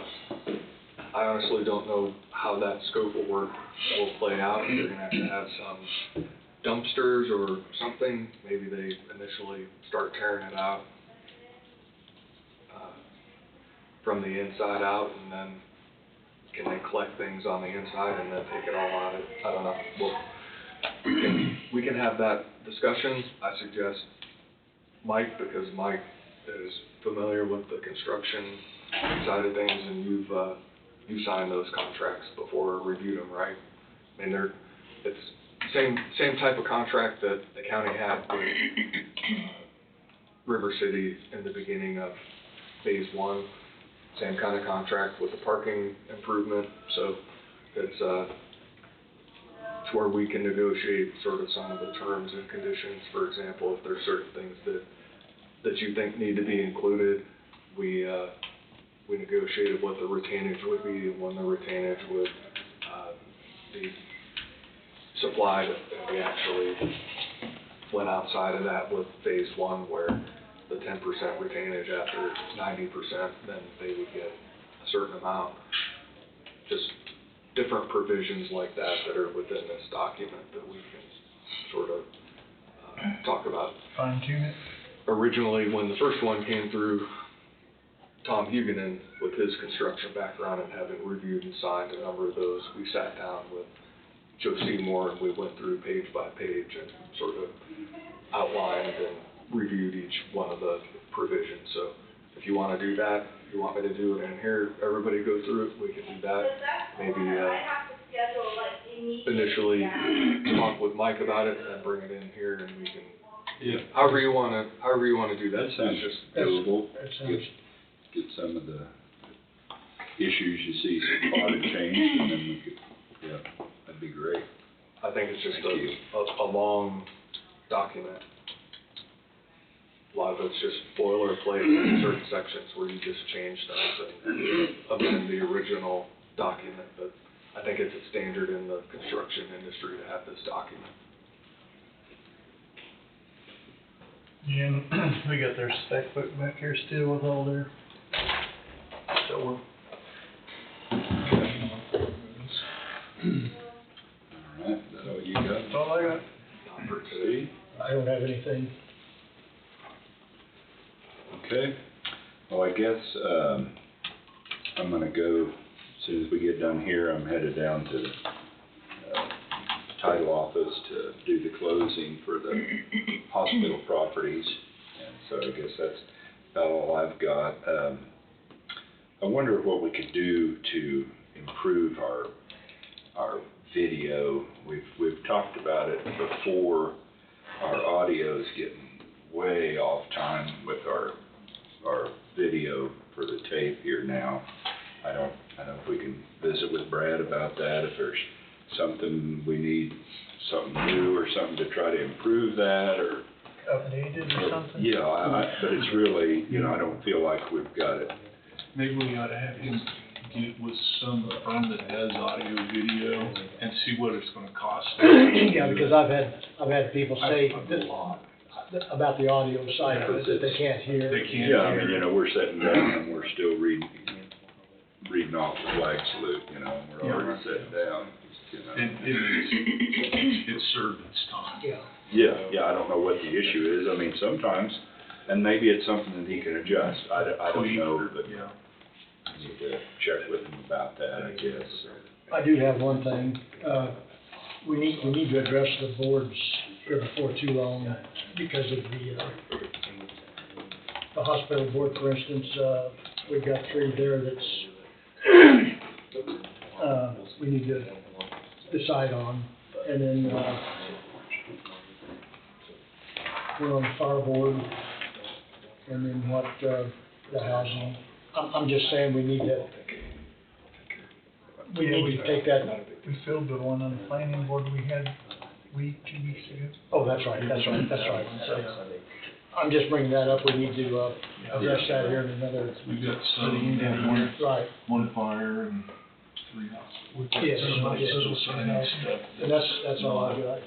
Speaker 9: I honestly don't know how that scope of work will play out. They're gonna have some dumpsters or something. Maybe they initially start tearing it out from the inside out, and then can they collect things on the inside and then take it all out? I don't know. Well, we can have that discussion. I suggest Mike, because Mike is familiar with the construction side of things, and you signed those contracts before, reviewed them, right? I mean, it's same type of contract that the county had with River City in the beginning of phase 1. Same kind of contract with the parking improvement, so it's where we can negotiate sort of some of the terms and conditions. For example, if there's certain things that you think need to be included, we negotiated what the retainage would be and when the retainage would be supplied, and we actually went outside of that with phase 1, where the 10% retainage after 90%, then they would get a certain amount. Just different provisions like that are within this document that we can sort of talk about.
Speaker 2: Fine tune it?
Speaker 9: Originally, when the first one came through, Tom Huguenin, with his construction background and having reviewed and signed a number of those, we sat down with Joe Seymour and we went through page by page and sort of outlined and reviewed each one of the provisions. So if you want to do that, if you want me to do it in here, everybody go through it, we can do that. Maybe initially talk with Mike about it and then bring it in here and we can, however you want to do that.
Speaker 1: That sounds doable.
Speaker 2: That sounds.
Speaker 1: Get some of the issues you see spotted changed, and then we could, that'd be great.
Speaker 9: I think it's just
Speaker 1: Thank you.
Speaker 9: a long document. A lot of it's just boilerplate in certain sections where you just change things and amend the original document, but I think it's a standard in the construction industry to have this document.
Speaker 2: And we got their spec book back here still with all their, so we're.
Speaker 1: Alright, is that all you got?
Speaker 2: That's all I got.
Speaker 1: For today?
Speaker 6: I don't have anything.
Speaker 1: Okay, well, I guess, I'm gonna go, as soon as we get done here, I'm headed down to the title office to do the closing for the hospital properties. And so I guess that's about all I've got. I wonder what we could do to improve our video. We've talked about it before. Our audio's getting way off time with our video for the tape here now. I don't know if we can visit with Brad about that, if there's something we need, something new or something to try to improve that, or.
Speaker 2: Updated or something?
Speaker 1: Yeah, but it's really, I don't feel like we've got it.
Speaker 4: Maybe we ought to have him get with some firm that does audio, video, and see what it's gonna cost.
Speaker 6: Yeah, because I've had people say about the audio side of it, that they can't hear.
Speaker 4: They can't
Speaker 1: Yeah, I
Speaker 4: hear.
Speaker 1: mean, we're sitting down and we're still reading off the flag salute, and we're already sitting down,
Speaker 4: It's served its time.
Speaker 6: Yeah.
Speaker 1: Yeah, I don't know what the issue is. I mean, sometimes, and maybe it's something that he can adjust. I don't know, but
Speaker 4: Yeah.
Speaker 1: I need to check with him about that, I guess.
Speaker 6: I do have one thing, we need to address the boards here before too long because of the hospital board, for instance, we've got 3 there that's, we need to decide on, and then, we're on the fire board, and then what, the housing. I'm just saying we need to take that.
Speaker 2: We filled the one on the planning board we had 2 weeks ago.
Speaker 6: Oh, that's right. So, I'm just bringing that up, we need to, address that here in another.
Speaker 4: We've got some,
Speaker 6: Right,
Speaker 4: one fire and 3
Speaker 6: yes,
Speaker 4: social signing stuff.
Speaker 6: and that's all I got.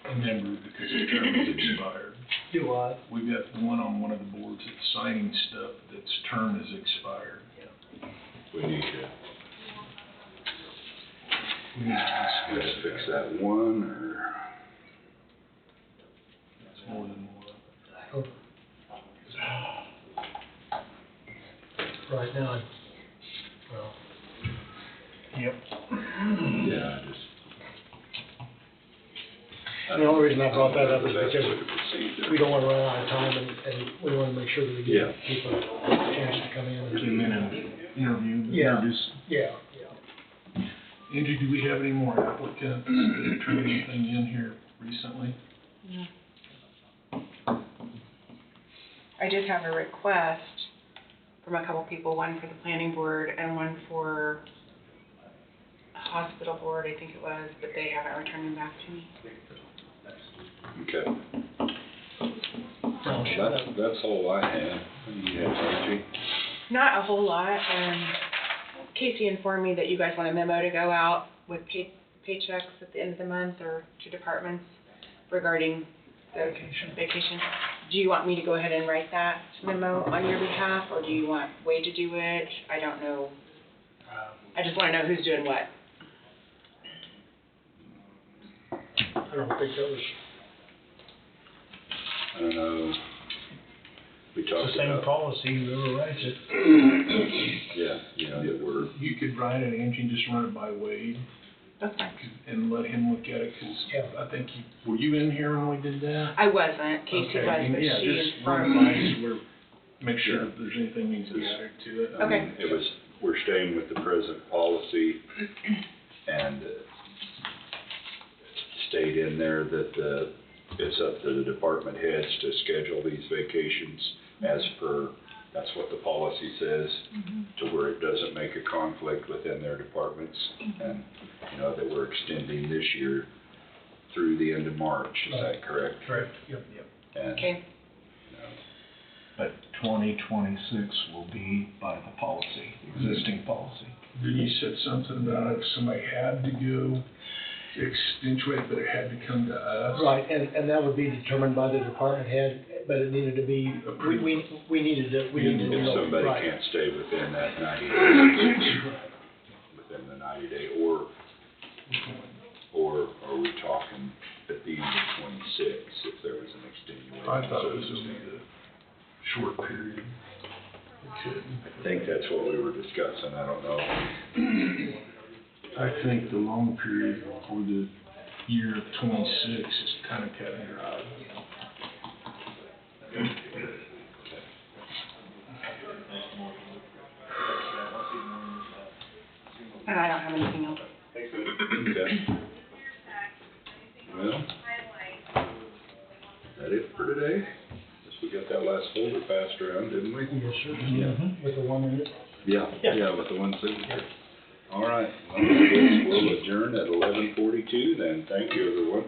Speaker 4: Remember, because the term is expired.
Speaker 6: Do I?
Speaker 4: We've got one on one of the boards that's signing stuff that's term is expired.
Speaker 1: We need to,
Speaker 4: We need to discuss
Speaker 1: fix that one, or,
Speaker 4: It's more than one.
Speaker 6: Oh. Right now, well,
Speaker 2: Yep.
Speaker 1: yeah,
Speaker 6: the only reason I brought that up is
Speaker 1: That's
Speaker 6: because
Speaker 1: what it proceeds.
Speaker 6: we don't wanna run out of time, and we wanna make sure that we
Speaker 1: Yeah.
Speaker 6: give people a chance to come in.
Speaker 4: Came in and interviewed.
Speaker 6: Yeah.
Speaker 4: Introduced.
Speaker 6: Yeah.
Speaker 4: Angie, do we have any more applicants that have turned anything in here recently?
Speaker 8: I did have a request from a couple people, one for the planning board and one for hospital board, I think it was, but they haven't returned them back to me.
Speaker 1: Okay. That's all I had. You have, Angie?
Speaker 8: Not a whole lot, Casey informed me that you guys want a memo to go out with paychecks at the end of the month or to departments regarding the vacation. Do you want me to go ahead and write that memo on your behalf, or do you want Wade to do it? I don't know. I just wanna know who's doing what.
Speaker 6: I don't think that was,
Speaker 1: I don't know. We
Speaker 2: It's
Speaker 1: talked
Speaker 2: the same
Speaker 1: about,
Speaker 2: policy, whoever writes it.
Speaker 1: yeah, that we're,
Speaker 4: You could write it, Angie, and just run it by Wade
Speaker 8: That's fine.
Speaker 4: and let him look at it, 'cause
Speaker 6: Yeah.
Speaker 4: I think were you in here when we did that?
Speaker 8: I wasn't, Casey
Speaker 4: Okay,
Speaker 8: was, but
Speaker 4: yeah,
Speaker 8: she
Speaker 4: just
Speaker 8: informed
Speaker 4: run it
Speaker 8: me.
Speaker 4: by us, make sure if there's anything needs to be added to it.
Speaker 1: I mean, we're staying with the present policy, and stayed in there that it's up to the department heads to schedule these vacations as per, that's what the policy says, to where it doesn't make a conflict within their departments, and, that we're extending this year through the end of March, is that correct?
Speaker 6: correct, yep.
Speaker 1: And,
Speaker 8: Okay,
Speaker 1: but
Speaker 4: 2026 will be by the policy, existing policy.
Speaker 12: Then you said something about if somebody had to go accentuate, but it had to come to us.
Speaker 6: Right, and that would be determined by the department head, but it needed to be, we needed to
Speaker 1: If
Speaker 6: know,
Speaker 1: somebody
Speaker 6: right.
Speaker 1: can't stay within that 90 days, within the 90-day, or are we talking at the end of 26, if there was an extenuating
Speaker 12: I thought it was
Speaker 1: circumstance?
Speaker 12: only the short period.
Speaker 1: I think that's what we were discussing, I don't know.
Speaker 12: I think the long period for the year of 26 is kind of cut and dry.
Speaker 8: And I don't have anything else.
Speaker 1: Okay. Well, that it for today? Guess we got that last folder passed around, didn't we?
Speaker 6: Yes, sir. With the one in it.
Speaker 1: Yeah, with the one signature. All right, well, I guess we'll adjourn at 11:42 then. Thank you, everyone.